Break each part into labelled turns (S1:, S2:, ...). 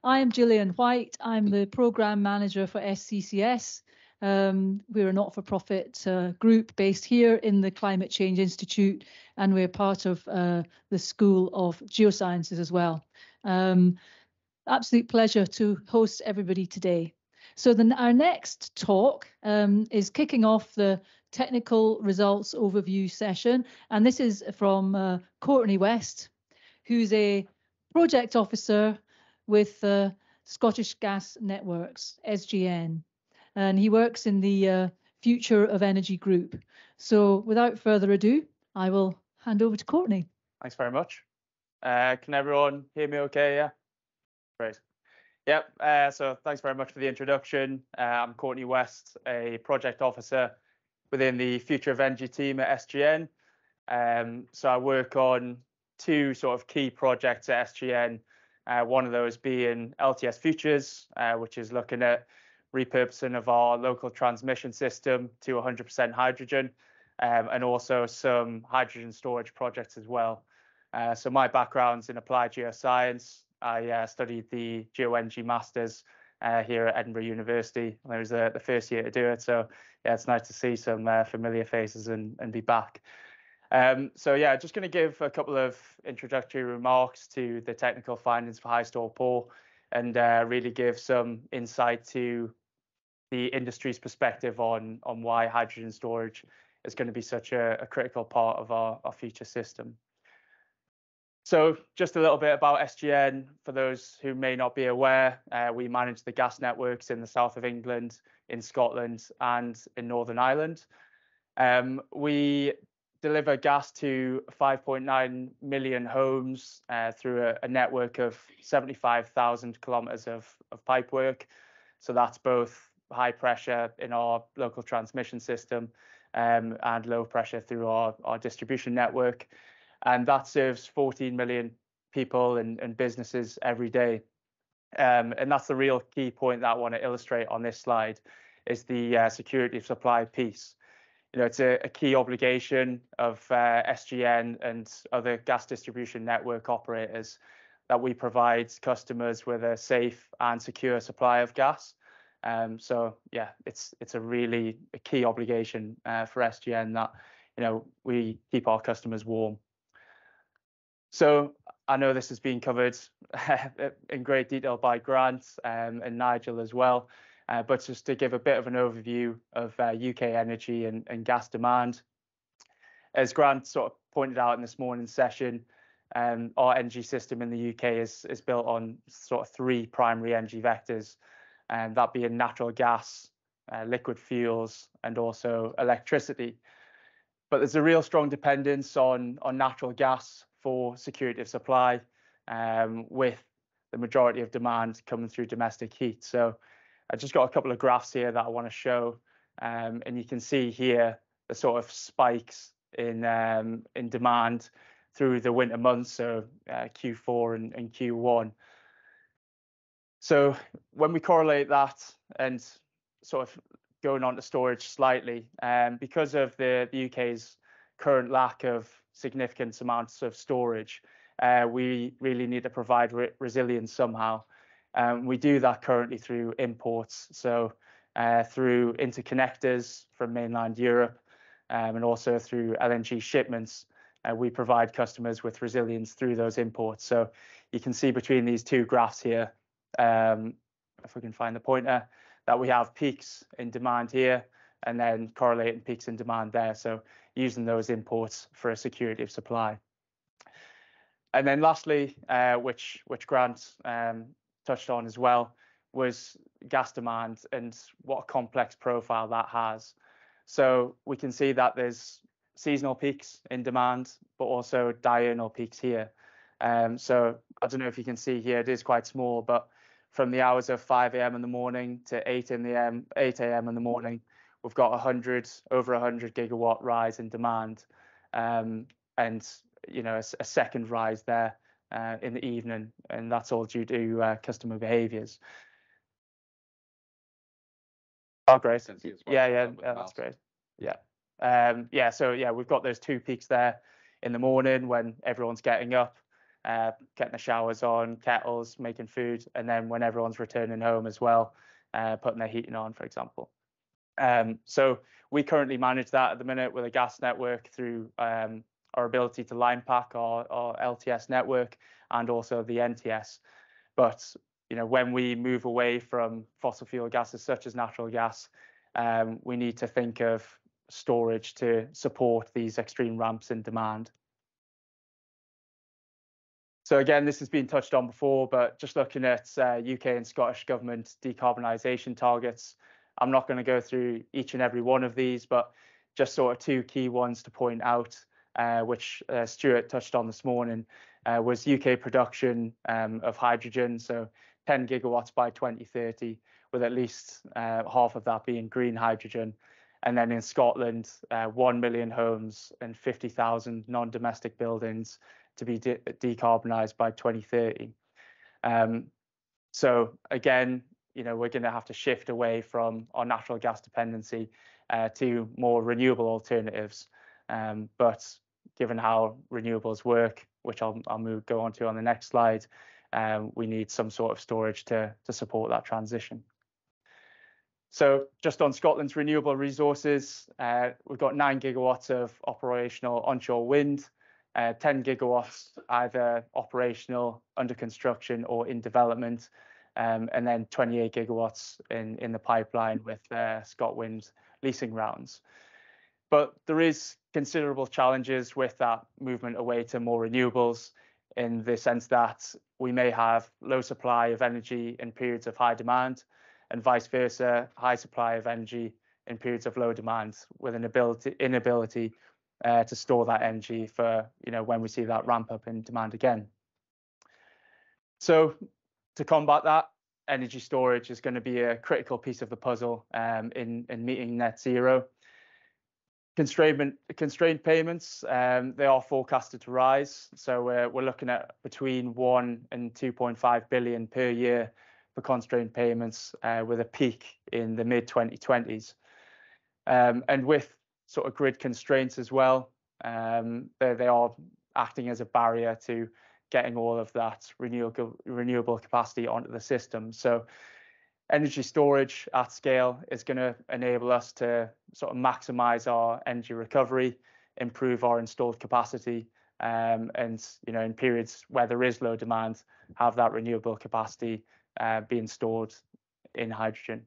S1: I am Gillian White. I'm the Programme Manager for SCCS. We're a not-for-profit group based here in the Climate Change Institute, and we're part of the School of Geosciences as well. Absolute pleasure to host everybody today. So our next talk is kicking off the technical results overview session, and this is from Courtney West, who's a project officer with Scottish Gas Networks, SGN, and he works in the Future of Energy group. So without further ado, I will hand over to Courtney.
S2: Thanks very much. Can everyone hear me okay? Yeah, great. Yep, so thanks very much for the introduction. I'm Courtney West, a project officer within the Future of Energy team at SGN. So I work on two sort of key projects at SGN, one of those being LTS Futures, which is looking at repurposing of our local transmission system to 100% hydrogen, and also some hydrogen storage projects as well. So my background's in applied geoscience. I studied the Geoenergy Masters here at Edinburgh University. I was the first year to do it, so yeah, it's nice to see some familiar faces and be back. So yeah, just going to give a couple of introductory remarks to the technical findings for HyStorPor and really give some insight to the industry's perspective on why hydrogen storage is going to be such a critical part of our future system. So just a little bit about SGN. For those who may not be aware, we manage the gas networks in the south of England, in Scotland and in Northern Ireland. We deliver gas to 5.9 million homes through a network of 75,000 kilometres of pipework. So that's both high pressure in our local transmission system and low pressure through our distribution network. And that serves 14 million people and businesses every day. And that's the real key point that I want to illustrate on this slide, is the security of supply piece. You know, it's a key obligation of SGN and other gas distribution network operators that we provide customers with a safe and secure supply of gas. So yeah, it's a really key obligation for SGN that, you know, we keep our customers warm. So I know this has been covered in great detail by Grant and Nigel as well, but just to give a bit of an overview of UK energy and gas demand. As Grant sort of pointed out in this morning's session, our energy system in the UK is built on sort of three primary energy vectors, and that being natural gas, liquid fuels, and also electricity. But there's a real strong dependence on natural gas for security of supply, with the majority of demand coming through domestic heat. So I just got a couple of graphs here that I want to show, and you can see here the sort of spikes in demand through the winter months, so Q4 and Q1. So when we correlate that and sort of going on to storage slightly, because of the UK's current lack of significant amounts of storage, we really need to provide resilience somehow. We do that currently through imports, so through interconnectors from mainland Europe, and also through LNG shipments. We provide customers with resilience through those imports. So you can see between these two graphs here, if we can find the pointer, that we have peaks in demand here and then correlating peaks in demand there. So using those imports for a security of supply. And then lastly, which Grant touched on as well, was gas demand and what a complex profile that has. So we can see that there's seasonal peaks in demand, but also diurnal peaks here. So I don't know if you can see here, it is quite small, but from the hours of 5 a.m. in the morning to 8 a.m. in the morning, we've got over 100 gigawatt rise in demand, and you know, a second rise there in the evening, and that's all due to customer behaviours. Oh, great! Yeah, that's great. Yeah, so yeah, we've got those two peaks there in the morning when everyone's getting up, getting the showers on, kettles, making food, and then when everyone's returning home as well, putting their heating on, for example. So we currently manage that at the minute with a gas network through our ability to line pack our LTS network and also the NTS. But when we move away from fossil fuel gases such as natural gas, we need to think of storage to support these extreme ramps in demand. So again, this has been touched on before, but just looking at UK and Scottish government decarbonisation targets, I'm not going to go through each and every one of these, but just sort of two key ones to point out, which Stuart touched on this morning, was UK production of hydrogen, so 10 gigawatts by 2030, with at least half of that being green hydrogen. And then in Scotland, 1 million homes and 50,000 non-domestic buildings to be decarbonised by 2030. So again, we're going to have to shift away from our natural gas dependency to more renewable alternatives. But given how renewables work, which I'll go on to on the next slide, we need some sort of storage to support that transition. So just on Scotland's renewable resources, we've got 9 gigawatts of operational onshore wind, 10 gigawatts either operational, under construction or in development, and then 28 gigawatts in the pipeline with ScotWind leasing rounds. But there is considerable challenges with that movement away to more renewables, in the sense that we may have low supply of energy in periods of high demand, and vice versa, high supply of energy in periods of low demand, with an inability to store that energy for when we see that ramp up in demand again. So to combat that, energy storage is going to be a critical piece of the puzzle in meeting net zero. Constrained payments, they are forecasted to rise. So we're looking at between 1 and 2.5 billion per year for constrained payments, with a peak in the mid-2020s. And with sort of grid constraints as well, they are acting as a barrier to getting all of that renewable capacity onto the system. So energy storage at scale is going to enable us to sort of maximize our energy recovery, improve our installed capacity, and in periods where there is low demand, have that renewable capacity being stored in hydrogen.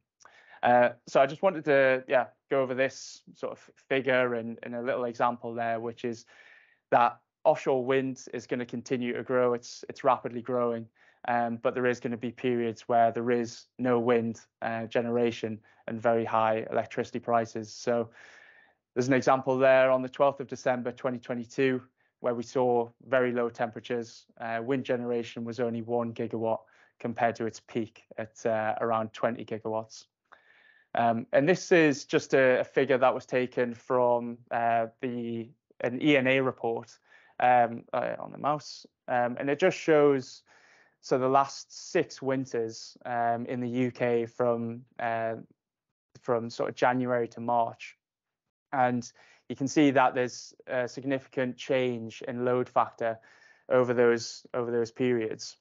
S2: So I just wanted to go over this sort of figure and a little example there, which is that offshore wind is going to continue to grow. It's rapidly growing, but there is going to be periods where there is no wind generation and very high electricity prices. So there's an example there on the 12th of December 2022, where we saw very low temperatures. Wind generation was only 1 gigawatt compared to its peak at around 20 gigawatts. And this is just a figure that was taken from an ENA report on the mouse, and it just shows the last 6 winters in the UK from sort of January to March, and you can see that there's a significant change in load factor over those periods.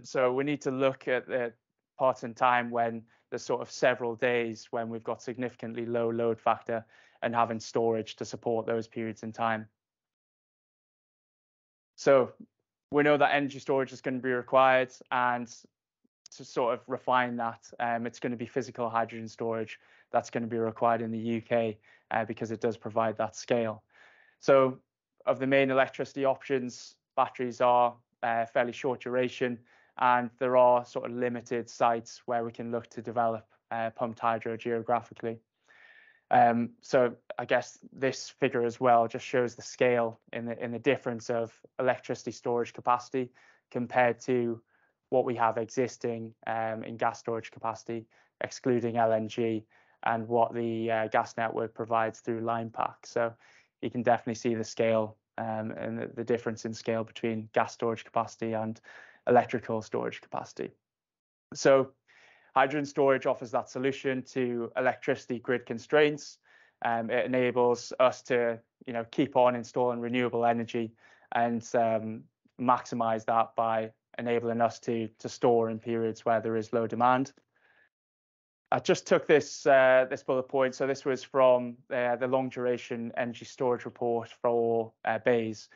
S2: So we need to look at the parts in time when there's sort of several days when we've got significantly low load factor and having storage to support those periods in time. So we know that energy storage is going to be required, and to sort of refine that, it's going to be physical hydrogen storage that's going to be required in the UK because it does provide that scale. So of the main electricity options, batteries are fairly short duration, and there are sort of limited sites where we can look to develop pumped hydro geographically. So I guess this figure as well just shows the scale in the difference of electricity storage capacity compared to what we have existing in gas storage capacity, excluding LNG, and what the gas network provides through line pack. So you can definitely see the scale and the difference in scale between gas storage capacity and electrical storage capacity. So hydrogen storage offers that solution to electricity grid constraints. It enables us to keep on installing renewable energy and maximize that by enabling us to store in periods where there is low demand. I just took this this bullet point. So this was from the long duration energy storage report for BEIS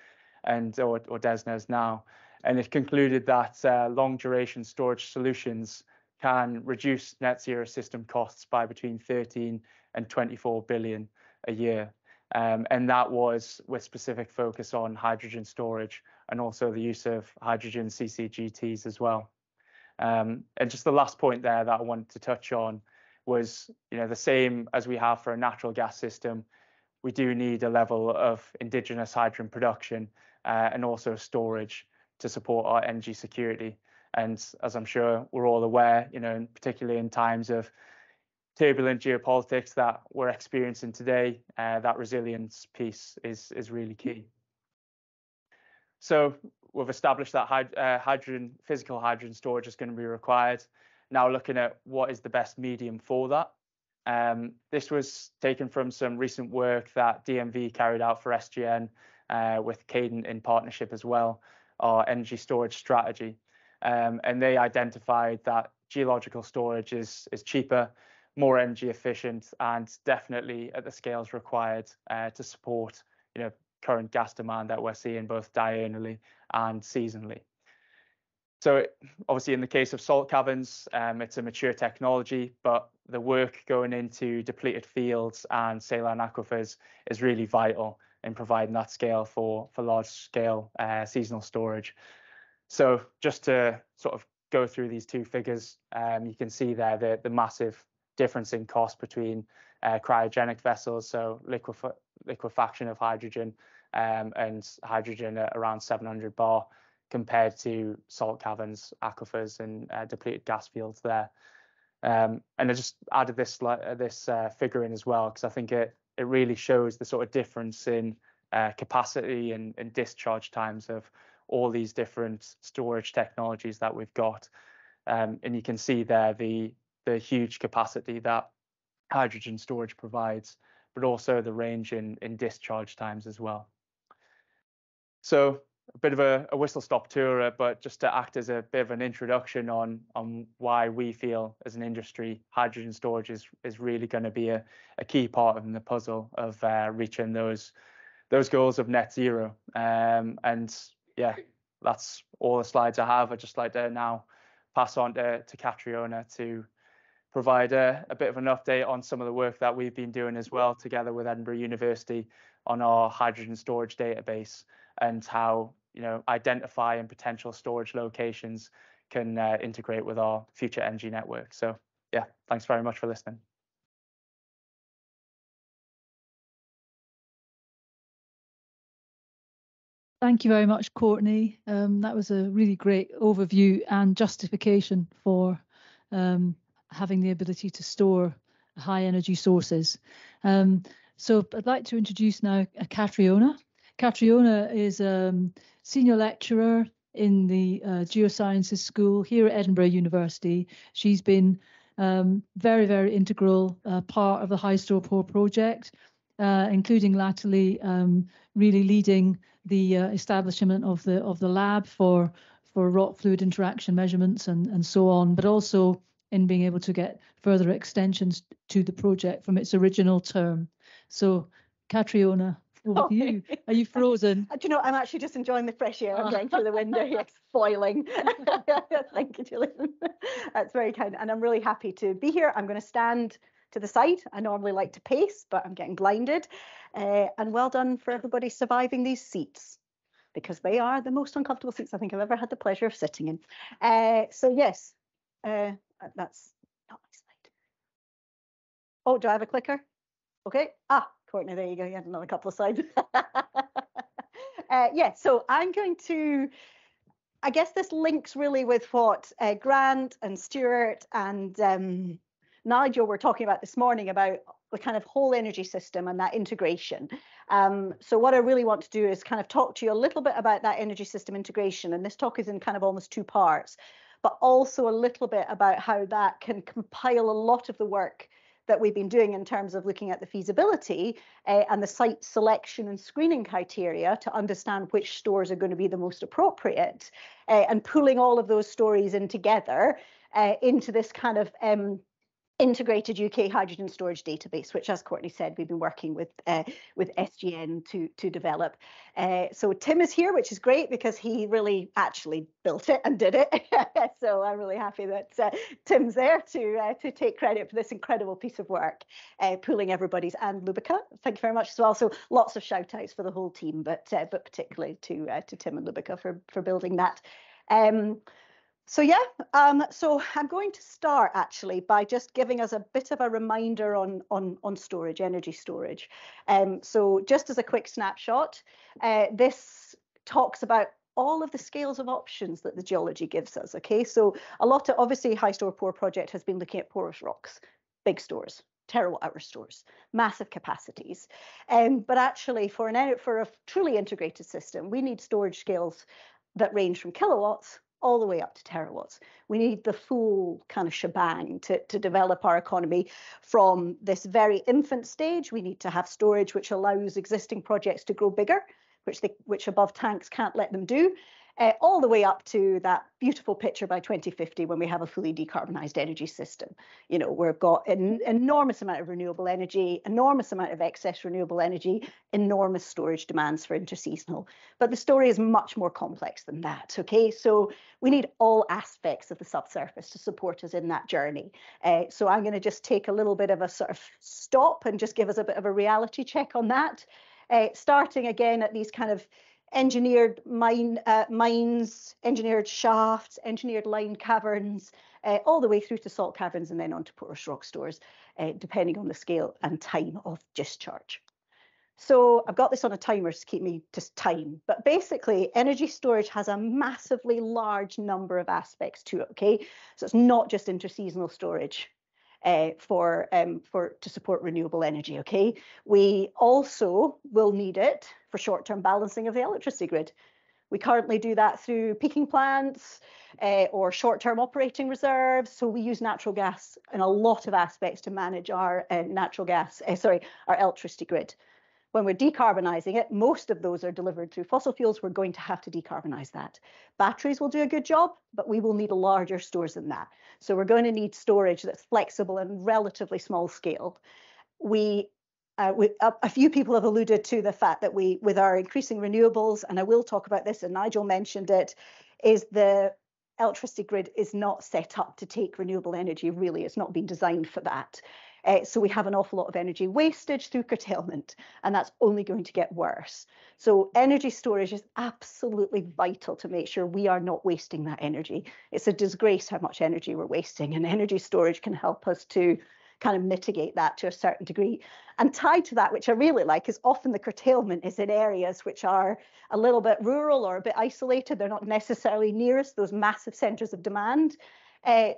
S2: or DESNZ now, and it concluded that long duration storage solutions can reduce net zero system costs by between 13 and 24 billion a year. And that was with specific focus on hydrogen storage and also the use of hydrogen CCGTs as well. And just the last point there that I wanted to touch on was, the same as we have for a natural gas system, we do need a level of indigenous hydrogen production and also storage to support our energy security. And as I'm sure we're all aware, particularly in times of turbulent geopolitics that we're experiencing today, that resilience piece is really key. So we've established that physical hydrogen storage is going to be required. Now looking at what is the best medium for that. This was taken from some recent work that DMV carried out for SGN with Cadent in partnership as well, our energy storage strategy. And they identified that geological storage is cheaper, more energy efficient, and definitely at the scales required to support current gas demand that we're seeing both diurnally and seasonally. So obviously in the case of salt caverns, it's a mature technology, but the work going into depleted fields and saline aquifers is really vital in providing that scale for large scale seasonal storage. So just to sort of go through these two figures, you can see there the massive difference in cost between cryogenic vessels, so liquefaction of hydrogen and hydrogen at around 700 bar compared to salt caverns, aquifers and depleted gas fields there. And I just added this figure in as well, because I think it really shows the sort of difference in capacity and discharge times of all these different storage technologies that we've got. And you can see there the huge capacity that hydrogen storage provides, but also the range in discharge times as well. So a bit of a whistle-stop tour, but just to act as a bit of an introduction on why we feel as an industry hydrogen storage is really going to be a key part in the puzzle of reaching those goals of net zero. And yeah, that's all the slides I have. I'd just like to now pass on to Catriona to provide a bit of an update on some of the work that we've been doing as well together with Edinburgh University on our hydrogen storage database and how identifying potential storage locations can integrate with our future energy network. So yeah, thanks very much for listening.
S1: Thank you very much, Courtney. That was a really great overview and justification for having the ability to store high energy sources. So I'd like to introduce now Catriona. Catriona is a senior lecturer in the Geosciences School here at Edinburgh University. She's been very, very integral part of the HyStorPor project, including latterly really leading the establishment of the lab for rock fluid interaction measurements and so on, but also in being able to get further extensions to the project from its original term. So Catriona, over to you. Are you frozen?
S3: Do you know, I'm actually just enjoying the fresh air. I'm getting through the window here, spoiling. Thank you, Julian. That's very kind. And I'm really happy to be here. I'm going to stand to the side. I normally like to pace, but I'm getting blinded. And well done for everybody surviving these seats, because they are the most uncomfortable seats I think I've ever had the pleasure of sitting in. So yes, that's not my slide. Oh, do I have a clicker? Okay. Courtney, there you go. You had another couple of slides. Yeah, so I'm going to, I guess this links really with what Grant and Stuart and Nigel were talking about this morning about the kind of whole energy system and that integration. So what I really want to do is kind of talk to you a little bit about that energy system integration. And this talk is in kind of almost two parts, but also a little bit about how that can compile a lot of the work that we've been doing in terms of looking at the feasibility and the site selection and screening criteria to understand which stores are going to be the most appropriate, and pulling all of those stories in together into this kind of integrated UK hydrogen storage database, which, as Courtney said, we've been working with SGN to develop. So Tim is here, which is great because he really actually built it and did it. So I'm really happy that Tim's there to take credit for this incredible piece of work, pulling everybody's, and Lubica, thank you very much as well. So lots of shout outs for the whole team, but particularly to Tim and Lubica for building that. So yeah, so I'm going to start actually by just giving us a bit of a reminder on storage, energy storage. So just as a quick snapshot, this talks about all of the scales of options that the geology gives us. Okay, so a lot of, obviously, HyStorPor project has been looking at porous rocks, big stores, terawatt-hour stores, massive capacities. But actually, for a truly integrated system, we need storage scales that range from kilowatts all the way up to terawatts. We need the full kind of shebang to develop our economy from this very infant stage. We need to have storage which allows existing projects to grow bigger, which above tanks can't let them do, all the way up to that beautiful picture by 2050 when we have a fully decarbonised energy system. You know, we've got an enormous amount of renewable energy, enormous amount of excess renewable energy, enormous storage demands for interseasonal. But the story is much more complex than that, okay? So we need all aspects of the subsurface to support us in that journey. So I'm going to just take a little bit of a sort of stop and just give us a bit of a reality check on that. Starting again at these kind of engineered mines, engineered shafts, engineered lined caverns, all the way through to salt caverns and then onto porous rock stores, depending on the scale and time of discharge. So I've got this on a timer to keep me to time, but basically energy storage has a massively large number of aspects to it, okay? So it's not just interseasonal storage. To support renewable energy, okay? We also will need it for short-term balancing of the electricity grid. We currently do that through peaking plants or short-term operating reserves. So we use natural gas in a lot of aspects to manage our our electricity grid. When we're decarbonising it, most of those are delivered through fossil fuels. We're going to have to decarbonise that. Batteries will do a good job, but we will need larger stores than that. So we're going to need storage that's flexible and relatively small scale. A few people have alluded to the fact that with our increasing renewables, and I will talk about this, and Nigel mentioned it, is the electricity grid is not set up to take renewable energy, really. It's not been designed for that. So we have an awful lot of energy wastage through curtailment, and that's only going to get worse. So energy storage is absolutely vital to make sure we are not wasting that energy. It's a disgrace how much energy we're wasting, and energy storage can help us to kind of mitigate that to a certain degree. And tied to that, which I really like, is often the curtailment is in areas which are a little bit rural or a bit isolated. They're not necessarily nearest those massive centres of demand.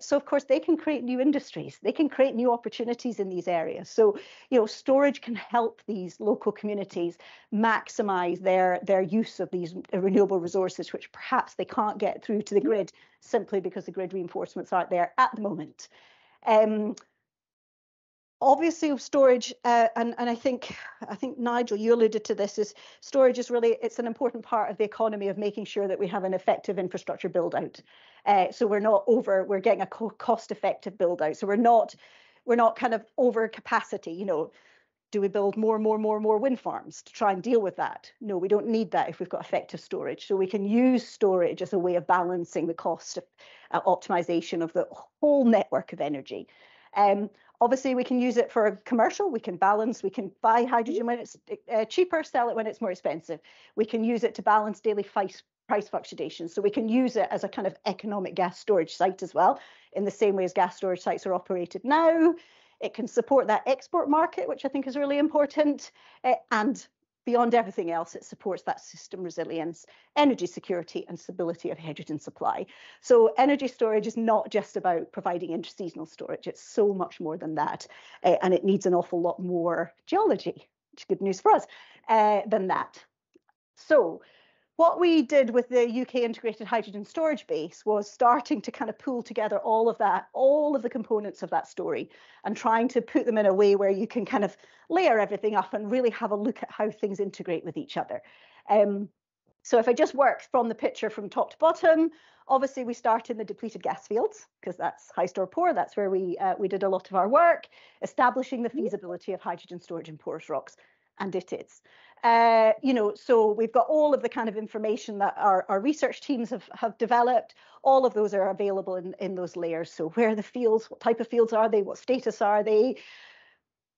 S3: So of course they can create new industries, they can create new opportunities in these areas. So, you know, storage can help these local communities maximize their use of these renewable resources, which perhaps they can't get through to the grid simply because the grid reinforcements aren't there at the moment. Obviously storage, and I think Nigel, you alluded to this, is storage is really, it's an important part of the economy of making sure that we have an effective infrastructure build out. So we're getting a cost effective build out. So we're not kind of over capacity, you know. Do we build more wind farms to try and deal with that? No, we don't need that if we've got effective storage. So we can use storage as a way of balancing the cost of optimization of the whole network of energy. Obviously, we can use it for commercial. We can buy hydrogen when it's cheaper, sell it when it's more expensive. We can use it to balance daily price fluctuations. So we can use it as a kind of economic gas storage site as well, in the same way as gas storage sites are operated now. It can support that export market, which I think is really important. And beyond everything else, it supports that system resilience, energy security, and stability of hydrogen supply. So energy storage is not just about providing interseasonal storage. It's so much more than that. And it needs an awful lot more geology, which is good news for us, than that. So what we did with the UK Integrated Hydrogen Storage Base was starting to kind of pull together all of that, all of the components of that story, and trying to put them in a way where you can kind of layer everything up and really have a look at how things integrate with each other. So if I just work from the picture from top to bottom, obviously we start in the depleted gas fields, because that's HyStorPor, that's where we did a lot of our work, establishing the feasibility of hydrogen storage in porous rocks, and it is. So we've got all of the kind of information that our research teams have developed. All of those are available in those layers. So where are the fields, what type of fields are they, what status are they,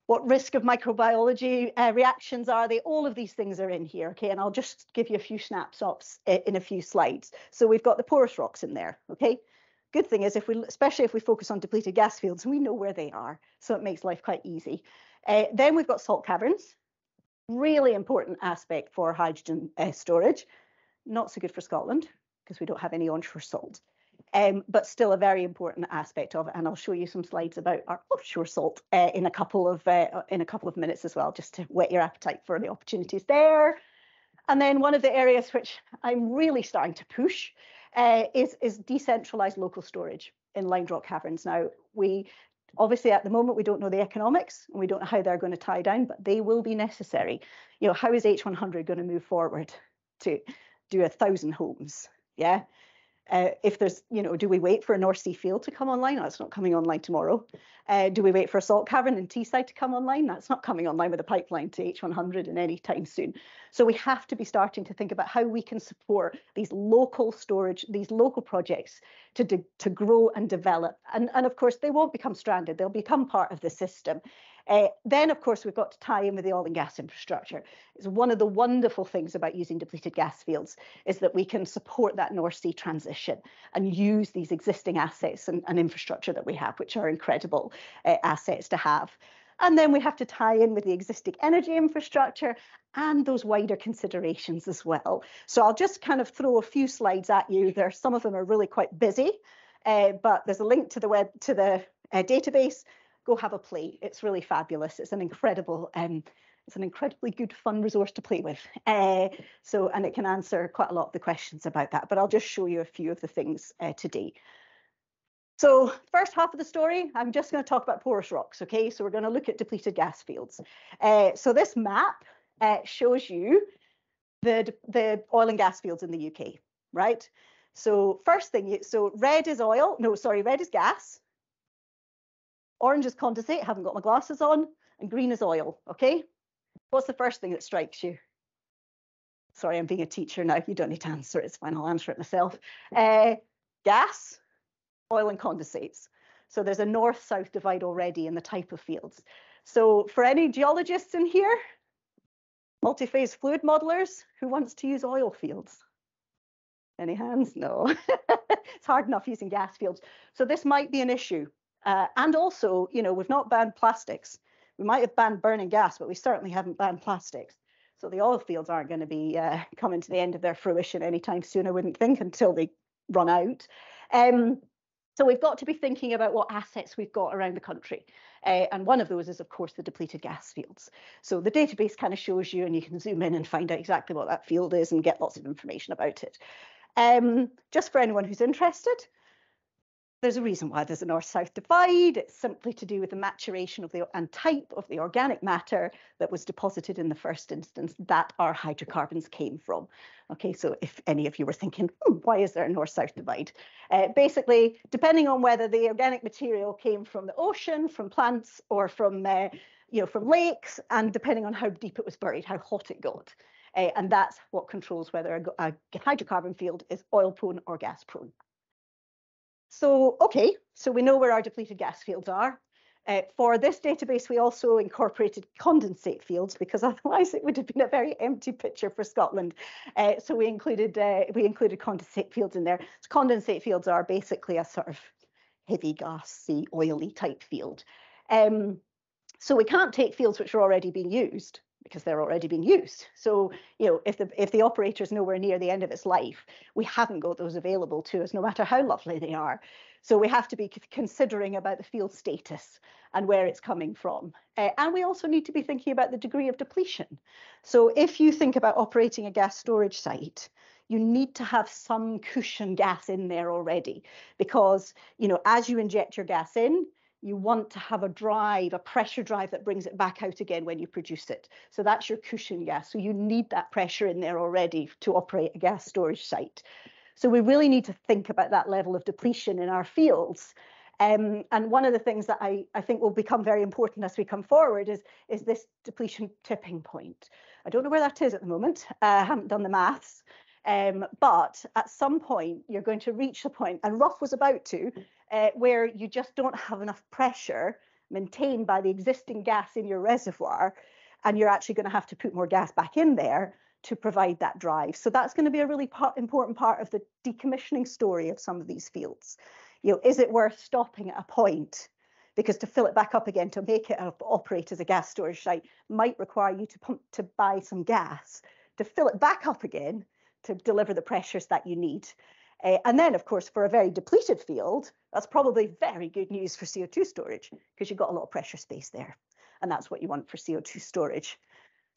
S3: what risk of microbiology reactions are they? All of these things are in here, okay? And I'll just give you a few snapshots in a few slides. So we've got the porous rocks in there, okay? Good thing is, especially if we focus on depleted gas fields, we know where they are, so it makes life quite easy. Then we've got salt caverns, really important aspect for hydrogen storage. Not so good for Scotland because we don't have any onshore salt. But still a very important aspect of it, and I'll show you some slides about our offshore salt in a couple of minutes as well, just to whet your appetite for the opportunities there. And then one of the areas which I'm really starting to push is decentralized local storage in lined rock caverns. Now, we obviously at the moment we don't know the economics and we don't know how they're going to tie down, but they will be necessary. You know, how is H100 going to move forward to do 1,000 homes? Yeah. If there's, do we wait for a North Sea field to come online? That's not coming online tomorrow. Do we wait for a salt cavern in Teesside to come online? That's not coming online with a pipeline to H100 in any time soon. So we have to be starting to think about how we can support these local storage, these local projects to grow and develop. And of course, they won't become stranded. They'll become part of the system. Then, of course, we've got to tie in with the oil and gas infrastructure. It's one of the wonderful things about using depleted gas fields is that we can support that North Sea transition and use these existing assets and infrastructure that we have, which are incredible assets to have. And then we have to tie in with the existing energy infrastructure and those wider considerations as well. So I'll just kind of throw a few slides at you. Some of them are really quite busy, but there's a link to the database. Go have a play. It's really fabulous. It's an incredibly good fun resource to play with. And it can answer quite a lot of the questions about that, but I'll just show you a few of the things today. So first half of the story, I'm just going to talk about porous rocks, okay? So we're going to look at depleted gas fields. So this map shows you the oil and gas fields in the UK, right? So first thing, so red is gas. Orange is condensate, haven't got my glasses on, and green is oil, okay? What's the first thing that strikes you? Sorry, I'm being a teacher now. You don't need to answer it. It's fine, I'll answer it myself. Gas, oil and condensates. So there's a north-south divide already in the type of fields. So for any geologists in here, multi-phase fluid modelers, who wants to use oil fields? Any hands? No. It's hard enough using gas fields. So this might be an issue. And also, we've not banned plastics. We might have banned burning gas, but we certainly haven't banned plastics. So the oil fields aren't going to be coming to the end of their fruition anytime soon, I wouldn't think, until they run out. So we've got to be thinking about what assets we've got around the country. And one of those is, of course, the depleted gas fields. So the database kind of shows you, and you can zoom in and find out exactly what that field is and get lots of information about it. Just for anyone who's interested, there's a reason why there's a north-south divide. It's simply to do with the maturation and type of the organic matter that was deposited in the first instance that our hydrocarbons came from. Okay, so if any of you were thinking, why is there a north-south divide? Basically, depending on whether the organic material came from the ocean, from plants, or from lakes, and depending on how deep it was buried, how hot it got. And that's what controls whether a hydrocarbon field is oil-prone or gas-prone. So, okay, so we know where our depleted gas fields are. For this database, we also incorporated condensate fields because otherwise it would have been a very empty picture for Scotland. So we included condensate fields in there. So condensate fields are basically a sort of heavy gassy, oily type field. So we can't take fields which are already being used because they're already being used. So, if the operator is nowhere near the end of its life, we haven't got those available to us, no matter how lovely they are. So we have to be considering about the field status and where it's coming from. And we also need to be thinking about the degree of depletion. So if you think about operating a gas storage site, you need to have some cushion gas in there already, because, you know, as you inject your gas in, you want to have a drive, a pressure drive that brings it back out again when you produce it. So that's your cushion gas. So you need that pressure in there already to operate a gas storage site. So we really need to think about that level of depletion in our fields. And one of the things that I think will become very important as we come forward is this depletion tipping point. I don't know where that is at the moment. I haven't done the maths. But at some point, you're going to reach the point, and Rough was about to, where you just don't have enough pressure maintained by the existing gas in your reservoir, and you're actually going to have to put more gas back in there to provide that drive. So that's going to be a really important part of the decommissioning story of some of these fields. You know, is it worth stopping at a point? Because to fill it back up again, to make it operate as a gas storage site, might require you to buy some gas to fill it back up again, to deliver the pressures that you need. And then, of course, for a very depleted field, that's probably very good news for CO2 storage, because you've got a lot of pressure space there. And that's what you want for CO2 storage.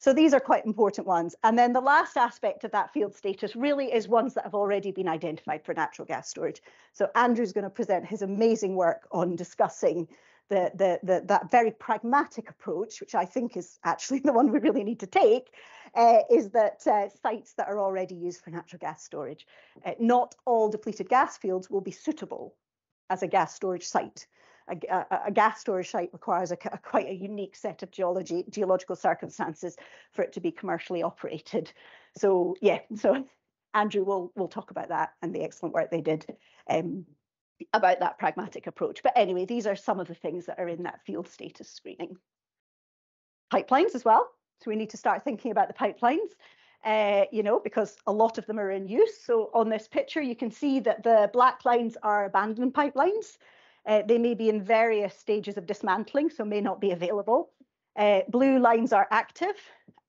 S3: So these are quite important ones. And then the last aspect of that field status really is ones that have already been identified for natural gas storage. So Andrew's going to present his amazing work on discussing that very pragmatic approach, which I think is actually the one we really need to take, is that sites that are already used for natural gas storage. Not all depleted gas fields will be suitable as a gas storage site. A gas storage site requires quite a unique set of geological circumstances for it to be commercially operated. So yeah, so Andrew will talk about that and the excellent work they did about that pragmatic approach. But anyway, these are some of the things that are in that field status screening. Pipelines as well. So we need to start thinking about the pipelines, you know, because a lot of them are in use. So on this picture, you can see that the black lines are abandoned pipelines. They may be in various stages of dismantling, so may not be available. Blue lines are active,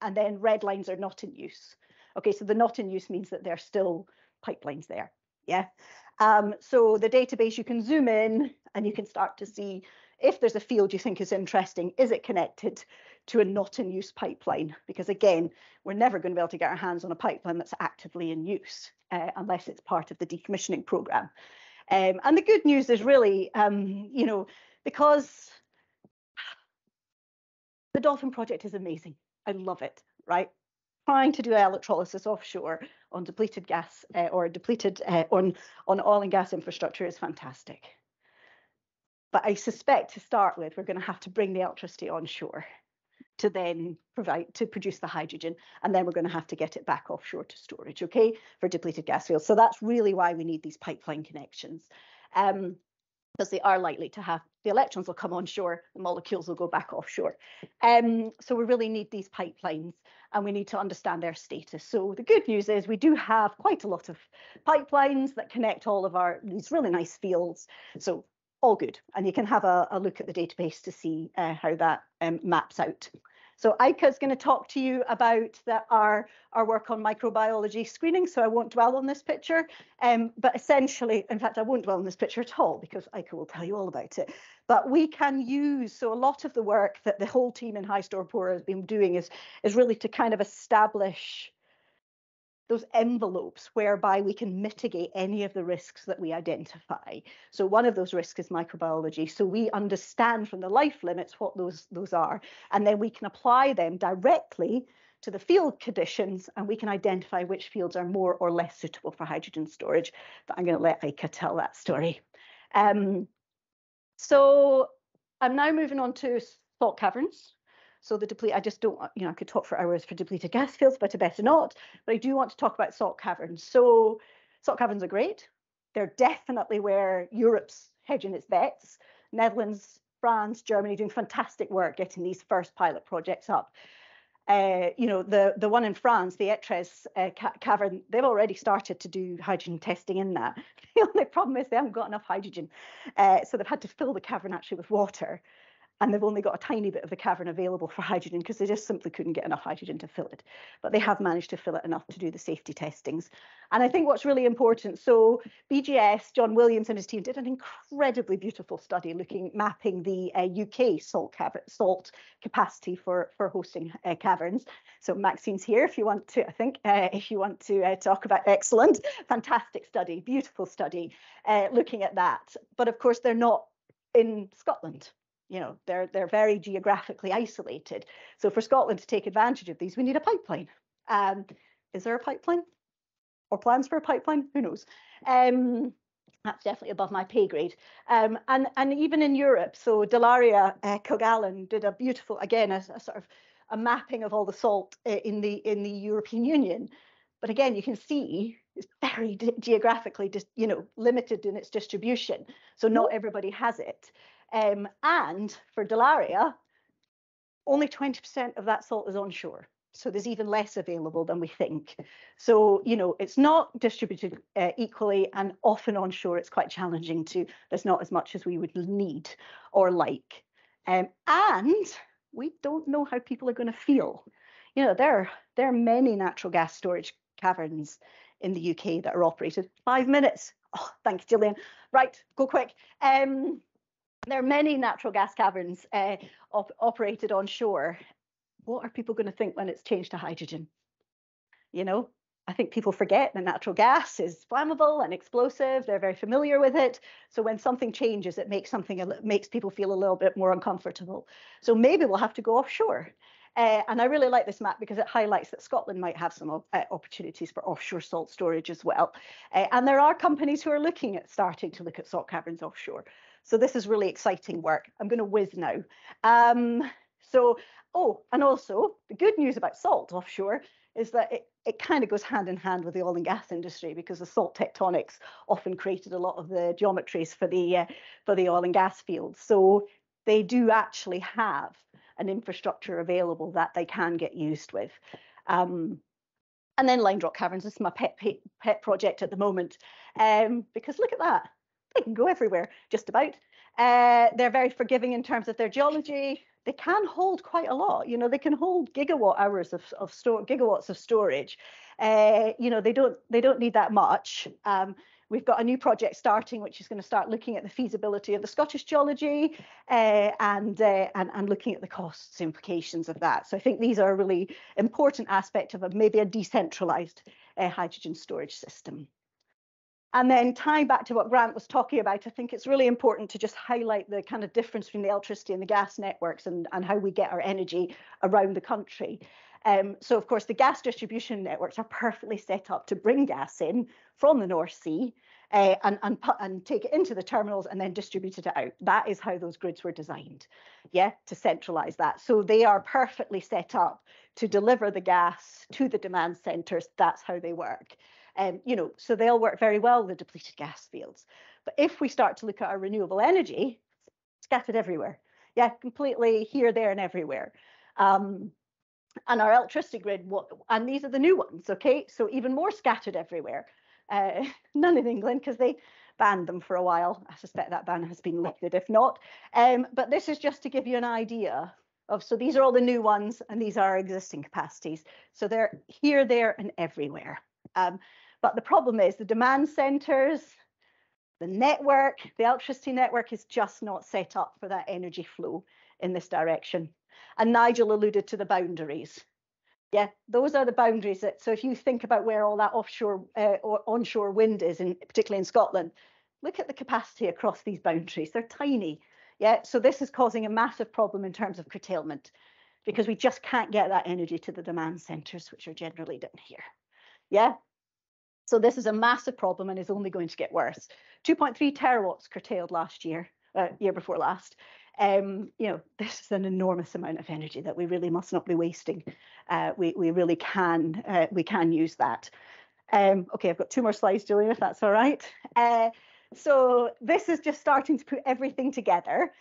S3: and then red lines are not in use. Okay, so the not in use means that there are still pipelines there. Yeah. So the database, you can zoom in and you can start to see if there's a field you think is interesting, is it connected to a not in use pipeline? Because again, we're never going to be able to get our hands on a pipeline that's actively in use unless it's part of the decommissioning program. And the good news is really, you know, because the Dolphin project is amazing. I love it, right? Trying to do electrolysis offshore on depleted gas or depleted on oil and gas infrastructure is fantastic. But I suspect to start with, we're going to have to bring the electricity onshore to then produce the hydrogen, and then we're going to have to get it back offshore to storage, okay, for depleted gas fields. So that's really why we need these pipeline connections, because they are likely to have, the electrons will come onshore, the molecules will go back offshore. So we really need these pipelines, and we need to understand their status. So the good news is we do have quite a lot of pipelines that connect all of these really nice fields. So all good. And you can have a look at the database to see how that maps out. So Aika is going to talk to you about our work on microbiology screening. So I won't dwell on this picture, but essentially, in fact, I won't dwell on this picture at all because Aika will tell you all about it. But we can use, so a lot of the work that the whole team in HyStorPor has been doing is really to kind of establish those envelopes whereby we can mitigate any of the risks that we identify. So one of those risks is microbiology. So we understand from the life limits what those are, and then we can apply them directly to the field conditions, and we can identify which fields are more or less suitable for hydrogen storage. But I'm going to let Aika tell that story. So I'm now moving on to salt caverns. So I just don't, you know, I could talk for hours for depleted gas fields, but I better not. But I do want to talk about salt caverns. So salt caverns are great. They're definitely where Europe's hedging its bets. Netherlands, France, Germany doing fantastic work getting these first pilot projects up. You know, the one in France, the Etres cavern, they've already started to do hydrogen testing in that. The only problem is they haven't got enough hydrogen. So they've had to fill the cavern actually with water. and they've only got a tiny bit of the cavern available for hydrogen because they just simply couldn't get enough hydrogen to fill it. But they have managed to fill it enough to do the safety testings. And I think what's really important, so BGS, John Williams and his team did an incredibly beautiful study mapping the UK salt capacity for hosting caverns. So Maxine's here if you want to, I think, if you want to talk about excellent, fantastic study, beautiful study, looking at that. But of course, they're not in Scotland. You know, they're very geographically isolated. So for Scotland to take advantage of these, we need a pipeline. Is there a pipeline? Or plans for a pipeline? Who knows? That's definitely above my pay grade. And even in Europe, so Delaria Kogallen did a beautiful, again, a sort of a mapping of all the salt in the European Union. But again, you can see it's very geographically limited in its distribution. So not everybody has it. And for Delaria, only 20% of that salt is onshore. So there's even less available than we think. So, you know, it's not distributed equally, and often onshore it's quite challenging there's not as much as we would need or like. And we don't know how people are going to feel. You know, there are many natural gas storage caverns in the UK that are operated. 5 minutes. Oh, thank you, Gillian. Right, go quick. There are many natural gas caverns operated onshore. What are people going to think when it's changed to hydrogen? You know, I think people forget that natural gas is flammable and explosive. They're very familiar with it. So when something changes, it makes people feel a little bit more uncomfortable. So maybe we'll have to go offshore. And I really like this map because it highlights that Scotland might have some opportunities for offshore salt storage as well. And there are companies who are starting to look at salt caverns offshore. So this is really exciting work. I'm going to whiz now. And also the good news about salt offshore is that it kind of goes hand in hand with the oil and gas industry, because the salt tectonics often created a lot of the geometries for the oil and gas fields. So they do actually have an infrastructure available that they can get used with. And then lined rock caverns is my pet project at the moment, because look at that. They can go everywhere, just about. They're very forgiving in terms of their geology. They can hold quite a lot. You know, they can hold gigawatts of storage. You know, they don't need that much. We've got a new project starting, which is going to start looking at the feasibility of the Scottish geology and looking at the costs implications of that. So I think these are a really important aspect of maybe a decentralized hydrogen storage system. And then tying back to what Grant was talking about, I think it's really important to just highlight the kind of difference between the electricity and the gas networks and how we get our energy around the country. So, of course, the gas distribution networks are perfectly set up to bring gas in from the North Sea and take it into the terminals and then distribute it out. That is how those grids were designed, to centralize that. So they are perfectly set up to deliver the gas to the demand centers. That's how they work. You know, so they'll work very well with depleted gas fields. But if we start to look at our renewable energy, scattered everywhere, completely here, there, and everywhere. And our electricity grid, and these are the new ones, okay? So even more scattered everywhere. None in England, because they banned them for a while. I suspect that ban has been lifted, if not. But this is just to give you an idea of, so these are all the new ones, and these are existing capacities. So they're here, there, and everywhere. But the problem is the demand centers, the network, the electricity network is just not set up for that energy flow in this direction. And Nigel alluded to the boundaries. Those are the boundaries. So if you think about where all that offshore or onshore wind is, particularly in Scotland, look at the capacity across these boundaries. They're tiny. So this is causing a massive problem in terms of curtailment, because we just can't get that energy to the demand centers, which are generally down here. So this is a massive problem and is only going to get worse. 2.3 terawatts curtailed last year, year before last. You know, this is an enormous amount of energy that we really must not be wasting. We really can, we can use that. Okay, I've got 2 more slides, Julian, if that's all right. So this is just starting to put everything together.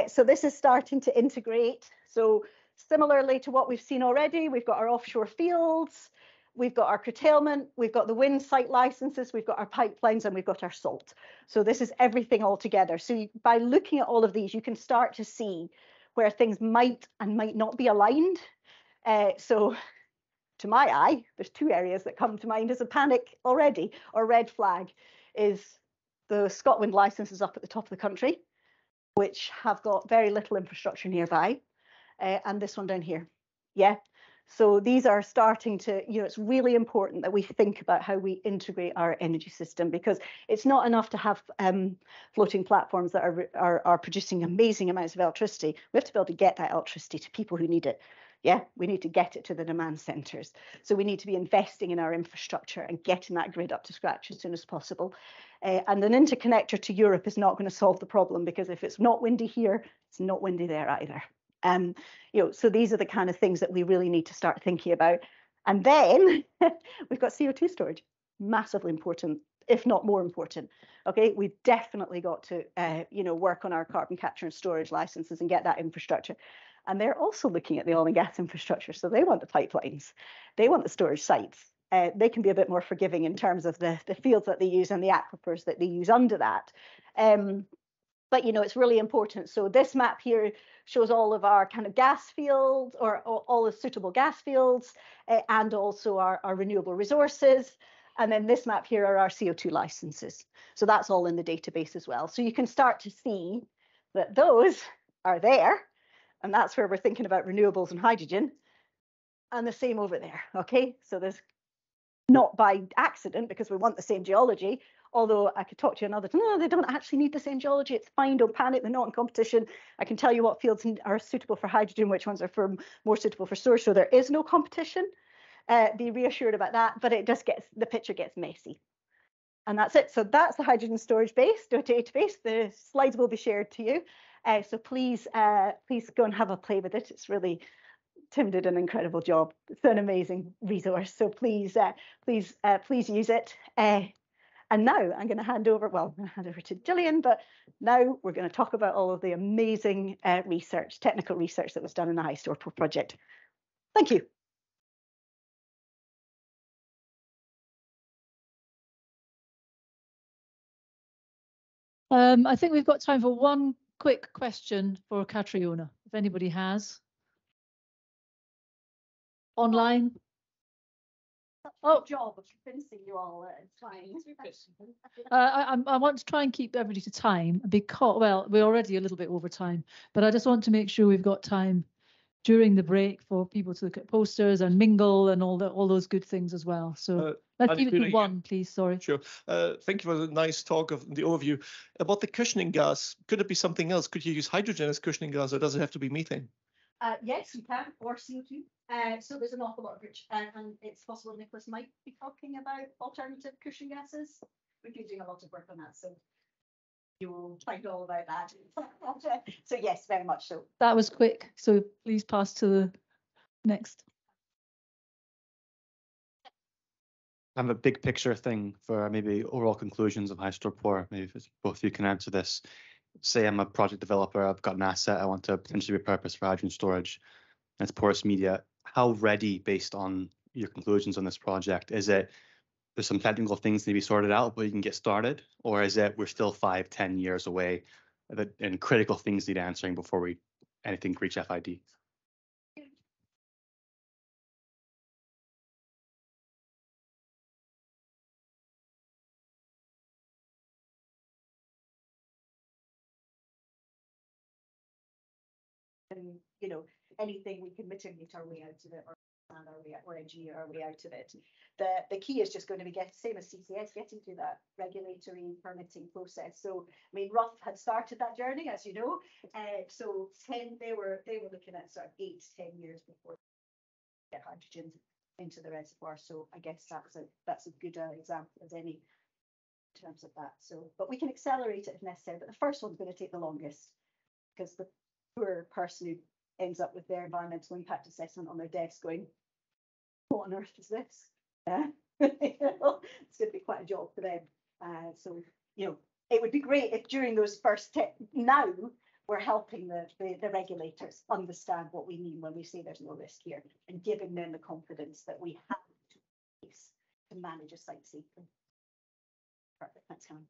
S3: So this is starting to integrate. So similarly to what we've seen already, we've got our offshore fields, we've got our curtailment, we've got the wind site licenses, we've got our pipelines, and we've got our salt. So this is everything all together. So by looking at all of these, you can start to see where things might and might not be aligned. So to my eye, there's two areas that come to mind as a panic already, or red flag, is the Scotland licenses up at the top of the country, which have got very little infrastructure nearby, and this one down here. Yeah. So these are starting to, it's really important that we think about how we integrate our energy system, because it's not enough to have floating platforms that are producing amazing amounts of electricity. We have to be able to get that electricity to people who need it. Yeah, we need to get it to the demand centres. So we need to be investing in our infrastructure and getting that grid up to scratch as soon as possible. And an interconnector to Europe is not going to solve the problem, because if it's not windy here, it's not windy there either. So these are the kind of things that we really need to start thinking about. And then we've got CO2 storage, massively important, if not more important. Okay, we've definitely got to, work on our carbon capture and storage licenses and get that infrastructure. And they're also looking at the oil and gas infrastructure. So they want the pipelines, they want the storage sites. They can be a bit more forgiving in terms of the fields that they use and the aquifers that they use under that. But, it's really important. So this map here shows all of our kind of gas fields, or all the suitable gas fields, and also our renewable resources. And then this map here are our CO2 licenses. So that's all in the database as well. So you can start to see that those are there. And that's where we're thinking about renewables and hydrogen. And the same over there. Okay, so there's not by accident, because we want the same geology. Although I could talk to you another time, no, they don't actually need the same geology. It's fine, don't panic, they're not in competition. I can tell you what fields are suitable for hydrogen, which ones are more suitable for storage. So there is no competition. Be reassured about that, but the picture gets messy. And that's it. So that's the hydrogen storage database. The slides will be shared to you. So please go and have a play with it. It's really, Tim did an incredible job. It's an amazing resource. So please use it. And now I'm going to hand over to Gillian, but now we're going to talk about all of the amazing technical research that was done in the HyStorPor project. Thank you.
S1: I think we've got time for one quick question for Catriona, if anybody has. Online.
S3: Job of convincing you all it's fine.
S1: I want to try and keep everybody to time, because, well, we're already a little bit over time, but I just want to make sure we've got time during the break for people to look at posters and mingle and all those good things as well. So let's keep it to one, please. Sorry.
S4: Sure. Thank you for the nice talk of the overview. About the cushioning gas, could it be something else? Could you use hydrogen as cushioning gas, or does it have to be methane?
S3: Yes, you can, or CO2. So there's an awful lot of rich, and it's possible Nicholas might be talking about alternative cushion gases. We've been doing a lot of work on that, so you will find all about that. So yes, very much so.
S1: That was quick. So please pass to the next.
S5: I have a big picture thing for maybe overall conclusions of HyStorPor. Maybe if both of you can answer this. Say I'm a project developer, I've got an asset I want to potentially repurpose for hydrogen storage. It's porous media. How ready, based on your conclusions on this project, is it? There's some technical things to be sorted out, but you can get started, or is it we're still 5-10 years away, and critical things need answering before anything reach FID?
S3: And anything we can mitigate our way out of it, or plan our way out, or engineer our way out of it. The key is just going to be same as CCS, getting through that regulatory permitting process. So I mean, Rough had started that journey, as you know. So they were looking at sort of 8 to 10 years before they get hydrogen into the reservoir. So I guess that's a good example as any in terms of that. So, but we can accelerate it if necessary. But the first one's going to take the longest, because the poor person who ends up with their environmental impact assessment on their desk going, what on earth is this? It's going to be quite a job for them. So, it would be great if during those first now we're helping the regulators understand what we mean when we say there's no risk here, and giving them the confidence that we have to manage a site safely. Perfect. Thanks, Helen.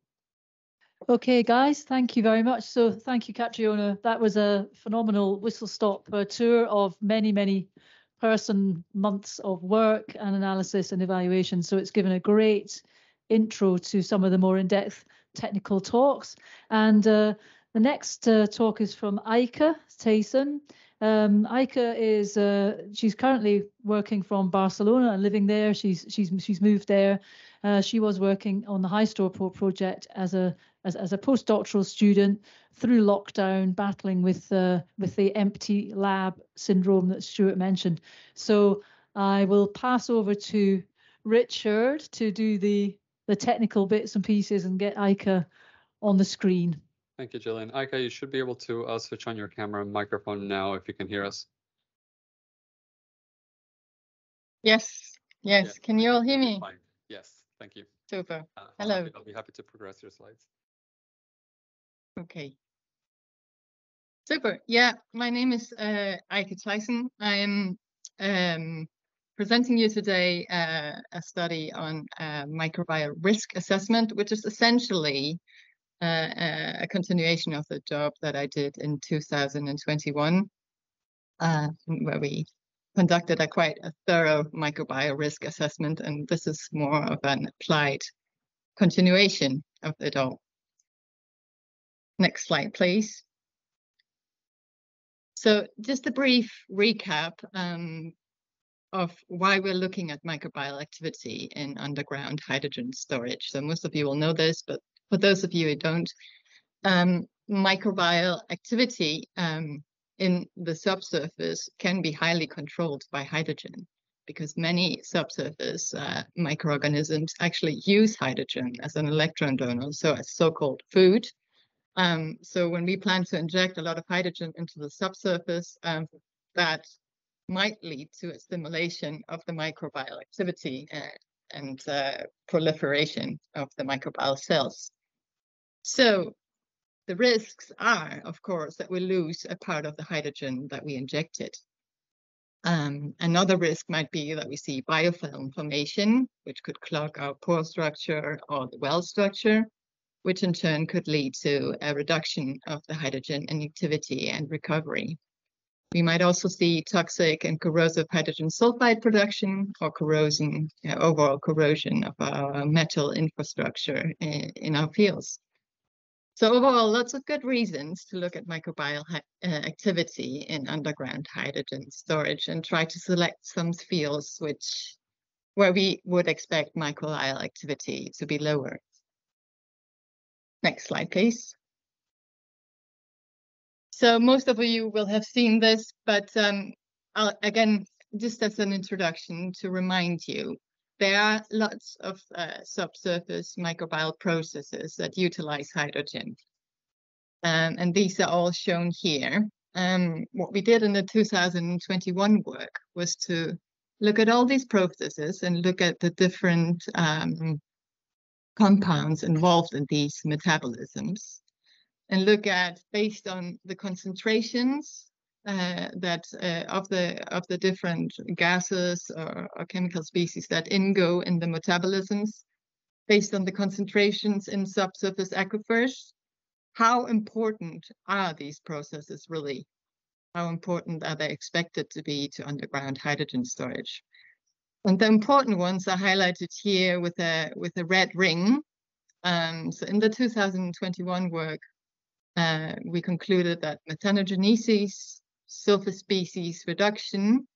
S1: Okay, guys, thank you very much. So thank you, Catriona. That was a phenomenal whistle-stop tour of many, many months of work and analysis and evaluation. So it's given a great intro to some of the more in-depth technical talks. And the next talk is from Eike Thijssen. Eike is she's currently working from Barcelona and living there. She's moved there. She was working on the HyStorPor project as a postdoctoral student through lockdown, battling with the empty lab syndrome that Stuart mentioned. So I will pass over to Richard to do the technical bits and pieces and get Eike on the screen.
S6: Thank you, Gillian. Eike, you should be able to switch on your camera and microphone now if you can hear us.
S7: Yes.
S6: Yeah,
S7: Can you all hear me?
S6: fine. Yes, thank you.
S7: Super.
S6: I'll
S7: Hello.
S6: be happy to progress your slides.
S7: Okay. Super. Yeah, my name is Eike Thijssen. I am presenting you today a study on microbial risk assessment, which is essentially a continuation of the job that I did in 2021, where we conducted quite a thorough microbial risk assessment, and this is more of an applied continuation of it all. Next slide, please. So just a brief recap of why we're looking at microbial activity in underground hydrogen storage. So most of you will know this, but for those of you who don't, microbial activity in the subsurface can be highly controlled by hydrogen, because many subsurface microorganisms actually use hydrogen as an electron donor, so as so-called food. So when we plan to inject a lot of hydrogen into the subsurface, that might lead to a stimulation of the microbial activity and proliferation of the microbial cells. So the risks are, of course, that we lose a part of the hydrogen that we injected. Another risk might be that we see biofilm formation, which could clog our pore structure or the well structure, which in turn could lead to a reduction of the hydrogen inactivity and recovery. We might also see toxic and corrosive hydrogen sulfide production or corrosion, overall corrosion of our metal infrastructure in our fields. So overall, lots of good reasons to look at microbial activity in underground hydrogen storage and try to select some fields where we would expect microbial activity to be lower. Next slide, please. So most of you will have seen this, but again, just as an introduction to remind you, there are lots of subsurface microbial processes that utilize hydrogen. And these are all shown here. What we did in the 2021 work was to look at all these processes and look at the different compounds involved in these metabolisms, and look at, based on the concentrations of the different gases or chemical species that go in the metabolisms, based on the concentrations in subsurface aquifers, how important are these processes really? How important are they expected to be to underground hydrogen storage? And the important ones are highlighted here with a red ring. So in the 2021 work, we concluded that methanogenesis, sulfur species reduction,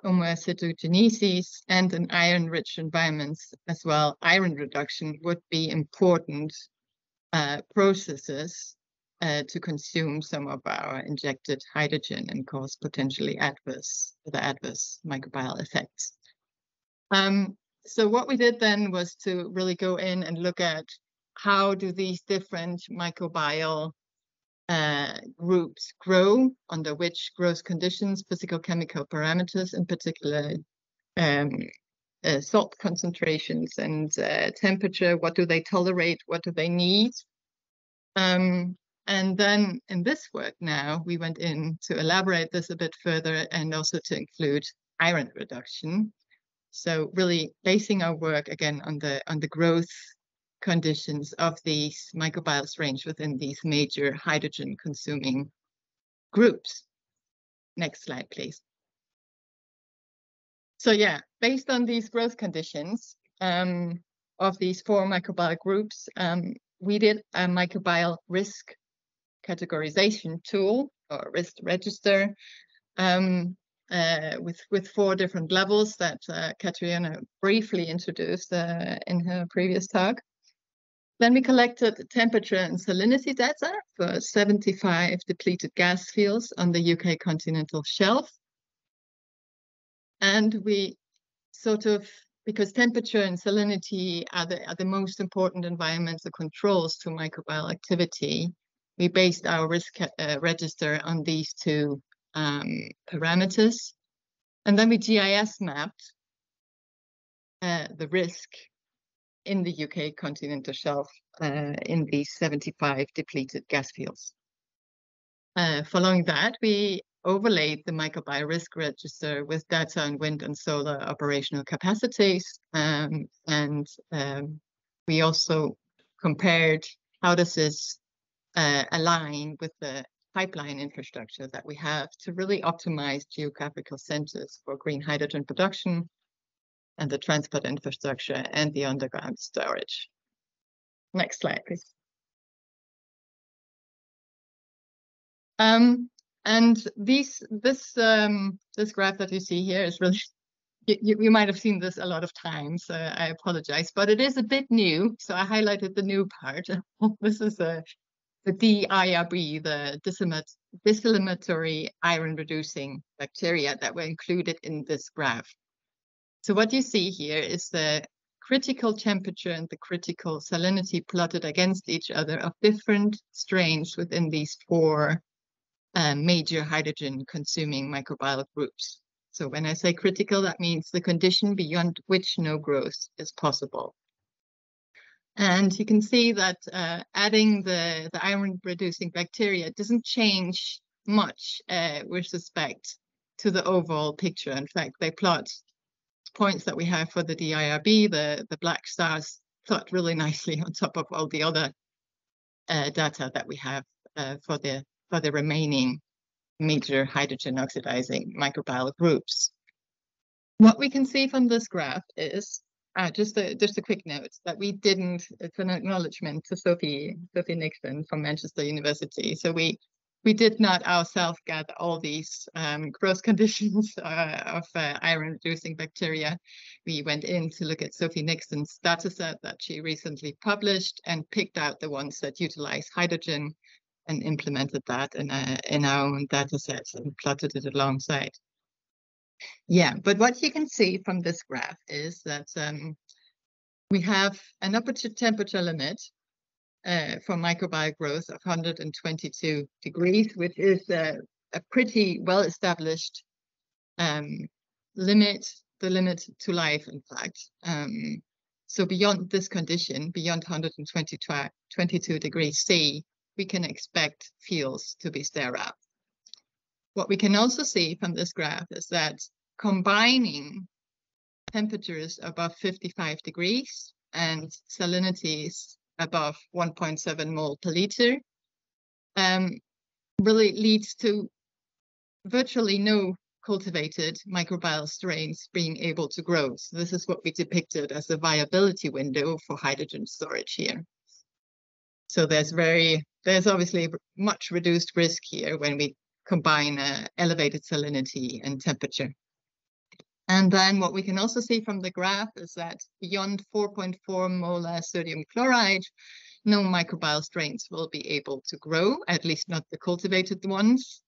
S7: homoacetogenesis, and in iron-rich environments as well, iron reduction would be important processes to consume some of our injected hydrogen and cause potentially adverse microbial effects. So what we did then was to really go in and look at how do these different microbial groups grow, under which growth conditions, physicochemical parameters, in particular salt concentrations and temperature, what do they tolerate, what do they need? And then in this work now, we went in to elaborate this a bit further and also to include iron reduction. So really basing our work again on the growth conditions of these microbial range within these major hydrogen-consuming groups. Next slide, please. So yeah, based on these growth conditions of these 4 microbial groups, we did a microbial risk categorization tool or risk register with 4 different levels that Katerina briefly introduced in her previous talk. Then we collected temperature and salinity data for 75 depleted gas fields on the UK continental shelf. And we sort of, because temperature and salinity are the most important environmental controls to microbial activity, we based our risk register on these 2 parameters. And then we GIS mapped the risk in the UK continental shelf in these 75 depleted gas fields. Following that, we overlaid the microbial risk register with data on wind and solar operational capacities. We also compared how does this align with the pipeline infrastructure that we have to really optimize geographical centers for green hydrogen production and the transport infrastructure and the underground storage. Next slide, please. And this graph that you see here is really, you might have seen this a lot of times, I apologize, but it is a bit new, so I highlighted the new part. This is the DIRB, the disinflammatory iron-reducing bacteria that were included in this graph. So what you see here is the critical temperature and the critical salinity plotted against each other of different strains within these 4 major hydrogen-consuming microbial groups. So when I say critical, that means the condition beyond which no growth is possible. And you can see that adding the iron-reducing bacteria doesn't change much with respect to the overall picture. In fact, they plot points that we have for the DIRB, the black stars plot really nicely on top of all the other data that we have for the remaining major hydrogen oxidizing microbial groups. What we can see from this graph is just a quick note that we didn't, it's an acknowledgement to Sophie Nixon from Manchester University. So we did not ourselves gather all these growth conditions of iron-reducing bacteria. We went in to look at Sophie Nixon's dataset that she recently published and picked out the ones that utilize hydrogen and implemented that in our own datasets and plotted it alongside. Yeah, but what you can see from this graph is that we have an upper temperature limit for microbial growth of 122 degrees, which is a pretty well-established limit, the limit to life, in fact. So beyond this condition, beyond 122 degrees C, we can expect fields to be sterile. What we can also see from this graph is that combining temperatures above 55 degrees and salinities above 1.7 mole per liter really leads to virtually no cultivated microbial strains being able to grow. So this is what we depicted as the viability window for hydrogen storage here. So there's obviously much reduced risk here when we combine elevated salinity and temperature. And then what we can also see from the graph is that beyond 4.4 molar sodium chloride, no microbial strains will be able to grow, at least not the cultivated ones.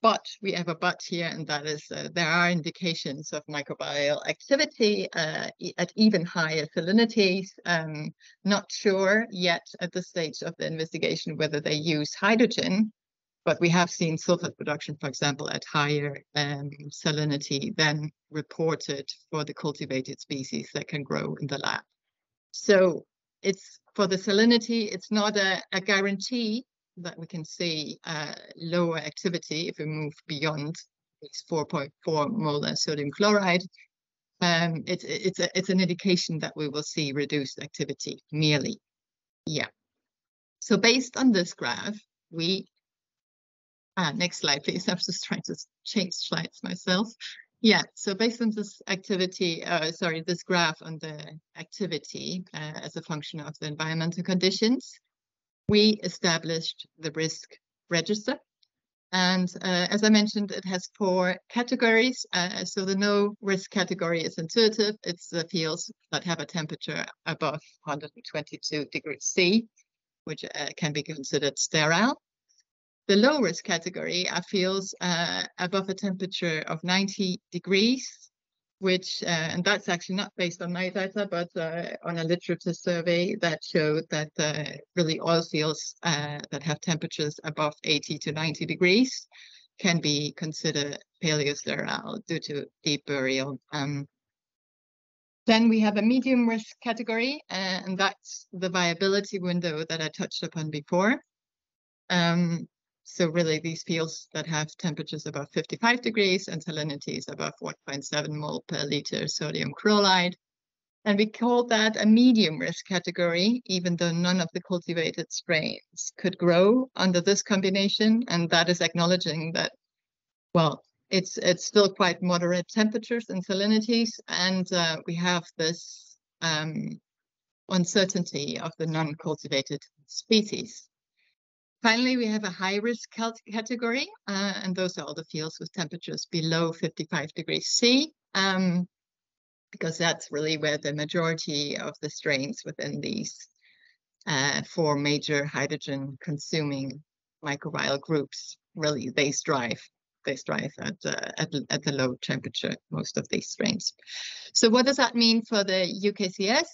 S7: But we have a but here, and that is there are indications of microbial activity at even higher salinities. Not sure yet at this stage of the investigation whether they use hydrogen, but we have seen sulfur production, for example, at higher salinity than reported for the cultivated species that can grow in the lab. So it's for the salinity, it's not a guarantee that we can see lower activity if we move beyond these 4.4 molar sodium chloride. it's an indication that we will see reduced activity merely. Yeah. So based on this graph, we next slide, please. I'm just trying to change slides myself. Yeah, so based on this activity, this graph on the activity as a function of the environmental conditions, we established the risk register. And as I mentioned, it has 4 categories. So the no risk category is intuitive. It's the fields that have a temperature above 122 degrees C, which can be considered sterile. The low risk category are fields above a temperature of 90 degrees, which, and that's actually not based on my data, but on a literature survey that showed that really oil fields that have temperatures above 80 to 90 degrees can be considered paleosterile due to deep burial. Then we have a medium risk category, and that's the viability window that I touched upon before. So really these fields that have temperatures above 55 degrees and salinities above 1.7 mol per liter sodium chloride. And we call that a medium risk category, even though none of the cultivated strains could grow under this combination. And that is acknowledging that, well, it's still quite moderate temperatures and salinities. And we have this uncertainty of the non-cultivated species. Finally, we have a high-risk category, and those are all the fields with temperatures below 55 degrees C, because that's really where the majority of the strains within these 4 major hydrogen-consuming microbial groups, really, they strive at the low temperature, most of these strains. So what does that mean for the UKCS?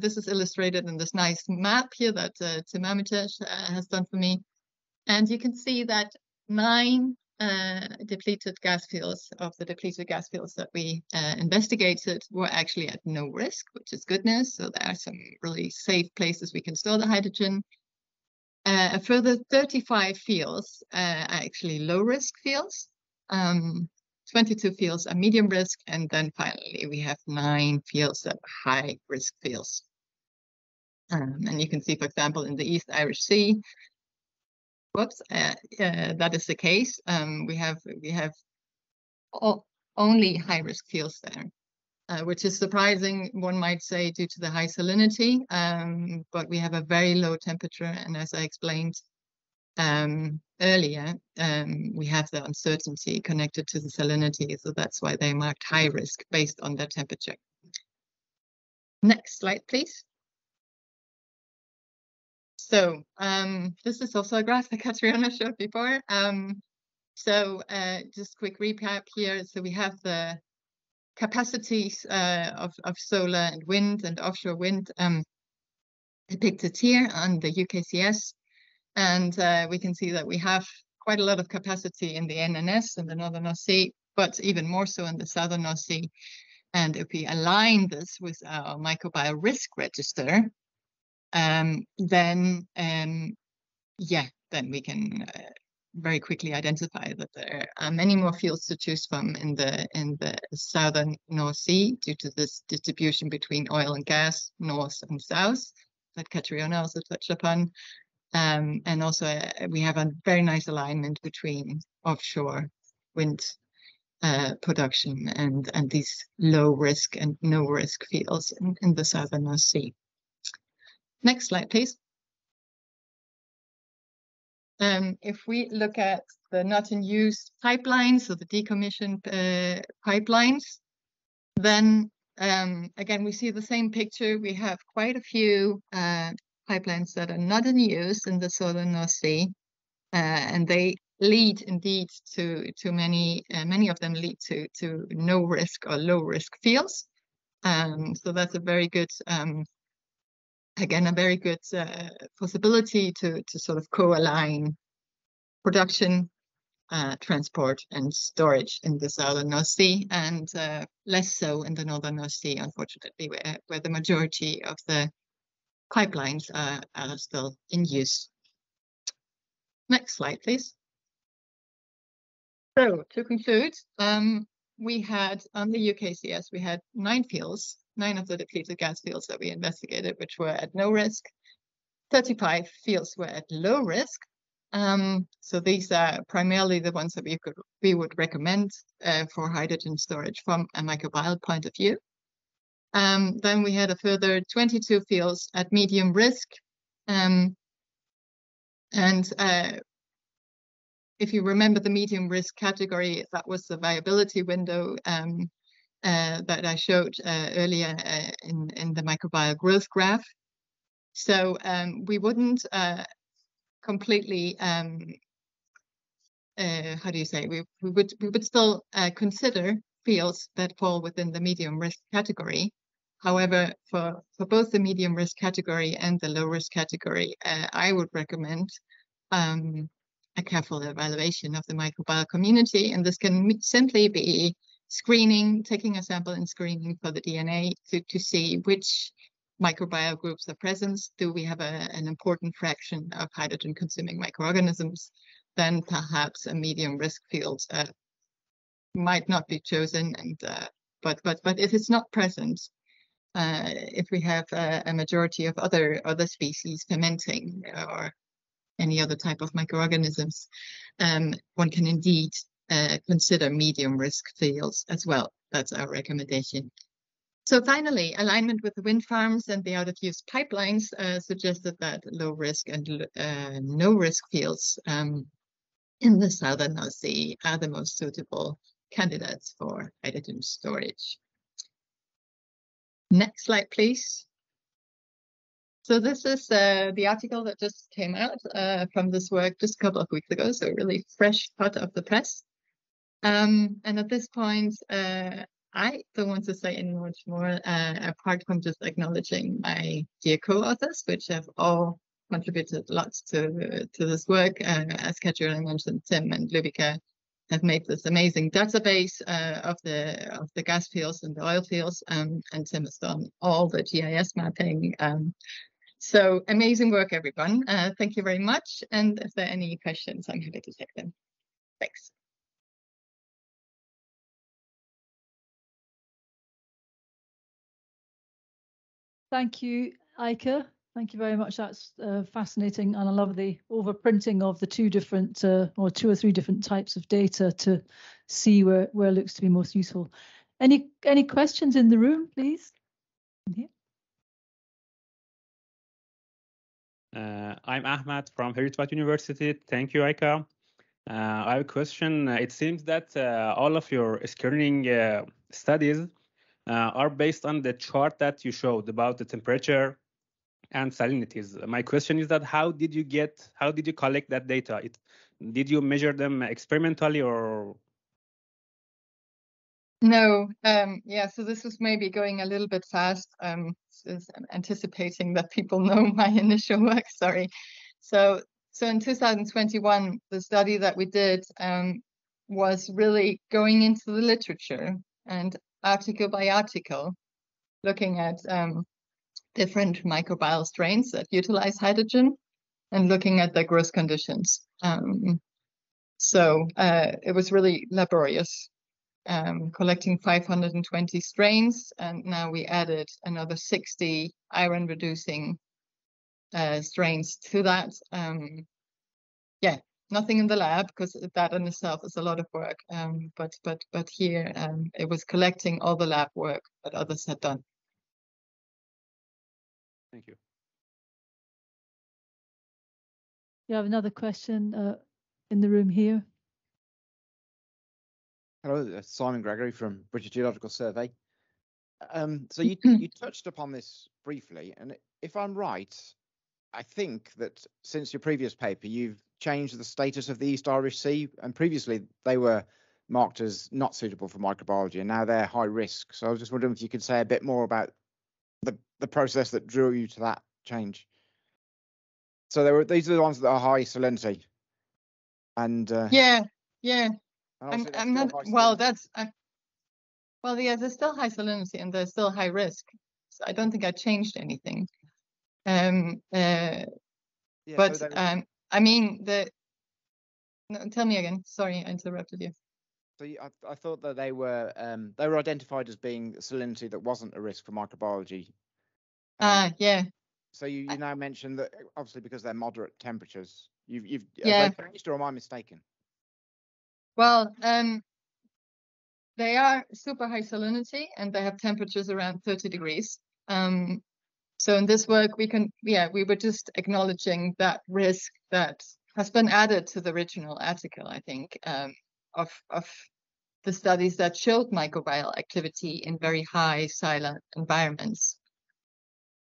S7: This is illustrated in this nice map here that Tim Armitage has done for me. And you can see that 9 depleted gas fields of the depleted gas fields that we investigated were actually at no risk, which is good news. So there are some really safe places we can store the hydrogen. A further 35 fields are actually low-risk fields. 22 fields are medium risk, and then finally we have 9 fields that are high-risk fields. And you can see, for example, in the East Irish Sea, that is the case. We have only high-risk fields there. Which is surprising, one might say, due to the high salinity, but we have a very low temperature, and as I explained earlier, we have the uncertainty connected to the salinity, so that's why they marked high risk based on their temperature. Next slide, please. So this is also a graph that Catriona showed before. Just quick recap here. So we have the capacities of solar and wind and offshore wind depicted here on the UKCS. And we can see that we have quite a lot of capacity in the NNS in the Northern North Sea, but even more so in the Southern North Sea. And if we align this with our microbial risk register, then we can very quickly identify that there are many more fields to choose from in the Southern North Sea due to this distribution between oil and gas, north and south, that Catriona also touched upon. And also we have a very nice alignment between offshore wind production and these low risk and no risk fields in the Southern North Sea. Next slide, please. If we look at the not in use pipelines, so the decommissioned pipelines, then again, we see the same picture. We have quite a few pipelines that are not in use in the Southern North Sea, and they lead indeed to many of them lead to no risk or low risk fields. So that's a very good again, a very good possibility to sort of co-align production, transport and storage in the Southern North Sea, and less so in the Northern North Sea, unfortunately, where the majority of the pipelines are still in use. Next slide, please. So to conclude, we had on the UKCS, we had 9 fields, 9 of the depleted gas fields that we investigated, which were at no risk. 35 fields were at low risk. So these are primarily the ones that we would recommend for hydrogen storage from a microbial point of view. Then we had a further 22 fields at medium risk. If you remember the medium risk category, that was the viability window that I showed earlier in the microbial growth graph. So we wouldn't completely, how do you say, we would still consider fields that fall within the medium risk category. However, for both the medium risk category and the low risk category, I would recommend a careful evaluation of the microbial community. And this can simply be screening, taking a sample and screening for the DNA to see which microbial groups are present. Do we have an important fraction of hydrogen consuming microorganisms? Then perhaps a medium risk field might not be chosen. And but if it's not present, if we have a majority of other species fermenting or any other type of microorganisms, one can indeed consider medium risk fields as well. That's our recommendation. So finally, alignment with the wind farms and the out-of-use pipelines suggested that low risk and no risk fields in the southern North Sea are the most suitable candidates for hydrogen storage. Next slide, please. So this is the article that just came out from this work just a couple of weeks ago, so really fresh hot off the press. And at this point, I don't want to say any much more, apart from just acknowledging my dear co-authors, which have all contributed lots to this work. As Katerina mentioned, Tim and Lubica have made this amazing database of the gas fields and the oil fields, and Tim has done all the GIS mapping. So amazing work, everyone. Thank you very much. And if there are any questions, I'm happy to take them. Thanks.
S1: Thank you, Eike. Thank you very much. That's fascinating, and I love the overprinting of the 2 or 3 different types of data to see where it looks to be most useful. Any questions in the room, please? In here.
S8: I'm Ahmad from Heritage University. Thank you, Eike. I have a question. It seems that all of your screening studies are based on the chart that you showed about the temperature and salinities. My question is that how did you collect that data? Did you measure them experimentally or?
S7: No, yeah, so this was maybe going a little bit fast, anticipating that people know my initial work, sorry. So in 2021, the study that we did was really going into the literature and article by article, looking at different microbial strains that utilize hydrogen and looking at their growth conditions. So it was really laborious, collecting 520 strains, and now we added another 60 iron-reducing strains to that. Yeah, nothing in the lab, because that in itself is a lot of work. But here it was collecting all the lab work that others had done.
S8: Thank you.
S1: You have another question in the room here.
S9: Hello, Simon Gregory from British Geological Survey. So you touched upon this briefly, and if I'm right, I think that since your previous paper, you've changed the status of the East Irish Sea, and previously they were marked as not suitable for microbiology, and now they're high risk. So I was just wondering if you could say a bit more about the process that drew you to that change. So these are the ones that are high salinity, and
S7: yeah.
S9: I'm
S7: not well. Well, yeah. There's still high salinity and there's still high risk. So I don't think I changed anything.
S9: yeah,
S7: but
S9: so
S7: I mean, no, tell me again. Sorry, I interrupted you.
S9: So I thought that they were identified as being salinity that wasn't a risk for microbiology.
S7: Yeah.
S9: So you now mentioned that obviously because they're moderate temperatures, you've
S7: Yeah.
S9: have they changed, or am I mistaken?
S7: Well, they are super high salinity and they have temperatures around 30 degrees. So in this work, we were just acknowledging that risk that has been added to the original article, I think, of the studies that showed microbial activity in very high silent environments.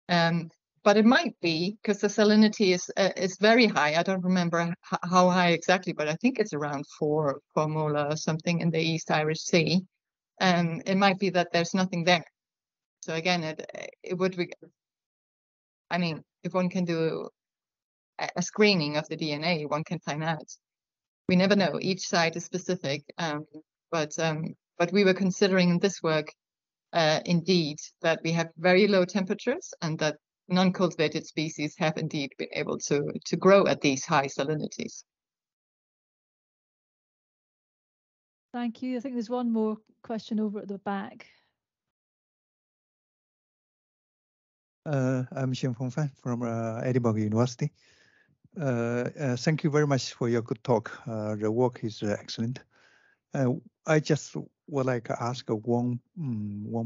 S7: But it might be because the salinity is very high. I don't remember how high exactly, but I think it's around 4 molar or something in the East Irish Sea. It might be that there's nothing there. So again, it would be, I mean, if one can do a screening of the DNA, one can find out. We never know. Each site is specific, but we were considering in this work, indeed, that we have very low temperatures and that non-cultivated species have indeed been able to grow at these high salinities.
S1: Thank you. I think there's one more question over at the back.
S10: I'm Xianfeng Fan from Edinburgh University. Thank you very much for your good talk. The work is excellent. I just would like to ask one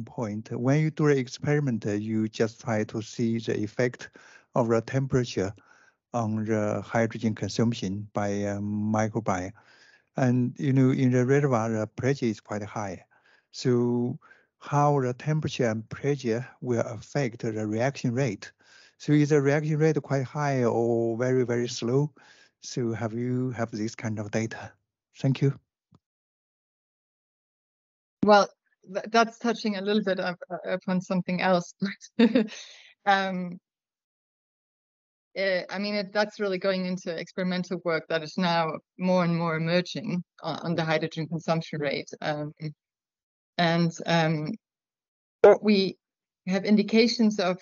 S10: point. When you do an experiment, you just try to see the effect of the temperature on the hydrogen consumption by microbiome. And in the reservoir, the pressure is quite high. So how the temperature and pressure will affect the reaction rate? So is the reaction rate quite high or very, very slow? So have you have this kind of data? Thank you.
S7: Well, that's touching a little bit upon something else. I mean, that's really going into experimental work that is now more and more emerging on the hydrogen consumption rate. What we have indications of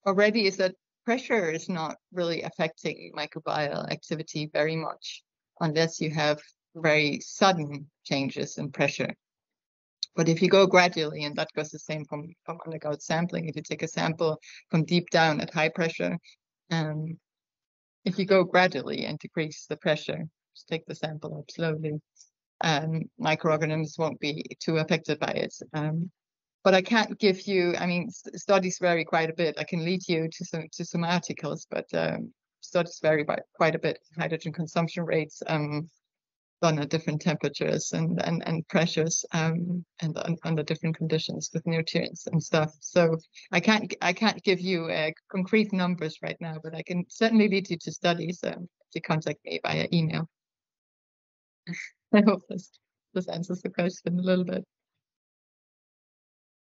S7: already is that pressure is not really affecting microbial activity very much unless you have very sudden changes in pressure. But if you go gradually, and that goes the same from underground sampling, if you take a sample from deep down at high pressure, if you go gradually and decrease the pressure, just take the sample up slowly, microorganisms won't be too affected by it. But I can't give you, I mean, studies vary quite a bit. I can lead you to some articles, but studies vary by quite a bit. Hydrogen consumption rates done at different temperatures and pressures and under different conditions with nutrients and stuff. So I can't give you concrete numbers right now, but I can certainly lead you to studies if you contact me via email. I hope this answers the question a little bit.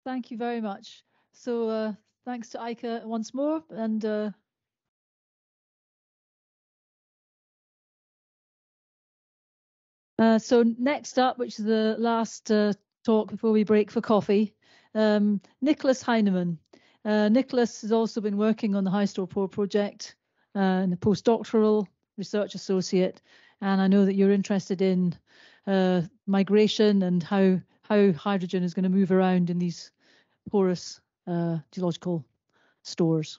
S1: Thank you very much. So thanks to Eike once more, and so next up, which is the last talk before we break for coffee, Nicholas Heinemann. Nicholas has also been working on the HyStorPor project and a postdoctoral research associate, and I know that you're interested in migration and how hydrogen is going to move around in these porous geological stores.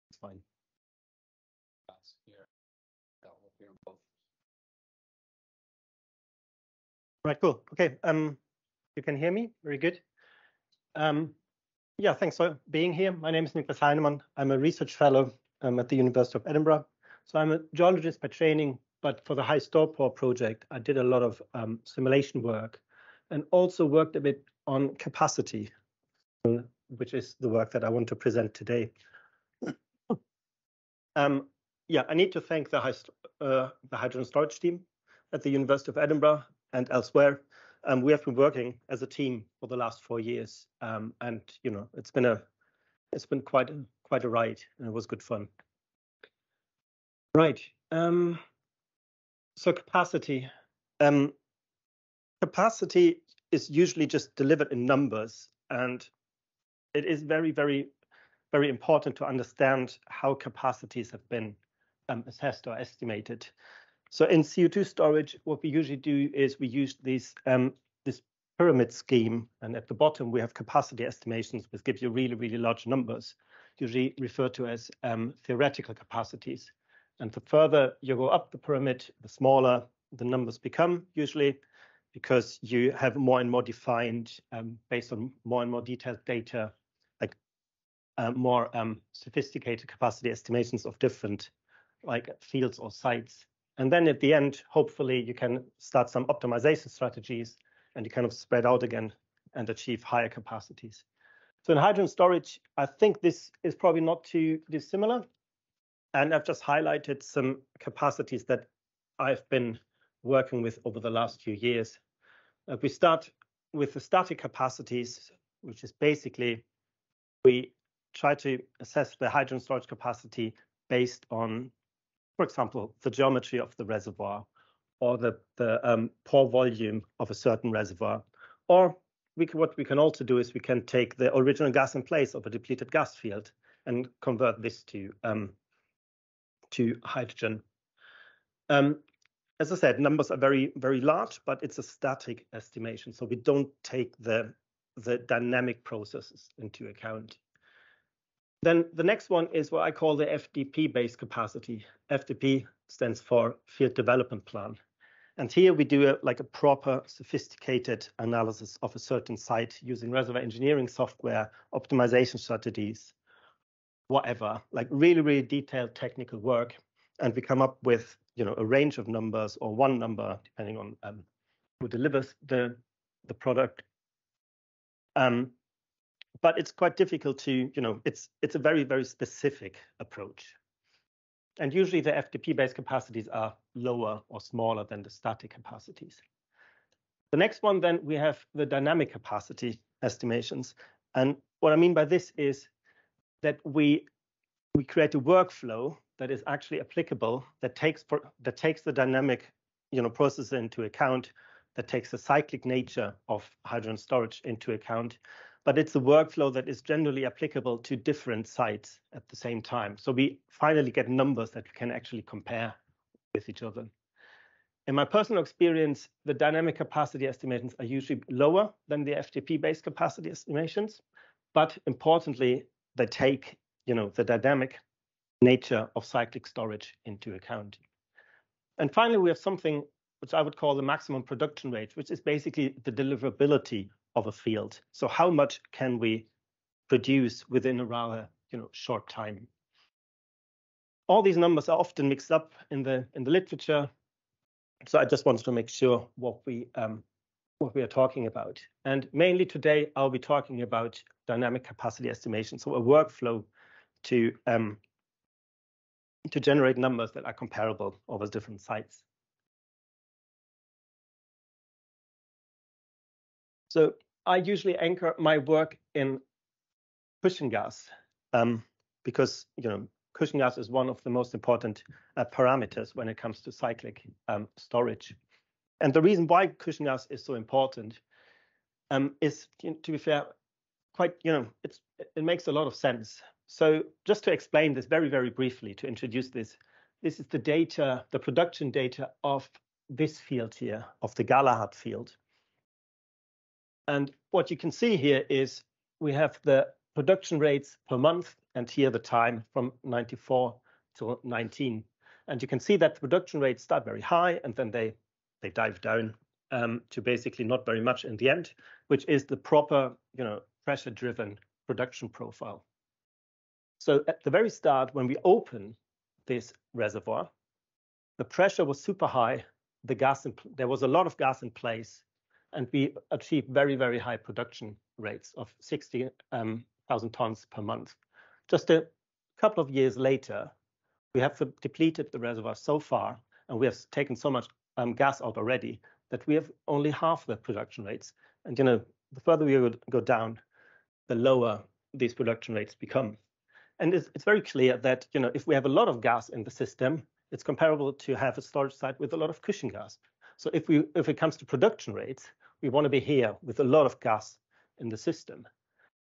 S11: It's fine. That's here. That will be on both. Right, cool. Okay, you can hear me? Very good. Yeah, thanks for being here. My name is Nicholas Heinemann. I'm a research fellow at the University of Edinburgh. So I'm a geologist by training, but for the HyStorPor project, I did a lot of simulation work and also worked a bit on capacity, which is the work that I want to present today. Yeah, I need to thank the hydrogen storage team at the University of Edinburgh and elsewhere. We have been working as a team for the last 4 years, and you know it's been quite a ride, and it was good fun. Right. So capacity. capacity is usually just delivered in numbers, and it is very, very, very important to understand how capacities have been assessed or estimated. So in CO2 storage, what we usually do is we use this pyramid scheme, and at the bottom we have capacity estimations, which give you really, really large numbers, usually referred to as theoretical capacities. And the further you go up the pyramid, the smaller the numbers become, usually, because you have more and more defined, based on more and more detailed data, like more sophisticated capacity estimations of different like fields or sites. And then at the end, hopefully you can start some optimization strategies and you kind of spread out again and achieve higher capacities. So in hydrogen storage, I think this is probably not too dissimilar. And I've just highlighted some capacities that I've been working with over the last few years. We start with the static capacities, which is basically we try to assess the hydrogen storage capacity based on, for example, the geometry of the reservoir or the pore volume of a certain reservoir. Or what we can also do is we can take the original gas in place of a depleted gas field and convert this to hydrogen. As I said, numbers are very, very large, but it's a static estimation. So we don't take the dynamic processes into account. Then the next one is what I call the FDP-based capacity. FDP stands for Field Development Plan. And here we do a proper sophisticated analysis of a certain site using reservoir engineering software, optimization strategies, whatever, like really, really detailed technical work. And we come up with, a range of numbers or one number, depending on who delivers the product. But it's quite difficult to, it's a very, very specific approach. And usually the FDP-based capacities are lower or smaller than the static capacities. The next one, then we have the dynamic capacity estimations. And what I mean by this is that we create a workflow that is actually applicable, that takes the dynamic, process into account, that takes the cyclic nature of hydrogen storage into account. But it's a workflow that is generally applicable to different sites at the same time. So we finally get numbers that we can actually compare with each other. In my personal experience, the dynamic capacity estimations are usually lower than the FDP-based capacity estimations, but importantly, they take, the dynamic nature of cyclic storage into account. And finally, we have something which I would call the maximum production rate, which is basically the deliverability of a field. So how much can we produce within a rather, short time? All these numbers are often mixed up in the literature. So I just wanted to make sure what we are talking about. And mainly today, I'll be talking about dynamic capacity estimation, so a workflow to generate numbers that are comparable over different sites. So I usually anchor my work in cushion gas because cushion gas is one of the most important parameters when it comes to cyclic storage. And the reason why cushion gas is so important is, to be fair, quite, it makes a lot of sense. So just to explain this very, very briefly, to introduce this is the data, the production data of this field here, of the Galahad field. And what you can see here is we have the production rates per month, and here the time from 94 to 19. And you can see that the production rates start very high, and then they dive down to basically not very much in the end, which is the proper, pressure-driven production profile. So at the very start, when we open this reservoir, the pressure was super high. There was a lot of gas in place, and we achieved very, very high production rates of 60,000 tons per month. Just a couple of years later, we have depleted the reservoir so far, and we have taken so much gas out already that we have only half the production rates. And the further we would go down, the lower these production rates become. And it's very clear that if we have a lot of gas in the system, it's comparable to have a storage site with a lot of cushion gas. So if it comes to production rates, we want to be here with a lot of gas in the system.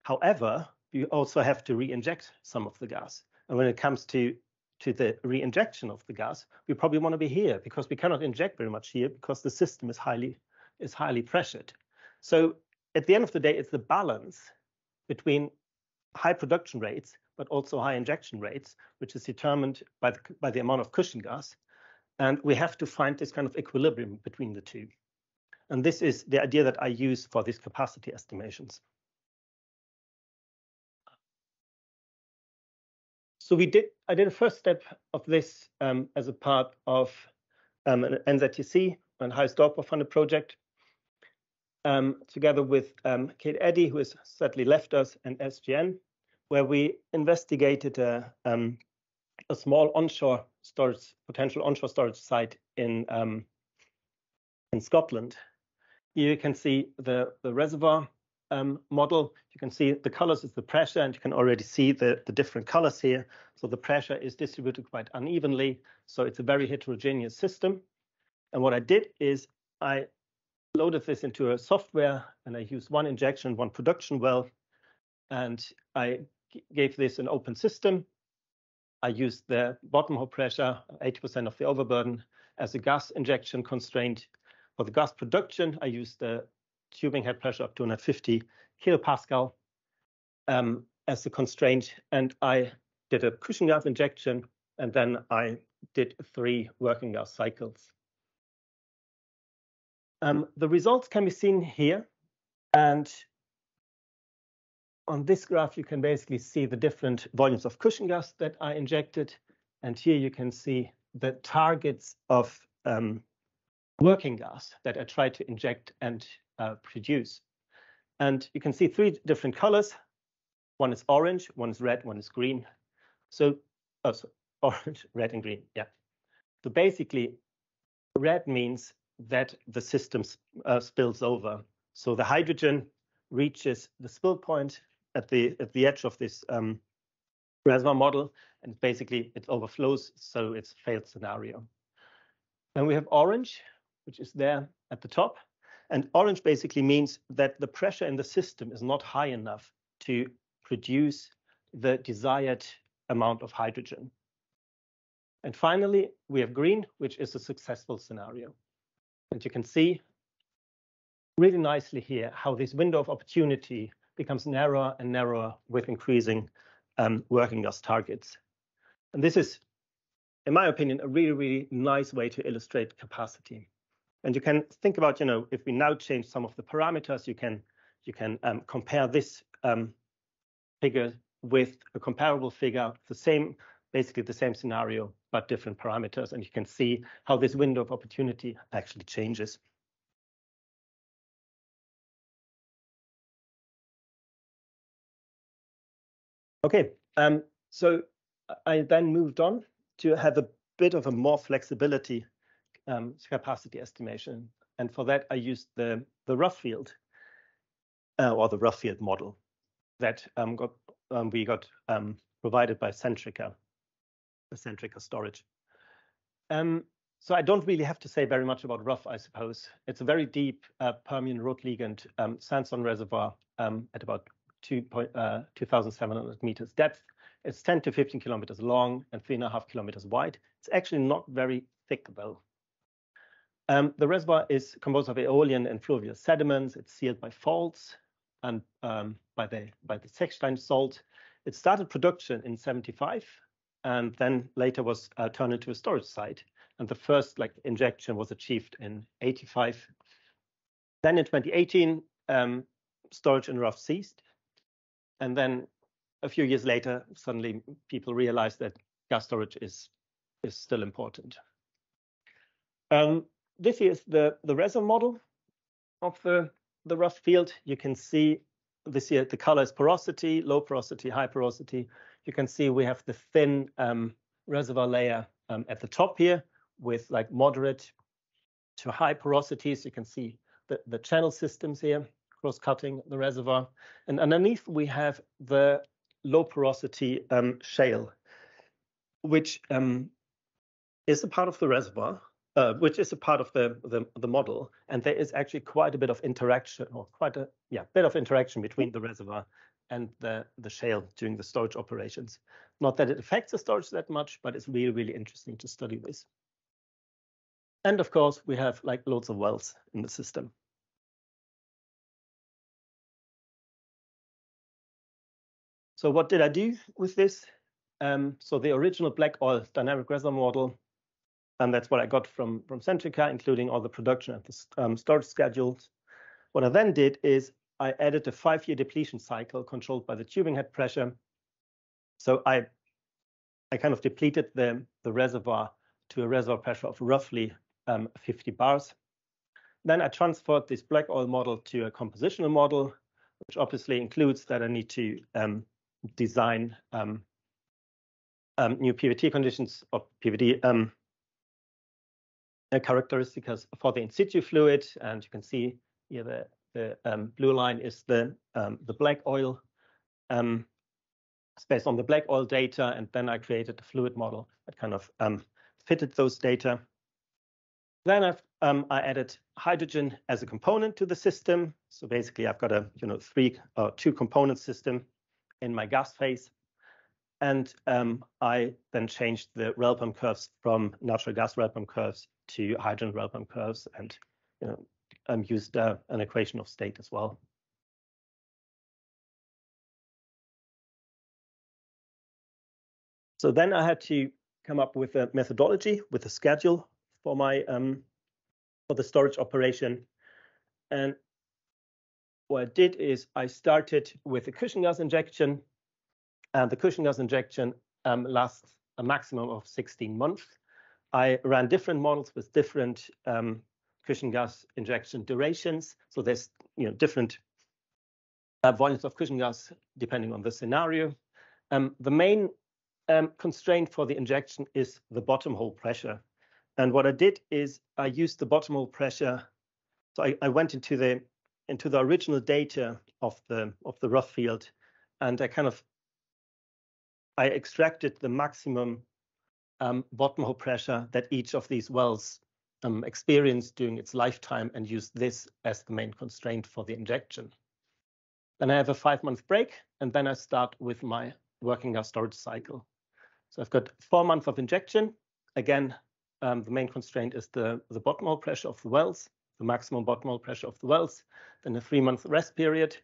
S11: However, you also have to re-inject some of the gas. And when it comes to the re-injection of the gas, we probably want to be here because we cannot inject very much here because the system is highly pressured. So at the end of the day, it's the balance between high production rates, but also high injection rates, which is determined by the amount of cushion gas. And we have to find this kind of equilibrium between the two. And this is the idea that I use for these capacity estimations. So I did a first step of this as a part of an NZTC and HyStorPor Final project, together with Kate Eddy, who has sadly left us, and SGN, where we investigated a small onshore storage, potential onshore storage site in Scotland. Here you can see the reservoir model. You can see the colors is the pressure, and you can already see the different colors here. So the pressure is distributed quite unevenly. So it's a very heterogeneous system. And what I did is I loaded this into a software, and I used one injection, one production well, and I gave this an open system. I used the bottom hole pressure, 80% of the overburden, as a gas injection constraint. For the gas production, I used the tubing head pressure of 250 kilopascal as a constraint, and I did a cushion gas injection, and then I did 3 working gas cycles. The results can be seen here, and on this graph you can basically see the different volumes of cushion gas that I injected, and here you can see the targets of working gas that I tried to inject and produce. And you can see 3 different colors. One is orange, one is red, one is green. So, orange, red, and green, yeah. So basically, red means that the system spills over. So the hydrogen reaches the spill point at the edge of this reservoir model, and basically it overflows, so it's a failed scenario. Then we have orange, which is there at the top. And orange basically means that the pressure in the system is not high enough to produce the desired amount of hydrogen. And finally, we have green, which is a successful scenario. And you can see really nicely here how this window of opportunity becomes narrower and narrower with increasing working gas targets. And this is, in my opinion, a really, really nice way to illustrate capacity. And you can think about, if we now change some of the parameters, you can compare this figure with a comparable figure, basically the same scenario, but different parameters, and you can see how this window of opportunity actually changes. Okay, so I then moved on to have a bit of a more flexibility capacity estimation, and for that I used the rough field or the rough field model that we got provided by Centrica, the Centrica storage. So I don't really have to say very much about rough, I suppose. It's a very deep Permian Rotliegend sandstone reservoir at about 2,700 meters depth. It's 10 to 15 kilometers long and 3.5 kilometers wide. It's actually not very thick though. The reservoir is composed of aeolian and fluvial sediments. It's sealed by faults and by the Zechstein salt. It started production in 1975 and then later was turned into a storage site. And the first injection was achieved in 1985. Then in 2018, storage in rough ceased. And then a few years later, suddenly people realized that gas storage is still important. This is the reservoir model of the rough field. You can see this here, the color is porosity, low porosity, high porosity. You can see we have the thin reservoir layer at the top here with moderate to high porosities. You can see the channel systems here cross-cutting the reservoir. And underneath we have the low porosity shale, which is a part of the reservoir, which is a part of the model. And there is actually quite a bit of interaction, or quite a bit of interaction between the reservoir and the shale during the storage operations. Not that it affects the storage that much, but it's really, really interesting to study this. And of course, we have like loads of wells in the system. So what did I do with this? So the original black oil dynamic reservoir model, and that's what I got from Centrica, including all the production and the storage schedules. What I then did is I added a 5-year depletion cycle controlled by the tubing head pressure. So I kind of depleted the reservoir to a reservoir pressure of roughly 50 bars. Then I transferred this black oil model to a compositional model, which obviously includes that I need to design new PVT conditions or PVD characteristics for the in situ fluid. And you can see here the blue line is the black oil. It's based on the black oil data, and then I created a fluid model that kind of fitted those data. Then I added hydrogen as a component to the system. So basically, I've got a 2-component system in my gas phase, and I then changed the well pump curves from natural gas well pump curves to hydrogen well pump curves, and used an equation of state as well. So then I had to come up with a methodology, with a schedule for my for the storage operation. And what I did is I started with the cushion gas injection, and the cushion gas injection lasts a maximum of 16 months. I ran different models with different cushion gas injection durations. So there's different volumes of cushion gas depending on the scenario. The main constraint for the injection is the bottom hole pressure. And what I did is I used the bottom hole pressure. So I went into the original data of the rough field, and I extracted the maximum bottom hole pressure that each of these wells experienced during its lifetime, and used this as the main constraint for the injection. Then I have a 5-month break, and then I start with my working gas storage cycle. So I've got 4 months of injection. Again, the main constraint is the bottom hole pressure of the wells, the maximum bottom hole pressure of the wells, then a 3-month rest period,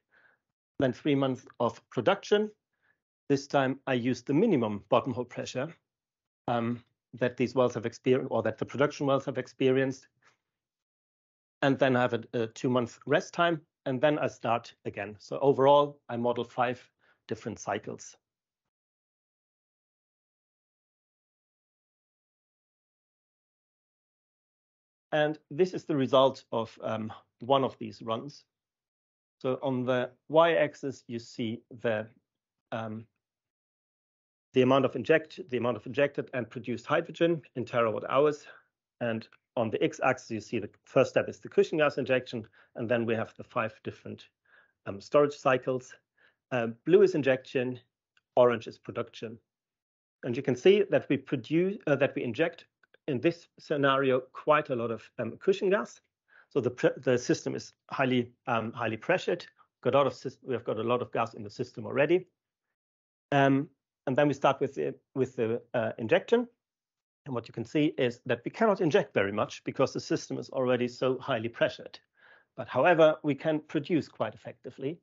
S11: then 3 months of production. This time I used the minimum bottom hole pressure that these wells have experienced, or that the production wells have experienced. And then I have a 2-month rest time, and then I start again. So overall, I model 5 different cycles. And this is the result of one of these runs. So on the y-axis, you see the amount of injected and produced hydrogen in terawatt hours. And on the x-axis, you see the first step is the cushion gas injection, and then we have the 5 different storage cycles. Blue is injection, orange is production. And you can see that we inject, in this scenario, quite a lot of cushion gas. So the system is highly pressured. We've got a lot of gas in the system already. And then we start with the injection. And what you can see is that we cannot inject very much because the system is already so highly pressured. But however, we can produce quite effectively.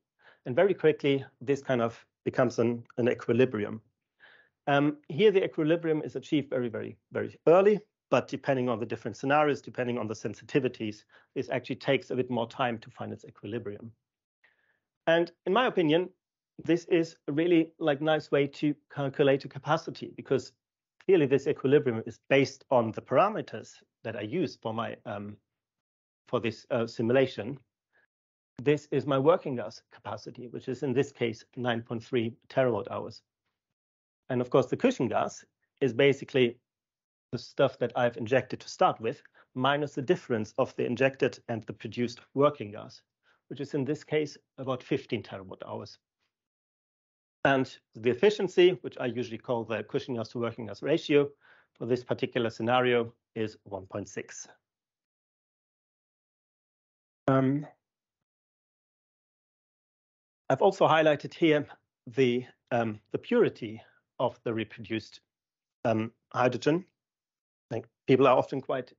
S11: And very quickly, this kind of becomes an equilibrium. Here, the equilibrium is achieved very, very, very early. But depending on the different scenarios, depending on the sensitivities, this actually takes a bit more time to find its equilibrium. And in my opinion, this is a really nice way to calculate a capacity, because clearly this equilibrium is based on the parameters that I use for my for this simulation. This is my working gas capacity, which is in this case 9.3 terawatt hours. And of course, the cushion gas is basically the stuff that I've injected to start with, minus the difference of the injected and the produced working gas, which is in this case about 15 terawatt hours. And the efficiency, which I usually call the cushion gas to working gas ratio, for this particular scenario is 1.6. I've also highlighted here the purity of the reproduced hydrogen. I think people are often quite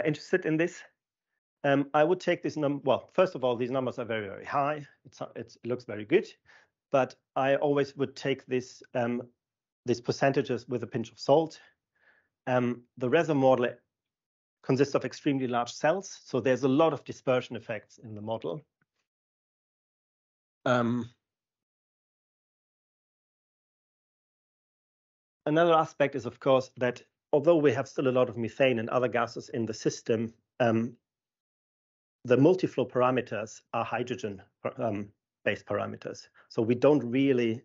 S11: interested in this. I would take this number. Well, first of all, these numbers are very, very high. It looks very good, but I always would take this these percentages with a pinch of salt. The reservoir model consists of extremely large cells, so there's a lot of dispersion effects in the model. Another aspect is, of course, that although we have still a lot of methane and other gases in the system, the multiflow parameters are hydrogen-based parameters. So we don't really,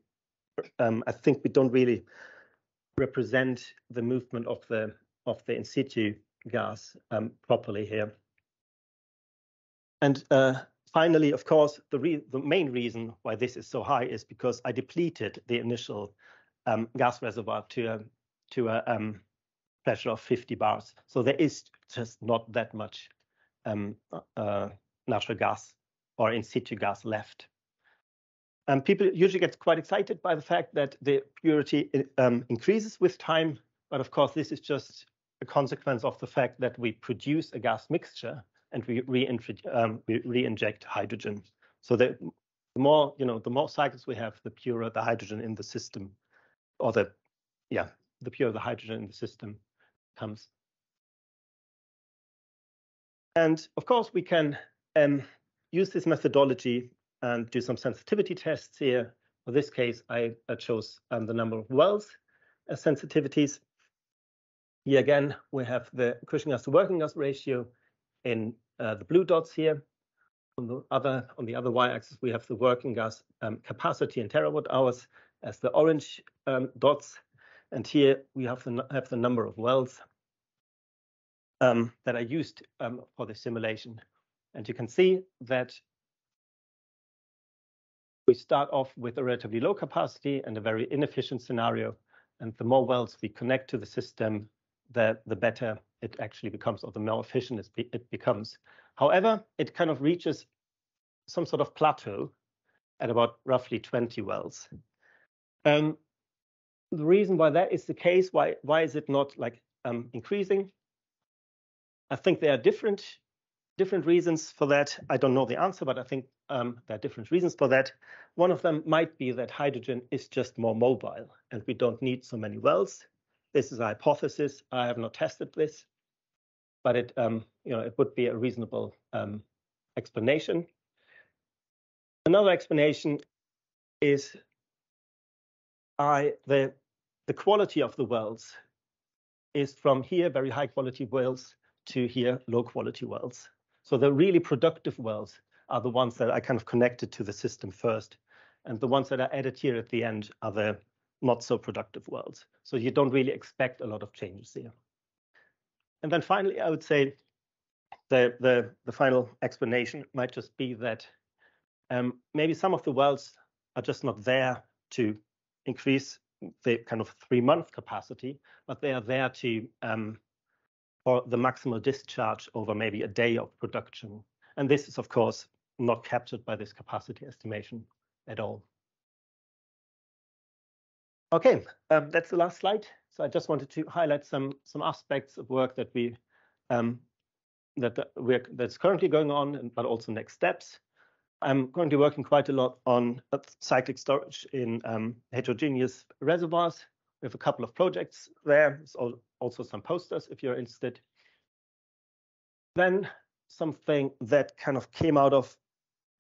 S11: I think we don't really represent the movement of the in situ gas properly here. And finally, of course, the main reason why this is so high is because I depleted the initial gas reservoir to a pressure of 50 bars. So there is just not that much natural gas or in situ gas left. People usually get quite excited by the fact that the purity increases with time, but of course this is just a consequence of the fact that we produce a gas mixture and we re-inject hydrogen. So the more cycles we have, the purer the hydrogen in the system, or the purer the hydrogen in the system comes. And of course, we can use this methodology and do some sensitivity tests here. For this case, I chose the number of wells as sensitivities. Here again, we have the Cushing gas to working gas ratio in the blue dots here. On the other y-axis, we have the working gas capacity in terawatt hours as the orange dots. And here we have the number of wells that are used for the simulation. And you can see that we start off with a relatively low capacity and a very inefficient scenario. And the more wells we connect to the system, the better it actually becomes, or the more efficient it becomes. However, it kind of reaches some sort of plateau at about roughly 20 wells. The reason why that is the case, why is it not like increasing? I think there are different reasons for that. I don't know the answer, but I think there are different reasons for that. One of them might be that hydrogen is just more mobile and we don't need so many wells. This is a hypothesis. I have not tested this, but it would be a reasonable explanation. Another explanation is the quality of the wells is from here very high quality wells to here low quality wells. So the really productive wells are the ones that are kind of connected to the system first, and the ones that are added here at the end are the not so productive wells. So you don't really expect a lot of changes here. And then finally, I would say the final explanation might just be that maybe some of the wells are just not there to increase the kind of 3-month capacity, but they are there to for the maximal discharge over maybe a day of production. And this is, of course, not captured by this capacity estimation at all. Okay, that's the last slide. So I just wanted to highlight some aspects of work that that's currently going on, but also next steps. I'm currently working quite a lot on cyclic storage in heterogeneous reservoirs. We have a couple of projects there. There's also some posters if you're interested. Then something that kind of came out of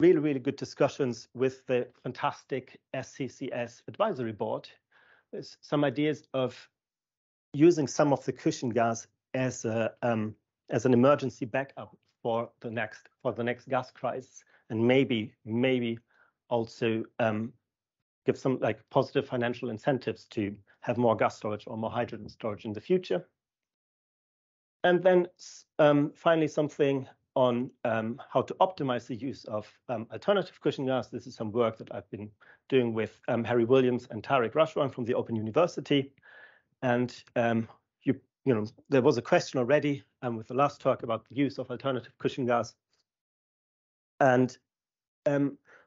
S11: really, really good discussions with the fantastic SCCS advisory board is some ideas of using some of the Cushing gas as an emergency backup for the next gas crisis, and maybe also give some like positive financial incentives to have more gas storage or more hydrogen storage in the future. And then finally something on how to optimize the use of alternative Cushing gas. This is some work that I've been doing with Harry Williams and Tariq Rashwan from the Open University. And you there was a question already with the last talk about the use of alternative cushion gas. And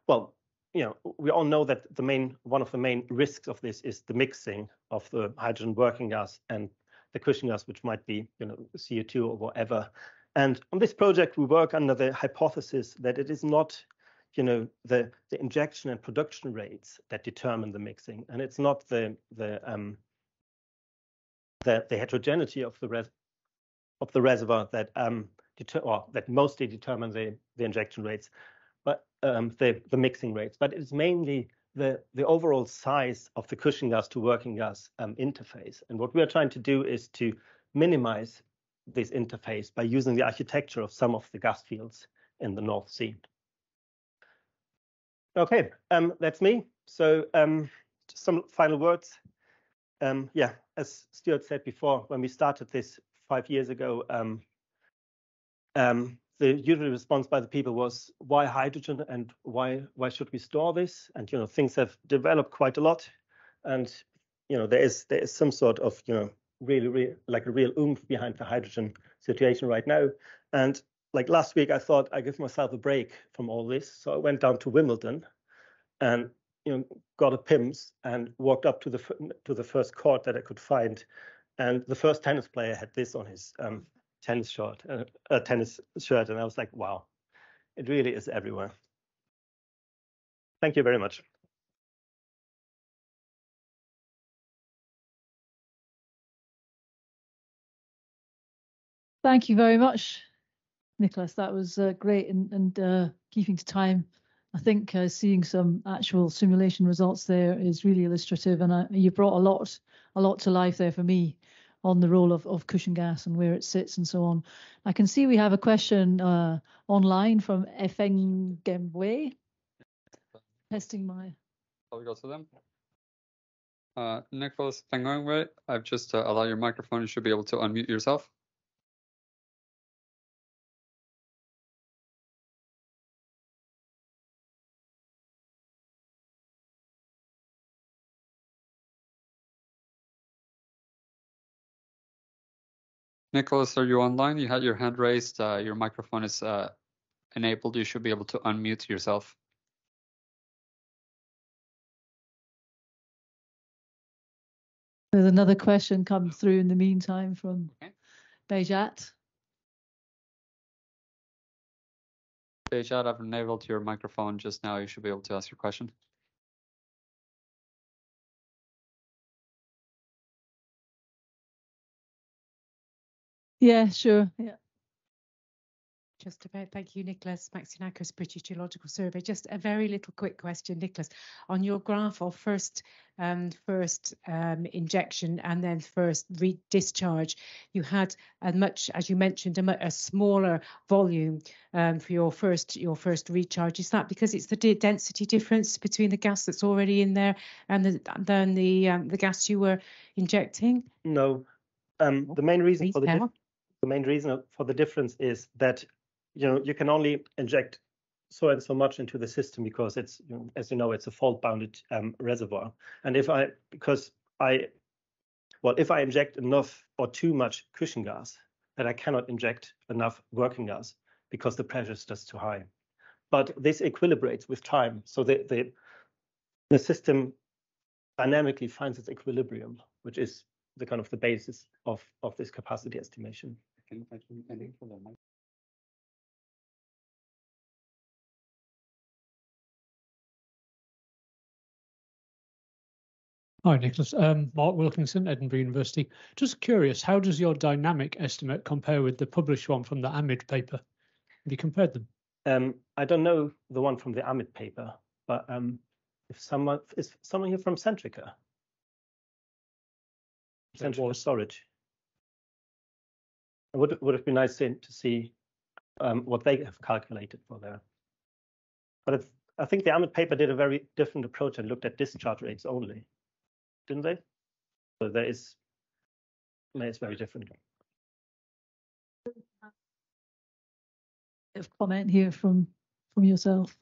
S11: well, we all know that one of the main risks of this is the mixing of the hydrogen working gas and the cushion gas, which might be CO2 or whatever. And on this project, we work under the hypothesis that it is not the injection and production rates that determine the mixing, and it's not the heterogeneity of the reservoir that that mostly determine the injection rates, but the mixing rates. But it's mainly the overall size of the cushion gas to working gas interface. And what we are trying to do is to minimize this interface by using the architecture of some of the gas fields in the North Sea. Okay, that's me. So just some final words. Yeah, as Stuart said before, when we started this 5 years ago, the usual response by the people was, why hydrogen and why should we store this? And things have developed quite a lot, and there is some sort of really like a real oomph behind the hydrogen situation right now. And like last week, I thought I'd give myself a break from all this, so I went down to Wimbledon and got a PIMS and walked up to the first court that I could find, and the first tennis player had this on his tennis shirt, and I was like, wow, it really is everywhere. Thank you very much.
S1: Thank you very much, Nicholas. That was great and keeping to time. I think seeing some actual simulation results there is really illustrative, and you brought a lot to life there for me on the role of cushion gas and where it sits and so on. I can see we have a question online from Efeng Gemwe. Testing my.
S6: Shall we go to them? Nicholas Fengongwei, I've just allowed your microphone. You should be able to unmute yourself. Nicholas, are you online? You had your hand raised. Your microphone is enabled. You should be able to unmute yourself.
S1: There's another question come through in the meantime from Bejat.
S6: Bejat, I've enabled your microphone just now. You should be able to ask your question.
S1: Yeah, sure. Yeah.
S12: Just about, thank you, Nicholas. Maxinakis, British Geological Survey. Just a very little quick question, Nicholas. On your graph of first injection and then first discharge, you had a much, as you mentioned, a smaller volume for your first recharge. Is that because it's the density difference between the gas that's already in there and the gas you were injecting?
S11: No, the main reason for the difference is that you can only inject so and so much into the system because it's, as you know, it's a fault-bounded reservoir. And if I inject enough or too much cushion gas, then I cannot inject enough working gas because the pressure is just too high. But this equilibrates with time, so the system dynamically finds its equilibrium, which is the kind of the basis of this capacity estimation.
S13: Hi, Nicholas. Mark Wilkinson, Edinburgh University. Just curious, how does your dynamic estimate compare with the published one from the AMID paper? Have you compared them?
S11: I don't know the one from the AMID paper, but if someone here from Centrica? Centrica Storage. Would it be nice to see what they have calculated for there? But I think the AMID paper did a very different approach and looked at discharge rates only, didn't they? So it's very different.
S1: Comment here from yourself.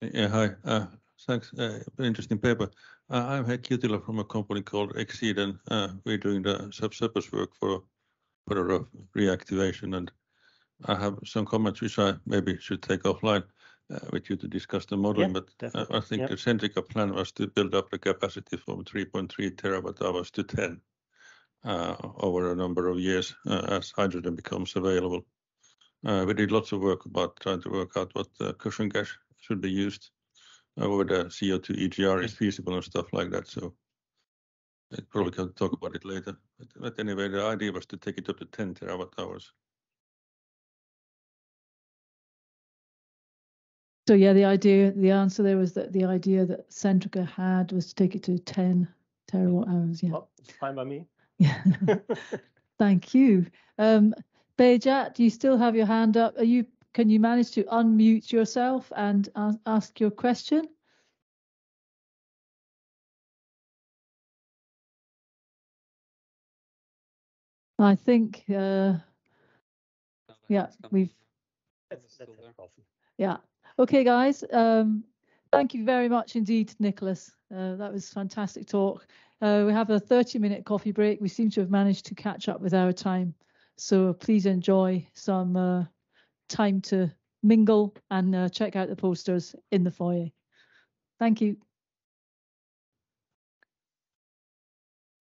S14: Yeah, hi. Thanks. Very interesting paper. I'm Heikki Jutila from a company called Exceed, and we're doing the subsurface work for a reactivation. And I have some comments which I maybe should take offline with you to discuss the modeling.
S11: Yeah,
S14: but I think the Centrica plan was to build up the capacity from 3.3 terawatt hours to 10 over a number of years as hydrogen becomes available. We did lots of work about trying to work out what cushion gas should be used, whether CO2 EGR is feasible and stuff like that. So I probably can talk about it later. But anyway, the idea was to take it up to 10 terawatt hours.
S1: So yeah, the answer there was that the idea that Centrica had was to take it to 10 terawatt hours. Yeah.
S11: Well, it's fine by me.
S1: Yeah. Thank you. Bejat, do you still have your hand up? Can you manage to unmute yourself and ask your question? I think, yeah, we've. Yeah. Okay, guys. Thank you very much indeed, Nicholas. That was fantastic talk. We have a 30-minute coffee break. We seem to have managed to catch up with our time. So please enjoy some time to mingle and check out the posters in the foyer. Thank you.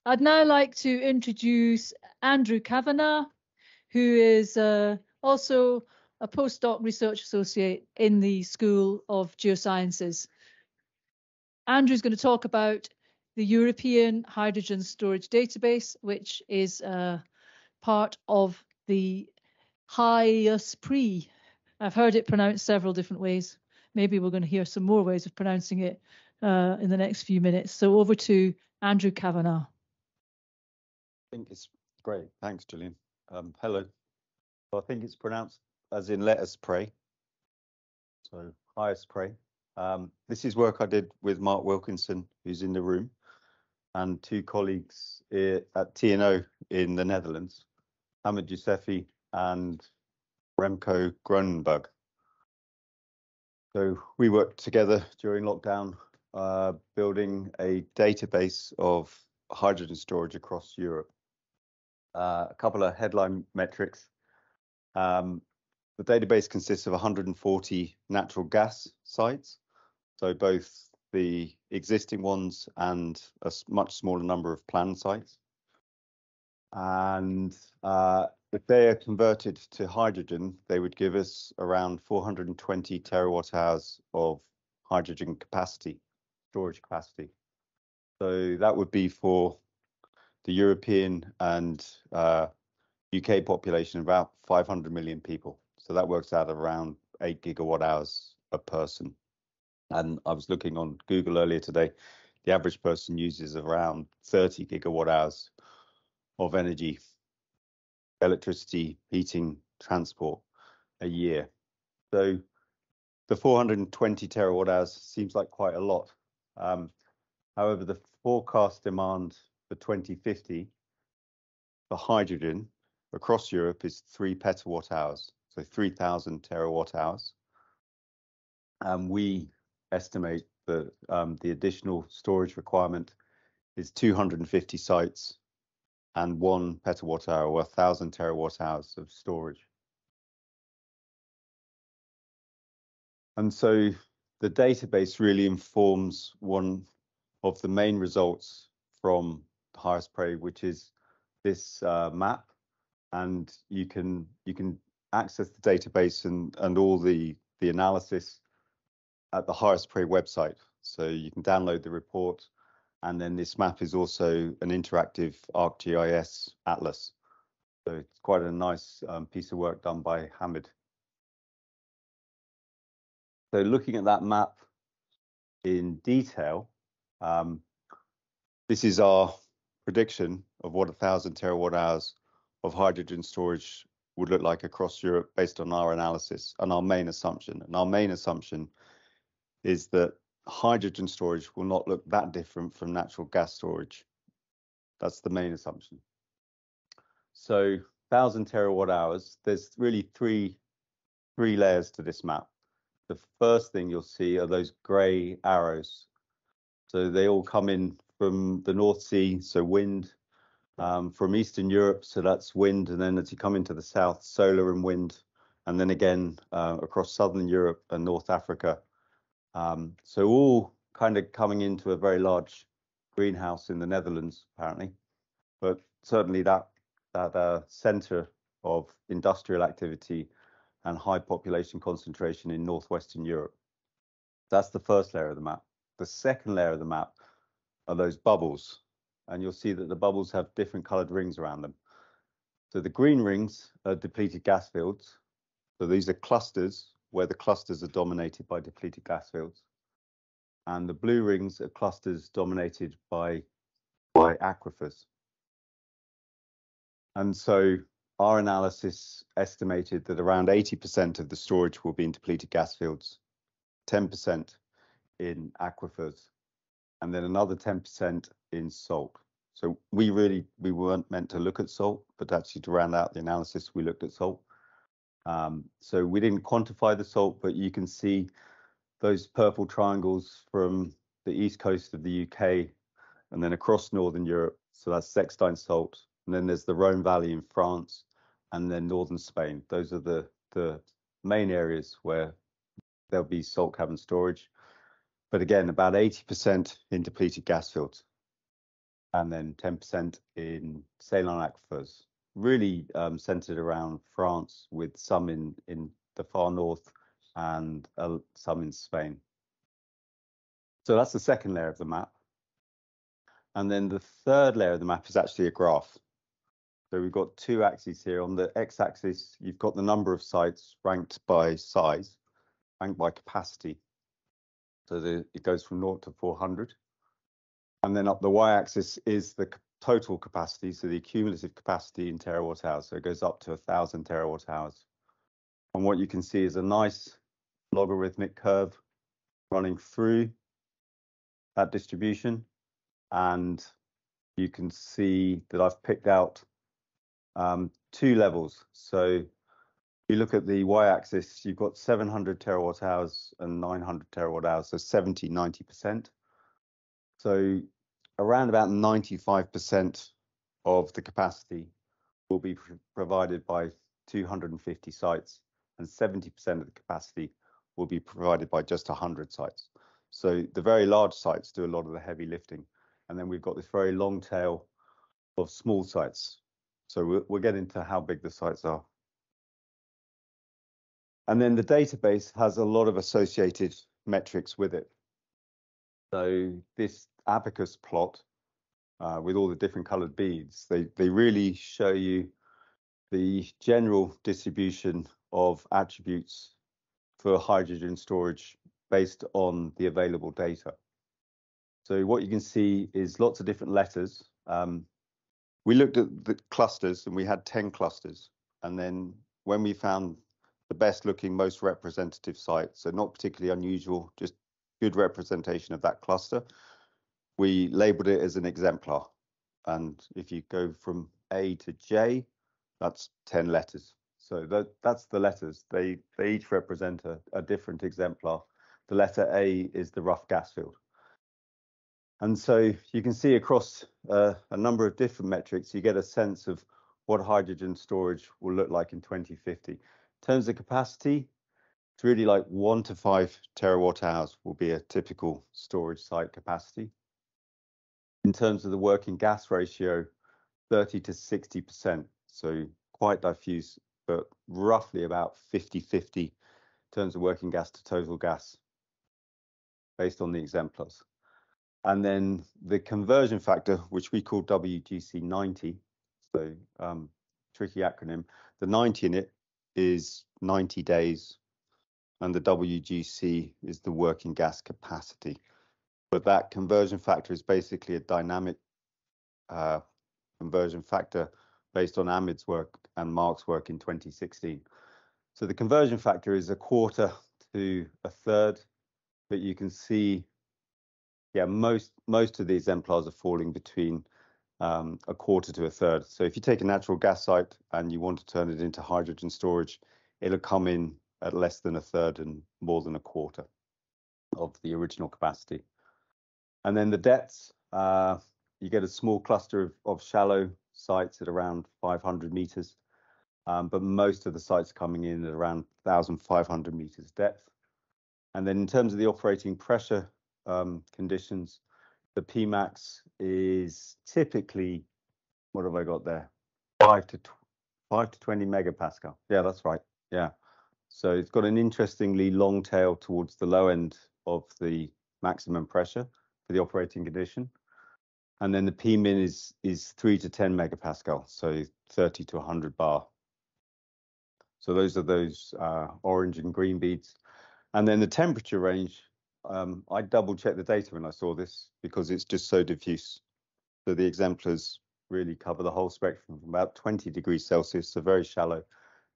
S1: I'd now like to introduce Andrew Kavanagh, who is also a postdoc research associate in the School of Geosciences. Andrew's going to talk about the European Hydrogen Storage Database, which is part of the HyStorPor. I've heard it pronounced several different ways. Maybe we're going to hear some more ways of pronouncing it in the next few minutes. So over to Andrew Kavanagh.
S15: I think it's great. Thanks, Gillian. Hello. So I think it's pronounced as in let us pray. So HyStorPor. This is work I did with Mark Wilkinson, who's in the room, and two colleagues at TNO in the Netherlands, Hamid Yousefi and Remco Grunenberg. So we worked together during lockdown, building a database of hydrogen storage across Europe. A couple of headline metrics. The database consists of 140 natural gas sites, so both the existing ones and a much smaller number of planned sites. And if they are converted to hydrogen, they would give us around 420 terawatt hours of hydrogen capacity, storage capacity. So that would be for the European and UK population, about 500 million people. So that works out around 8 gigawatt hours a person. And I was looking on Google earlier today, the average person uses around 30 gigawatt hours of energy, electricity, heating, transport a year. So the 420 terawatt hours seems like quite a lot. However, the forecast demand for 2050 for hydrogen across Europe is 3 petawatt hours, so 3,000 terawatt hours. And we estimate that the additional storage requirement is 250 sites and 1 petawatt hour or 1,000 terawatt hours of storage. And so the database really informs one of the main results from HyStorPor, which is this map, and you can access the database and all the analysis at the HyStorPor website. So you can download the report, and then this map is also an interactive ArcGIS atlas. So it's quite a nice piece of work done by Hamid. So looking at that map in detail, this is our prediction of what 1,000 terawatt hours of hydrogen storage would look like across Europe based on our analysis and our main assumption. And our main assumption is that hydrogen storage will not look that different from natural gas storage. That's the main assumption. So 1,000 terawatt hours, there's really three layers to this map. the first thing you'll see are those grey arrows. So they all come in from the North Sea, so wind, from Eastern Europe, so that's wind, and then as you come into the south, solar and wind, and then again across Southern Europe and North Africa. So all kind of coming into a very large greenhouse in the Netherlands, apparently, but certainly that centre of industrial activity and high population concentration in northwestern Europe. That's the first layer of the map. The second layer of the map are those bubbles, and you'll see that the bubbles have different coloured rings around them. So the green rings are depleted gas fields. So these are clusters where the clusters are dominated by depleted gas fields. And the blue rings are clusters dominated by aquifers. And so our analysis estimated that around 80% of the storage will be in depleted gas fields, 10% in aquifers, and then another 10% in salt. So we weren't meant to look at salt, but actually to round out the analysis, we looked at salt. So we didn't quantify the salt, but you can see those purple triangles from the east coast of the UK and then across northern Europe. So that's Zechstein salt. And then there's the Rhone Valley in France and then northern Spain. Those are the main areas where there'll be salt cavern storage. But again, about 80% in depleted gas fields and then 10% in saline aquifers, really centered around France with some in the far north and some in Spain. So that's the second layer of the map. And then the third layer of the map is actually a graph. So we've got two axes here. On the x-axis, you've got the number of sites ranked by size, ranked by capacity. So it goes from 0 to 400. And then up the y-axis is the total capacity, so the cumulative capacity in terawatt hours. So it goes up to 1,000 terawatt hours. And what you can see is a nice logarithmic curve running through that distribution. And you can see that I've picked out two levels. So you look at the y-axis, you've got 700 terawatt hours and 900 terawatt hours, so 70, 90%. So around about 95% of the capacity will be provided by 250 sites, and 70% of the capacity will be provided by just 100 sites. So the very large sites do a lot of the heavy lifting. And then we've got this very long tail of small sites. So we'll get into how big the sites are. And then the database has a lot of associated metrics with it. So this abacus plot with all the different colored beads, they really show you the general distribution of attributes for hydrogen storage based on the available data. So what you can see is lots of different letters. We looked at the clusters and we had 10 clusters. And then when we found the best looking, most representative site, so not particularly unusual, just good representation of that cluster, we labeled it as an exemplar. And if you go from A to J, that's 10 letters. So that's the letters. They each represent a different exemplar. The letter A is the rough gas field. And so you can see across a number of different metrics, you get a sense of what hydrogen storage will look like in 2050. In terms of capacity, it's really like 1 to 5 terawatt hours will be a typical storage site capacity. In terms of the working gas ratio, 30 to 60%, so quite diffuse, but roughly about 50-50 in terms of working gas to total gas based on the exemplars. And then the conversion factor, which we call WGC 90, so tricky acronym, the 90 in it is 90 days, and the WGC is the working gas capacity. But that conversion factor is basically a dynamic conversion factor based on Amid's work and Mark's work in 2016. So the conversion factor is a quarter to a third, but you can see, yeah, most of the exemplars are falling between a quarter to a third. So if you take a natural gas site and you want to turn it into hydrogen storage, it'll come in at less than a third and more than a quarter of the original capacity. And then the depths, you get a small cluster of shallow sites at around 500 meters, but most of the sites coming in at around 1,500 meters depth. And then in terms of the operating pressure conditions, the Pmax is typically, what have I got there? 5 to 20 megapascal. Yeah, that's right. Yeah. So it's got an interestingly long tail towards the low end of the maximum pressure for the operating condition. And then the Pmin is 3 to 10 megapascal, so 30 to 100 bar. So those are those orange and green beads. And then the temperature range, I double checked the data when I saw this because it's just so diffuse. So the exemplars really cover the whole spectrum from about 20 degrees Celsius, so very shallow,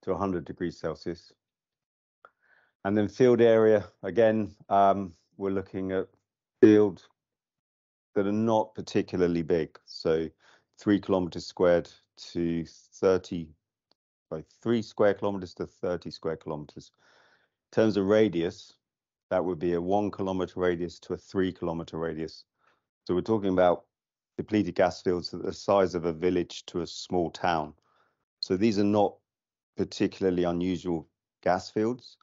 S15: to 100 degrees Celsius. And then field area, again, we're looking at fields that are not particularly big. So 3 kilometers squared to 30, by 3 square kilometers to 30 square kilometers. In terms of radius, that would be a 1 kilometer radius to a 3 kilometer radius. So we're talking about depleted gas fields that are the size of a village to a small town. So these are not particularly unusual gas fields.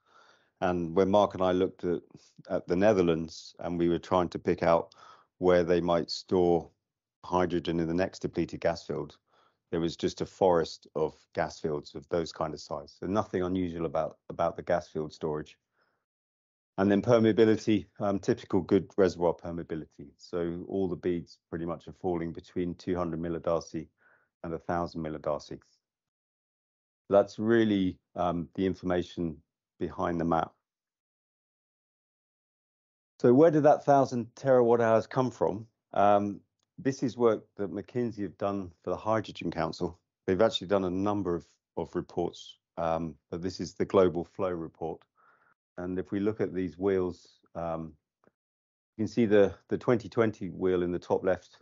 S15: And when Mark and I looked at the Netherlands and we were trying to pick out where they might store hydrogen in the next depleted gas field, there was just a forest of gas fields of those kind of size. So nothing unusual about the gas field storage. And then permeability, typical good reservoir permeability. So all the beads pretty much are falling between 200 millidarcy and 1,000 millidarcy. That's really the information behind the map. So where did that 1,000 terawatt hours come from? This is work that McKinsey have done for the Hydrogen Council. They've actually done a number of reports, but this is the Global Flow Report. And if we look at these wheels, you can see the 2020 wheel in the top left.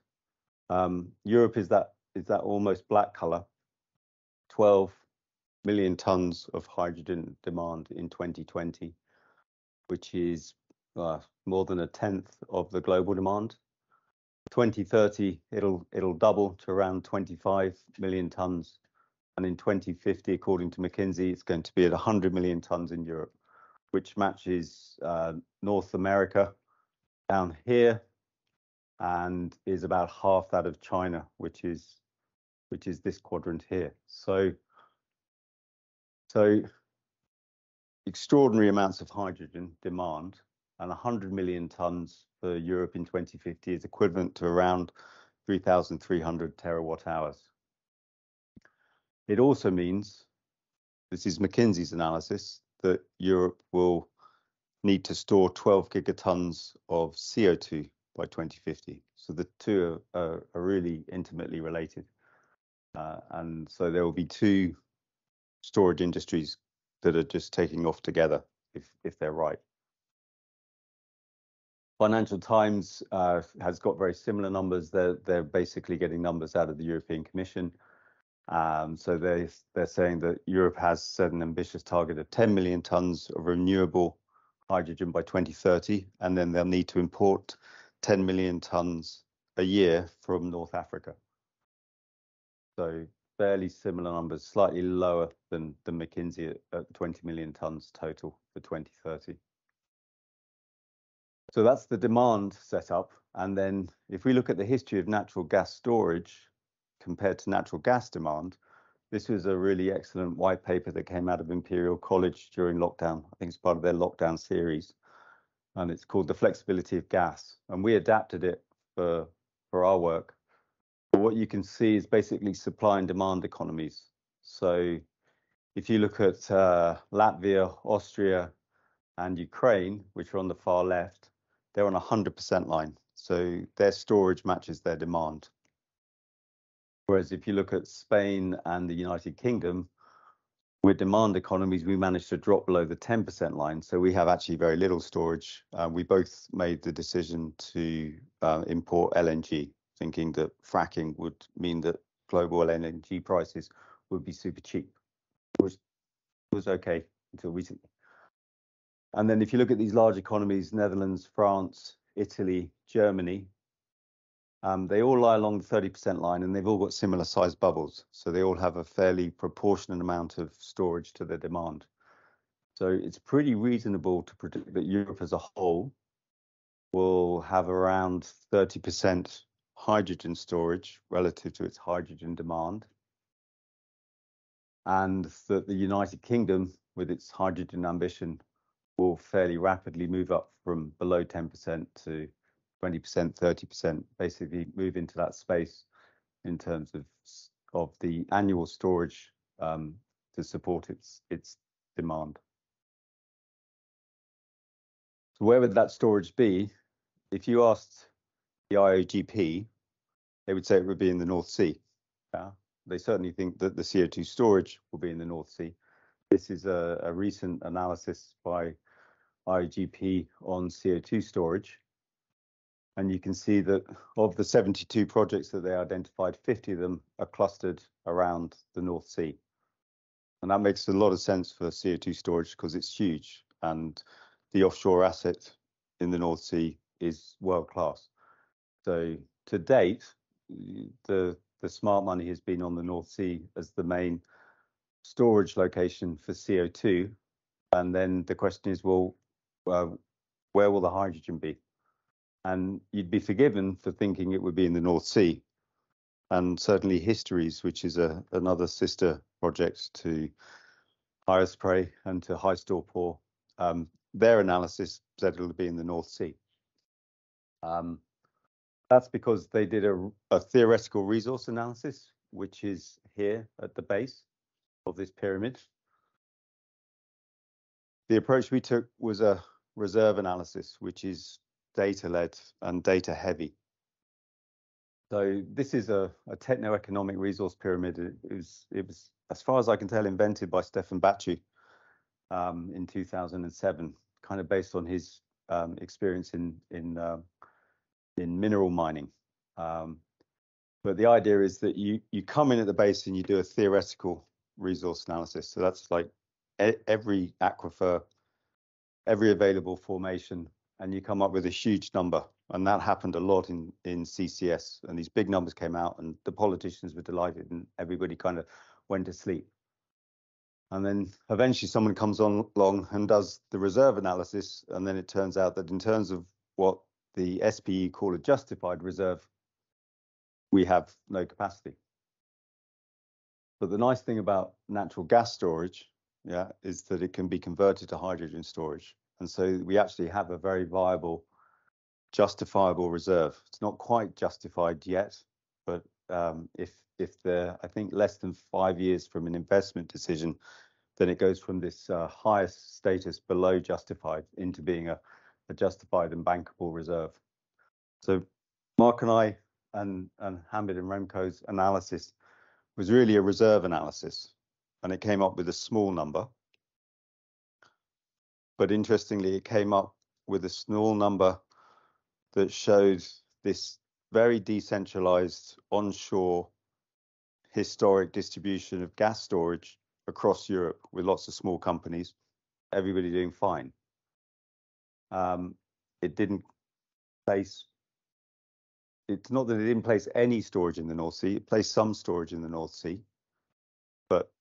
S15: Europe is that almost black color. 12 million tons of hydrogen demand in 2020, which is more than a tenth of the global demand. 2030, it'll double to around 25 million tons, and in 2050, according to McKinsey, it's going to be at 100 million tons in Europe, which matches North America down here, and is about half that of China, which is this quadrant here. So extraordinary amounts of hydrogen demand, and 100 million tons for Europe in 2050 is equivalent to around 3,300 terawatt hours. It also means, this is McKinsey's analysis, that Europe will need to store 12 gigatons of CO2 by 2050. So the two are really intimately related. And so there will be two storage industries that are just taking off together if they're right. Financial Times has got very similar numbers. They're basically getting numbers out of the European Commission. So they're saying that Europe has set an ambitious target of 10 million tons of renewable hydrogen by 2030, and then they'll need to import 10 million tons a year from North Africa. So fairly similar numbers, slightly lower than McKinsey at 20 million tons total for 2030. So that's the demand setup. And then if we look at the history of natural gas storage compared to natural gas demand, this was a really excellent white paper that came out of Imperial College during lockdown. I think it's part of their lockdown series. And it's called The Flexibility of Gas. And we adapted it for our work. But what you can see is basically supply and demand economies. So if you look at Latvia, Austria, and Ukraine, which are on the far left, they're on a 100% line. So their storage matches their demand. Whereas if you look at Spain and the United Kingdom, with demand economies, we managed to drop below the 10% line. So we have actually very little storage. We both made the decision to import LNG, thinking that fracking would mean that global LNG prices would be super cheap, which was okay until recently. And then if you look at these large economies, Netherlands, France, Italy, Germany, they all lie along the 30% line, and they've all got similar sized bubbles. So they all have a fairly proportionate amount of storage to their demand. So it's pretty reasonable to predict that Europe as a whole will have around 30% hydrogen storage relative to its hydrogen demand. And that the United Kingdom, with its hydrogen ambition, will fairly rapidly move up from below 10% to 20%, 30%, basically move into that space in terms of the annual storage to support its demand. So where would that storage be? If you asked the IOGP, they would say it would be in the North Sea. Yeah? They certainly think that the CO2 storage will be in the North Sea. This is a recent analysis by IOGP on CO2 storage. And you can see that of the 72 projects that they identified, 50 of them are clustered around the North Sea. And that makes a lot of sense for CO2 storage because it's huge. And the offshore asset in the North Sea is world class. So to date, the smart money has been on the North Sea as the main storage location for CO2. And then the question is, well, where will the hydrogen be? And you'd be forgiven for thinking it would be in the North Sea. And certainly Histories, which is another sister project to HyStorPor and to HyStorPor, their analysis said it'll be in the North Sea. That's because they did a theoretical resource analysis, which is here at the base of this pyramid. The approach we took was a reserve analysis, which is data-led and data-heavy. So this is a techno-economic resource pyramid. It was, as far as I can tell, invented by Stefan Bacci in 2007, kind of based on his experience in mineral mining. But the idea is that you come in at the base and you do a theoretical resource analysis. So that's like every aquifer, every available formation, and you come up with a huge number. And that happened a lot in CCS, and these big numbers came out and the politicians were delighted and everybody kind of went to sleep. And then eventually someone comes along and does the reserve analysis, and then it turns out that in terms of what the SPE call a justified reserve, we have no capacity. But the nice thing about natural gas storage, is that it can be converted to hydrogen storage. And so we actually have a very viable, justifiable reserve. It's not quite justified yet, but if they're, I think, less than 5 years from an investment decision, then it goes from this highest status below justified into being a justified and bankable reserve. So Mark and I and Hamid and Remco's analysis was really a reserve analysis, and it came up with a small number. But interestingly, it came up with a small number that showed this very decentralized onshore historic distribution of gas storage across Europe with lots of small companies, everybody doing fine. It didn't place, it's not that it didn't place any storage in the North Sea, it placed some storage in the North Sea, but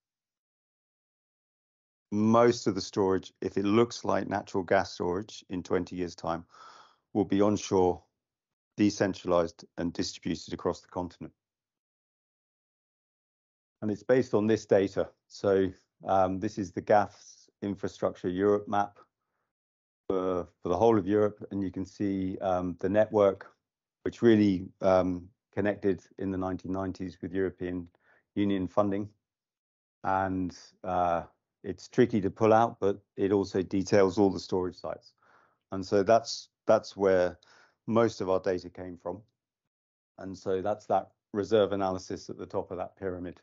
S15: most of the storage, if it looks like natural gas storage in 20 years' time, will be onshore, decentralized and distributed across the continent. And it's based on this data. So this is the gas infrastructure Europe map for the whole of Europe. And you can see the network, which really connected in the 1990s with European Union funding. And it's tricky to pull out, but it also details all the storage sites. And so that's where most of our data came from. And so that's that reserve analysis at the top of that pyramid.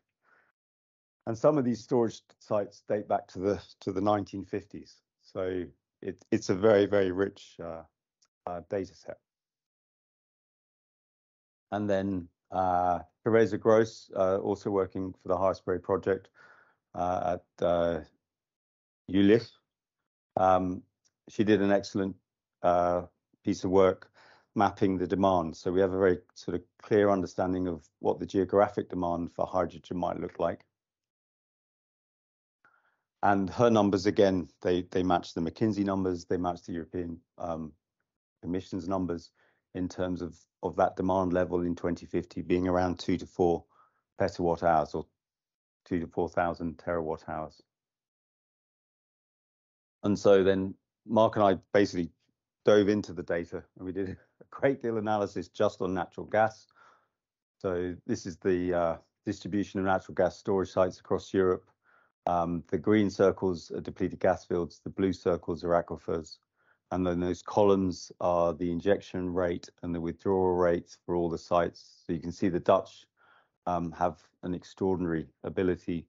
S15: And some of these storage sites date back to the 1950s. So it's a very, very rich data set. And then Teresa Gross, also working for the HyStorPor project at ULIF, she did an excellent piece of work mapping the demand. So we have a very sort of clear understanding of what the geographic demand for hydrogen might look like. And her numbers, again, they match the McKinsey numbers, they match the European emissions numbers in terms of that demand level in 2050 being around 2 to 4 petawatt hours, or 2 to 4,000 terawatt hours. And so then Mark and I basically dove into the data, and we did a great deal of analysis just on natural gas. So this is the distribution of natural gas storage sites across Europe. The green circles are depleted gas fields, the blue circles are aquifers, and then those columns are the injection rate and the withdrawal rates for all the sites. So you can see the Dutch have an extraordinary ability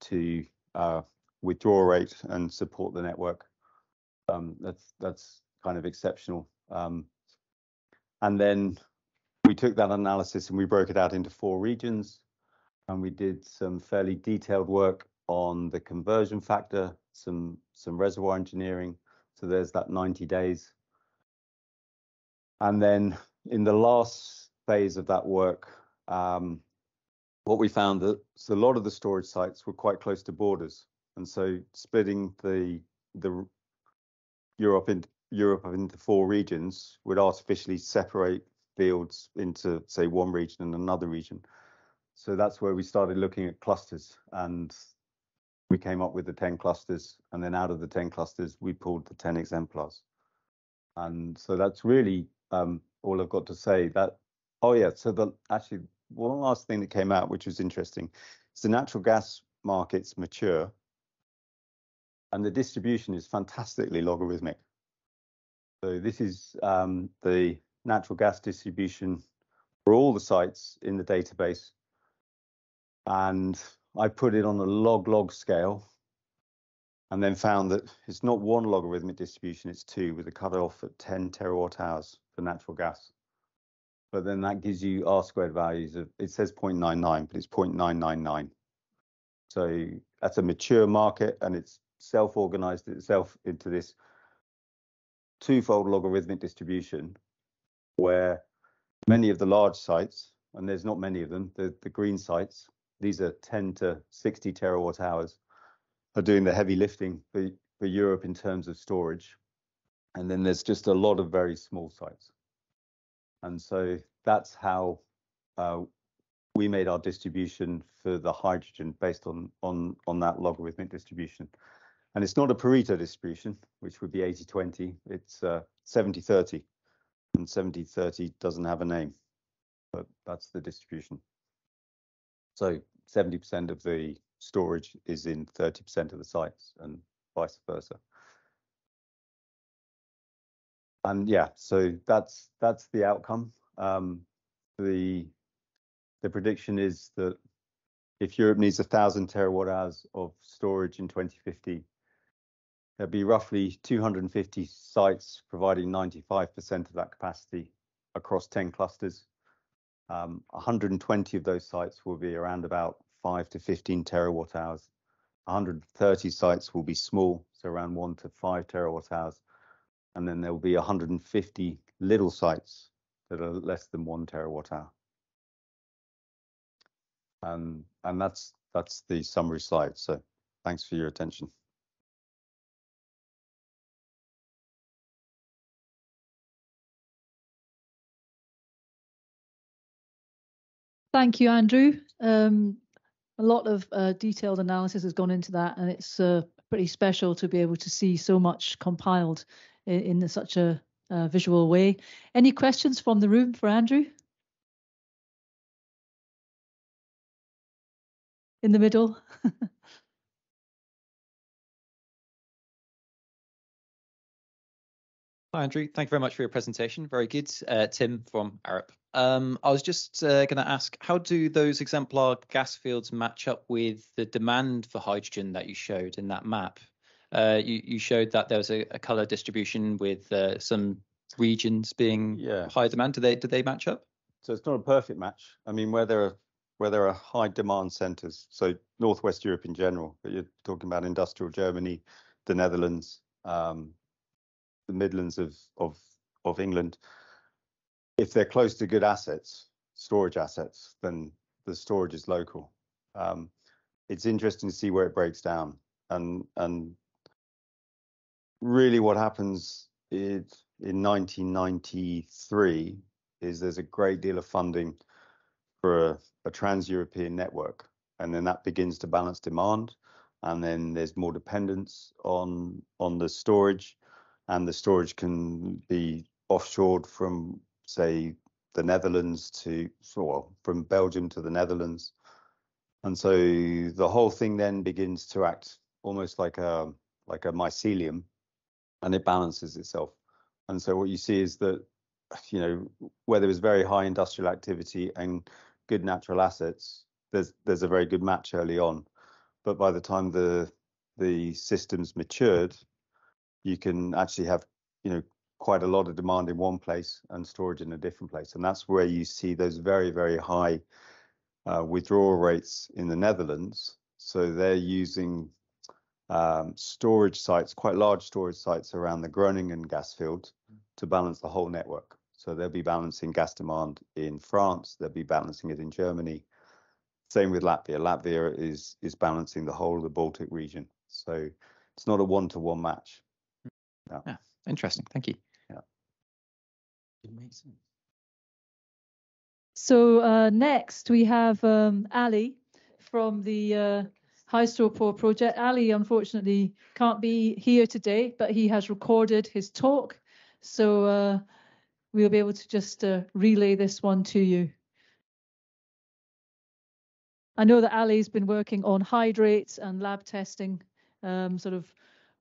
S15: to withdraw rate and support the network. That's kind of exceptional. And then we took that analysis and we broke it out into 4 regions, and we did some fairly detailed work on the conversion factor, some reservoir engineering. So there's that 90 days. And then in the last phase of that work, what we found that a lot of the storage sites were quite close to borders. And so splitting the Europe into 4 regions would artificially separate fields into, say, one region and another region. So that's where we started looking at clusters, and we came up with the 10 clusters, and then out of the 10 clusters, we pulled the 10 exemplars. And so that's really all I've got to say. That, oh yeah, so actually one last thing that came out, which was interesting, is the natural gas market's mature, and the distribution is fantastically logarithmic. So this is the natural gas distribution for all the sites in the database, and I put it on a log scale, and then found that it's not one logarithmic distribution, it's 2, with a cutoff at 10 terawatt hours for natural gas. But then that gives you R-squared values of, it says 0.99, but it's 0.999. So that's a mature market, and it's self-organized itself into this twofold logarithmic distribution, where many of the large sites, and there's not many of them, the green sites, these are 10 to 60 terawatt hours, are doing the heavy lifting for Europe in terms of storage. And then there's just a lot of very small sites. And so that's how we made our distribution for the hydrogen based on that logarithmic distribution. And it's not a Pareto distribution, which would be 80-20, it's 70-30. And 70-30 doesn't have a name, but that's the distribution. So 70% of the storage is in 30% of the sites, and vice versa. And yeah, so that's the outcome. The prediction is that if Europe needs 1,000 terawatt hours of storage in 2050, there'll be roughly 250 sites providing 95% of that capacity across 10 clusters. 120 of those sites will be around about 5 to 15 terawatt hours. 130 sites will be small, so around 1 to 5 terawatt hours. And then there will be 150 little sites that are less than 1 terawatt hour. And that's the summary slide. So thanks for your attention.
S1: Thank you, Andrew. A lot of detailed analysis has gone into that, and it's pretty special to be able to see so much compiled in such a visual way. Any questions from the room for Andrew? In the middle.
S16: Hi, Andrew. Thank you very much for your presentation. Very good. Tim from Arup. I was just going to ask, how do those exemplar gas fields match up with the demand for hydrogen that you showed in that map? You showed that there was a color distribution with some regions being high demand. Do they match up?
S15: So it's not a perfect match. I mean, where there are high demand centers, so Northwest Europe in general, but you're talking about industrial Germany, the Netherlands, Midlands of England, if they're close to good assets, storage assets, then the storage is local. It's interesting to see where it breaks down, and really what happens is in 1993 is there's a great deal of funding for a trans-European network, and then that begins to balance demand, and then there's more dependence on the storage, and the storage can be offshored from, say, the Netherlands to, well, from Belgium to the Netherlands. And so the whole thing then begins to act almost like a mycelium, and it balances itself. And so what you see is that, you know, where there was very high industrial activity and good natural assets, there's a very good match early on. But by the time the systems matured, you can actually have, you know, quite a lot of demand in one place and storage in a different place. And that's where you see those very, very high withdrawal rates in the Netherlands. So they're using storage sites, quite large storage sites around the Groningen gas field to balance the whole network. So they'll be balancing gas demand in France, they'll be balancing it in Germany. Same with Latvia. Latvia is balancing the whole of the Baltic region. So it's not a one-to-one match. No.
S16: Yeah, interesting. Thank you.
S15: Yeah.
S16: It makes sense.
S1: So next we have Ali from the HyStorPor project. Ali unfortunately can't be here today, but he has recorded his talk. So we'll be able to just relay this one to you. I know that Ali's been working on hydrates and lab testing, sort of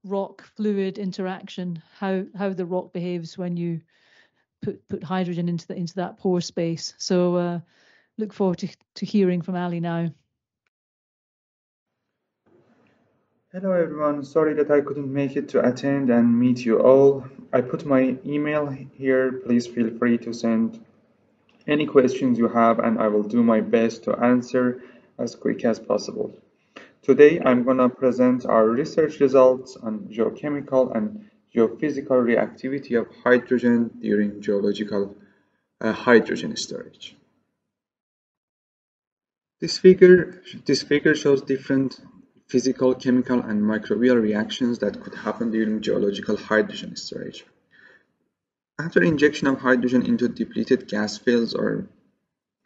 S1: rock fluid interaction, how the rock behaves when you put hydrogen into that pore space. So look forward to hearing from Ali now.
S17: Hello everyone, sorry that I couldn't make it to attend and meet you all. I put my email here, please feel free to send any questions you have and I will do my best to answer as quick as possible. Today I'm going to present our research results on geochemical and geophysical reactivity of hydrogen during geological hydrogen storage. This figure shows different physical, chemical, and microbial reactions that could happen during geological hydrogen storage. After injection of hydrogen into depleted gas fields or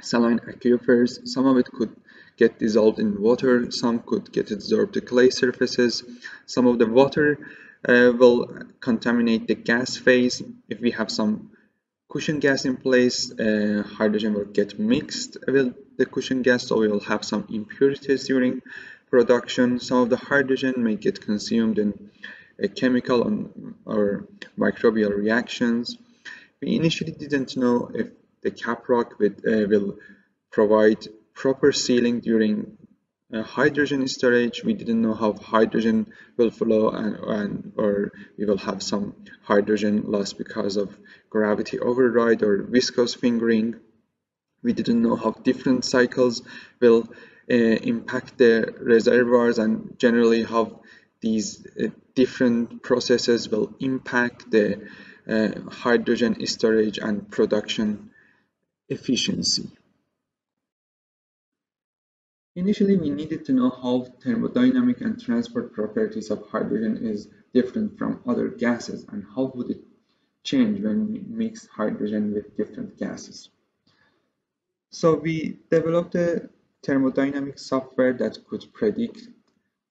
S17: saline aquifers, some of it could get dissolved in water, some could get absorbed to clay surfaces, some of the water will contaminate the gas phase. If we have some cushion gas in place, hydrogen will get mixed with the cushion gas, so we will have some impurities during production. Some of the hydrogen may get consumed in chemical or microbial reactions. We initially didn't know if the caprock will provide proper sealing during hydrogen storage. We didn't know how hydrogen will flow or we will have some hydrogen loss because of gravity override or viscous fingering. We didn't know how different cycles will impact the reservoirs and generally how these different processes will impact the hydrogen storage and production efficiency. Initially, we needed to know how thermodynamic and transport properties of hydrogen is different from other gases and how would it change when we mix hydrogen with different gases. So we developed a thermodynamic software that could predict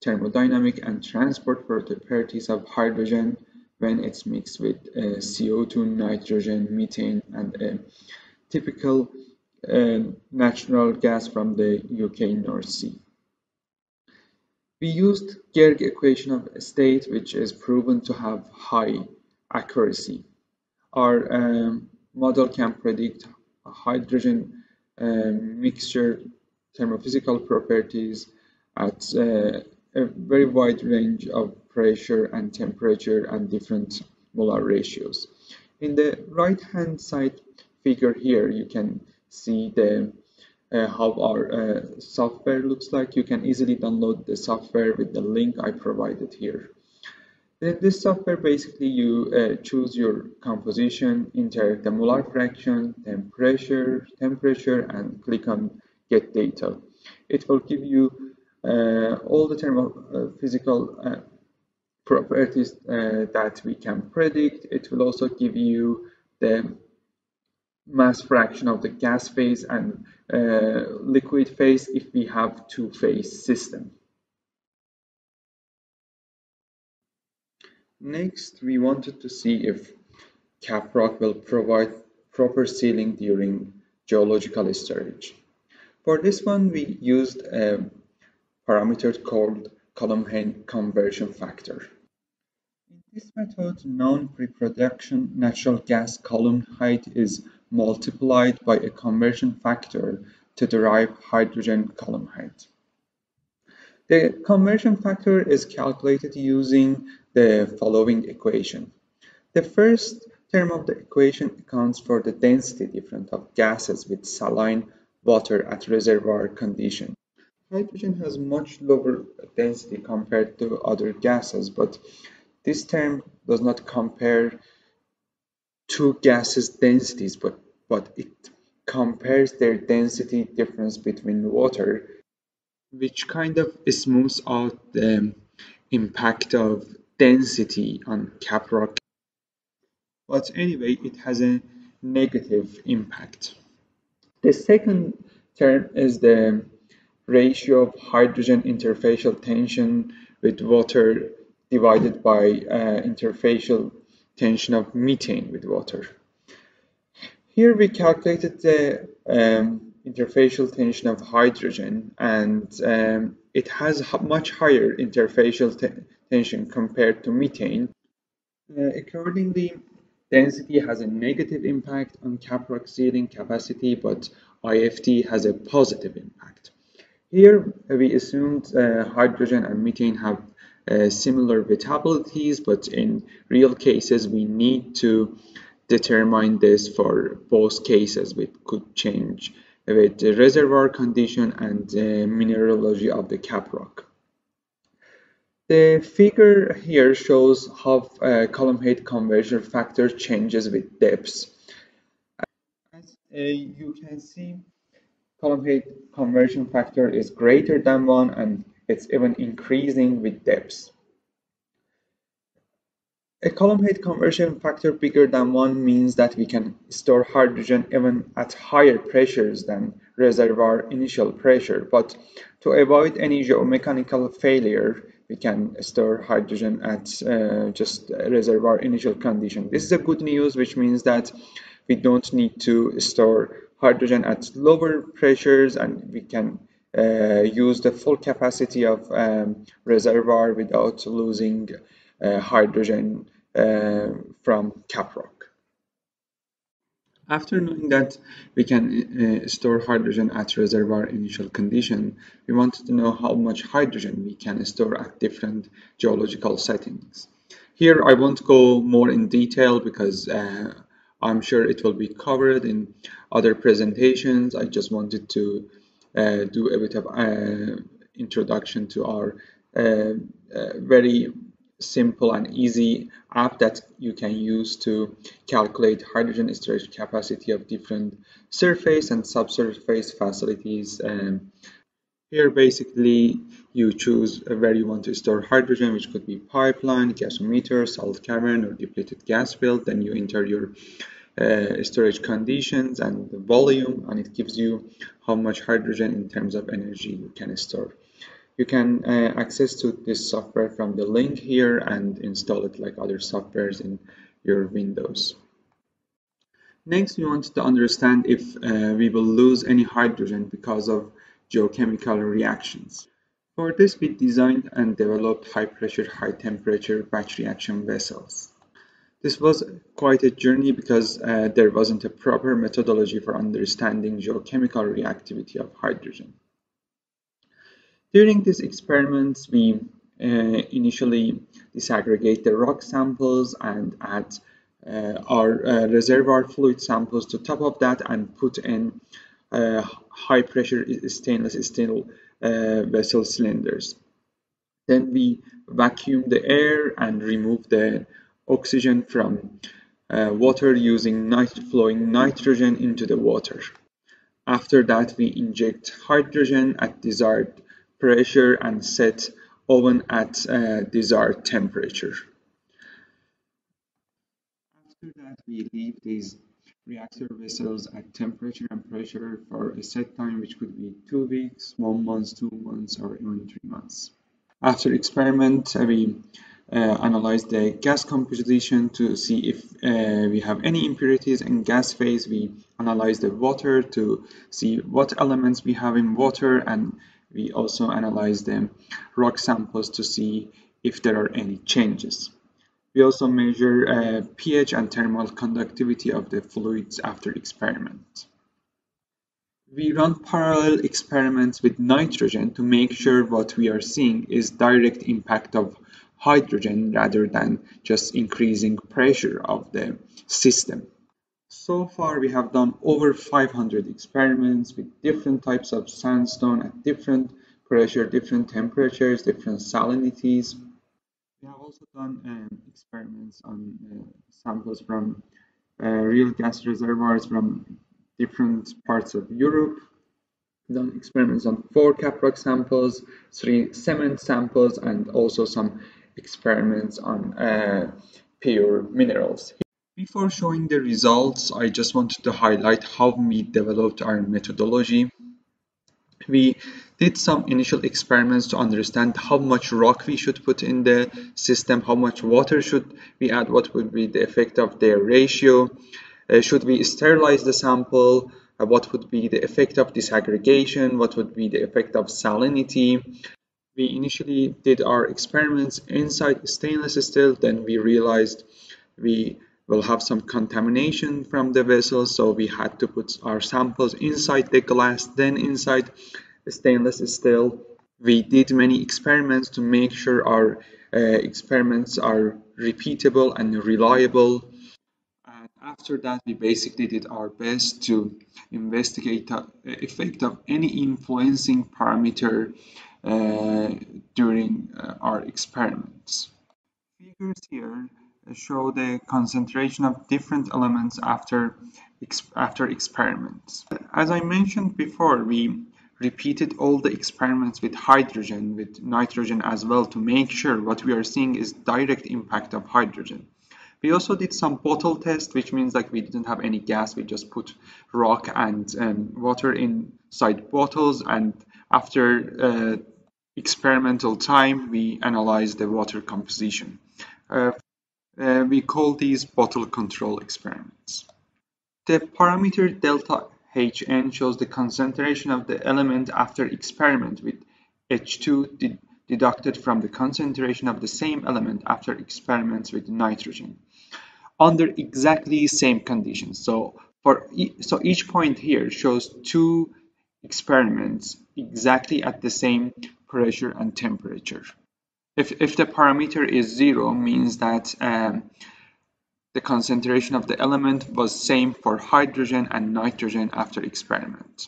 S17: thermodynamic and transport properties of hydrogen when it's mixed with CO2, nitrogen, methane, and a typical natural gas from the UK North Sea. We used Gerg equation of state, which is proven to have high accuracy. Our model can predict hydrogen mixture thermophysical properties at a very wide range of pressure and temperature and different molar ratios. In the right hand side figure here, you can see the how our software looks like. You can easily download the software with the link I provided here. In this software, basically you choose your composition, enter the molar fraction, temperature, and click on Get Data. It will give you all the physical properties that we can predict. It will also give you the mass fraction of the gas phase and liquid phase if we have two-phase system. Next, we wanted to see if caprock will provide proper sealing during geological storage. For this one, we used a parameter called column height conversion factor. In this method, non-pre-production natural gas column height is multiplied by a conversion factor to derive hydrogen column height. The conversion factor is calculated using the following equation. The first term of the equation accounts for the density difference of gases with saline water at reservoir condition. Hydrogen has much lower density compared to other gases, but this term does not compare two gases' densities, but it compares their density difference between water, which kind of smooths out the impact of density on caprock. But anyway, it has a negative impact. The second term is the ratio of hydrogen interfacial tension with water divided by interfacial tension of methane with water. Here we calculated the interfacial tension of hydrogen, and it has much higher interfacial tension compared to methane. Accordingly, density has a negative impact on caprock sealing capacity, but IFT has a positive impact. Here we assumed hydrogen and methane have similar wettabilities, but in real cases we need to determine this for both cases, which could change with the reservoir condition and the mineralogy of the caprock. The figure here shows how column height conversion factor changes with depths. As you can see, column height conversion factor is greater than 1 and it's even increasing with depths. A column height conversion factor bigger than 1 means that we can store hydrogen even at higher pressures than reservoir initial pressure, but to avoid any geomechanical failure, we can store hydrogen at just reservoir initial condition. This is a good news, which means that we don't need to store hydrogen at lower pressures, and we can use the full capacity of reservoir without losing hydrogen from caprock. After knowing that we can store hydrogen at reservoir initial condition, we wanted to know how much hydrogen we can store at different geological settings. Here I won't go more in detail because I'm sure it will be covered in other presentations. I just wanted to do a bit of introduction to our very simple and easy app that you can use to calculate hydrogen storage capacity of different surface and subsurface facilities. Here basically you choose where you want to store hydrogen, which could be pipeline, gasometer, salt cavern, or depleted gas field. Then you enter your storage conditions and the volume, and it gives you how much hydrogen in terms of energy you can store. You can access to this software from the link here and install it like other softwares in your Windows. Next, we want to understand if we will lose any hydrogen because of geochemical reactions. For this, we designed and developed high pressure, high temperature batch reaction vessels. This was quite a journey because there wasn't a proper methodology for understanding geochemical reactivity of hydrogen. During these experiments, we initially disaggregate the rock samples and add our reservoir fluid samples to top of that and put in high pressure stainless steel vessel cylinders. Then we vacuum the air and remove the oxygen from water using flowing nitrogen into the water. After that, we inject hydrogen at desired pressure and set oven at desired temperature. After that, we leave these reactor vessels at temperature and pressure for a set time, which could be 2 weeks, 1 month, 2 months, or even 3 months. After experiment, we analyze the gas composition to see if we have any impurities in gas phase. We analyze the water to see what elements we have in water, and we also analyze the rock samples to see if there are any changes. We also measure pH and thermal conductivity of the fluids after experiment. We run parallel experiments with nitrogen to make sure what we are seeing is direct impact of hydrogen rather than just increasing pressure of the system. So far, we have done over 500 experiments with different types of sandstone at different pressure, different temperatures, different salinities. We have also done experiments on samples from real gas reservoirs from different parts of Europe. We've done experiments on 4 caprock samples, 3 cement samples, and also some experiments on pure minerals. Before showing the results, I just wanted to highlight how we developed our methodology. We did some initial experiments to understand how much rock we should put in the system, how much water should we add, what would be the effect of their ratio, should we sterilize the sample, what would be the effect of disaggregation, what would be the effect of salinity. We initially did our experiments inside stainless steel, then we realized we will have some contamination from the vessel, so we had to put our samples inside the glass, then inside stainless steel. We did many experiments to make sure our experiments are repeatable and reliable. And after that, we basically did our best to investigate the effect of any influencing parameter during our experiments. Figures here show the concentration of different elements after experiments. As I mentioned before, we repeated all the experiments with hydrogen, with nitrogen as well, to make sure what we are seeing is direct impact of hydrogen. We also did some bottle test, which means like we didn't have any gas, we just put rock and water inside bottles, and after experimental time we analyzed the water composition. We call these bottle control experiments. The parameter delta Hn shows the concentration of the element after experiment with H2 deducted from the concentration of the same element after experiments with nitrogen under exactly same conditions. So each point here shows 2 experiments exactly at the same pressure and temperature. If the parameter is 0, means that the concentration of the element was same for hydrogen and nitrogen after experiment.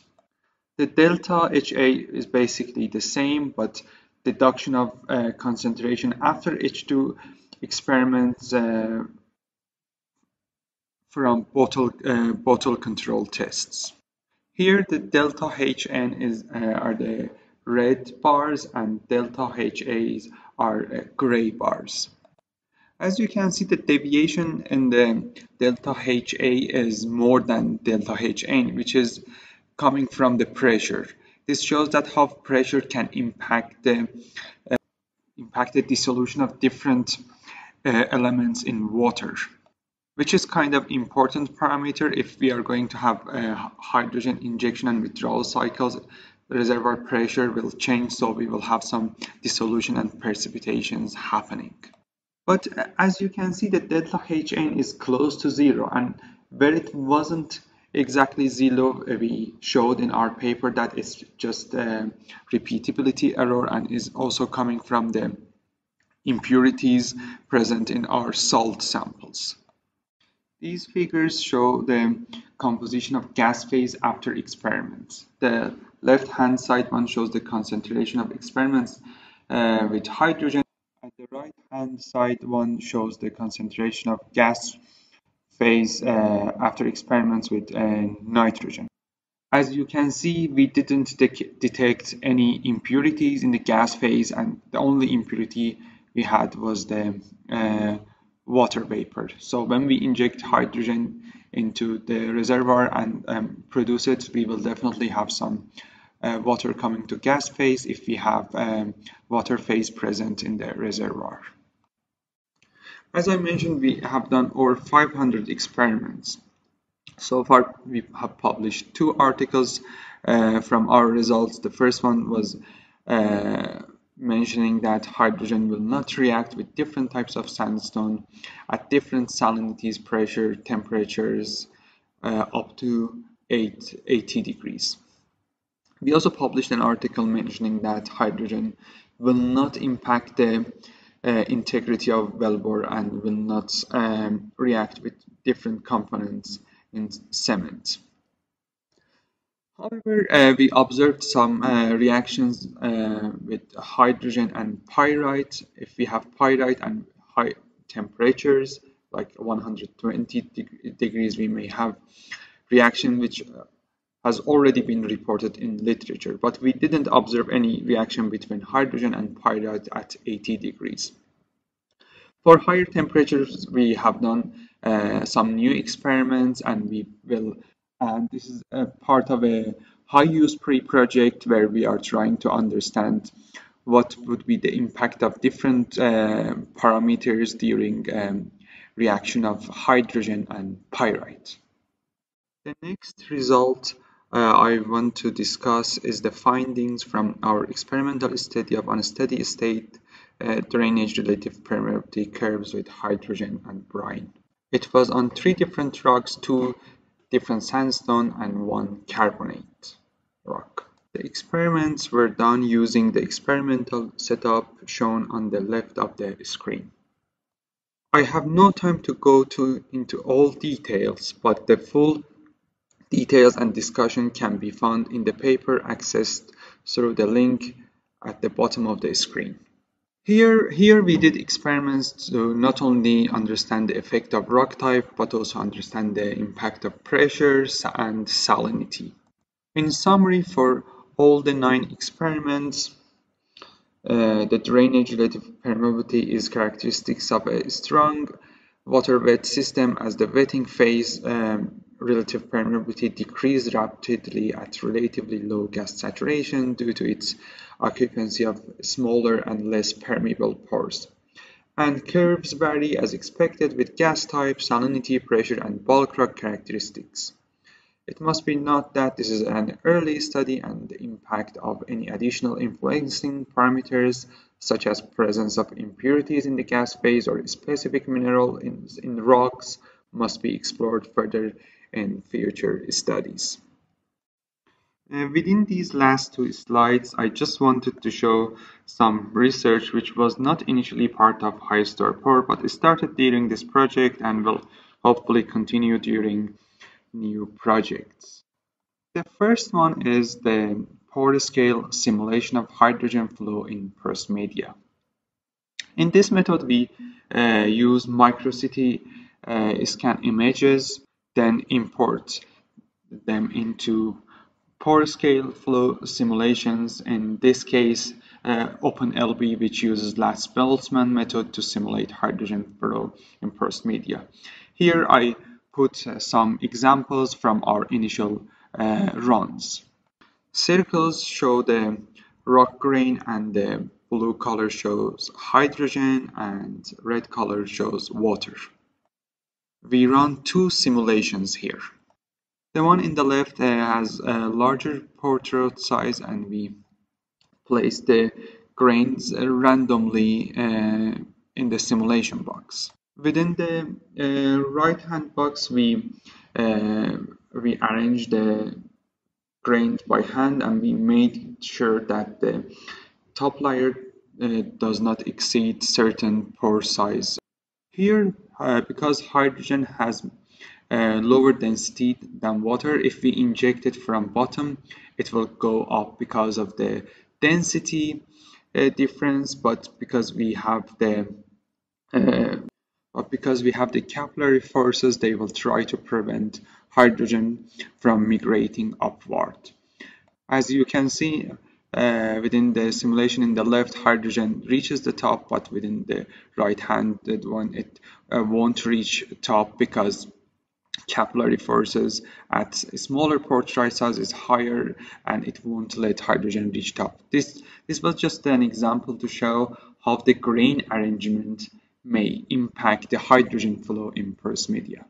S17: The delta HA is basically the same, but deduction of concentration after H2 experiments from bottle control tests. Here the delta Hn are the red bars and delta HAs are gray bars. As you can see, the deviation in the delta HA is more than delta Hn, which is coming from the pressure. This shows that how pressure can impact the dissolution of different elements in water, which is kind of important parameter. If we are going to have hydrogen injection and withdrawal cycles, the reservoir pressure will change, so we will have some dissolution and precipitations happening. But as you can see, the delta Hn is close to 0, and where it wasn't exactly 0, we showed in our paper that it's just a repeatability error and is also coming from the impurities present in our salt samples. These figures show the composition of gas phase after experiments. The left-hand side one shows the concentration of experiments with hydrogen. At the right hand side one shows the concentration of gas phase after experiments with nitrogen. As you can see, we didn't detect any impurities in the gas phase, and the only impurity we had was the water vapor. So when we inject hydrogen into the reservoir and produce it, we will definitely have some water coming to gas phase if we have water phase present in the reservoir. As I mentioned, we have done over 500 experiments. So far, we have published 2 articles from our results. The first one was mentioning that hydrogen will not react with different types of sandstone at different salinities, pressure, temperatures, up to 80 degrees. We also published an article mentioning that hydrogen will not impact the integrity of wellbore and will not react with different components in cement. However, we observed some reactions with hydrogen and pyrite. If we have pyrite and high temperatures, like 120 degrees, we may have reaction which has already been reported in literature, but we didn't observe any reaction between hydrogen and pyrite at 80 degrees. For higher temperatures, we have done some new experiments, and this is a part of a HyStorPor project where we are trying to understand what would be the impact of different parameters during reaction of hydrogen and pyrite. The next result I want to discuss is the findings from our experimental study of unsteady state drainage relative permeability curves with hydrogen and brine. It was on 3 different rocks, 2 different sandstone and 1 carbonate rock. The experiments were done using the experimental setup shown on the left of the screen. I have no time to go into all details, but the full details and discussion can be found in the paper accessed through the link at the bottom of the screen. Here we did experiments to not only understand the effect of rock type, but also understand the impact of pressures and salinity. In summary, for all the 9 experiments, the drainage relative permeability is characteristics of a strong water-wet system, as the wetting phase relative permeability decreased rapidly at relatively low gas saturation due to its occupancy of smaller and less permeable pores. And curves vary as expected with gas type, salinity, pressure, and bulk rock characteristics. It must be noted that this is an early study, and the impact of any additional influencing parameters such as presence of impurities in the gas phase or specific mineral in rocks must be explored further in future studies. Within these last 2 slides, I just wanted to show some research which was not initially part of HyStorPor, but started during this project and will hopefully continue during new projects. The first one is the porous scale simulation of hydrogen flow in porous media. In this method, we use micro-CT scan images, then import them into porous scale flow simulations. In this case, OpenLB, which uses Last-Boltzmann method to simulate hydrogen flow in porous media. Here I put some examples from our initial runs. Circles show the rock grain, and the blue color shows hydrogen, and red color shows water. We run 2 simulations here. The one in the left has a larger portrait size, and we place the grains randomly in the simulation box. Within the right hand box, we arrange the grains by hand, and we made sure that the top layer does not exceed certain pore size. Here, because hydrogen has lower density than water, if we inject it from bottom, it will go up because of the density difference, but because we have the capillary forces, they will try to prevent hydrogen from migrating upward. As you can see, within the simulation in the left, hydrogen reaches the top, but within the right-handed one, it won't reach top because capillary forces at smaller porous size is higher, and it won't let hydrogen reach top. This was just an example to show how the grain arrangement may impact the hydrogen flow in porous media.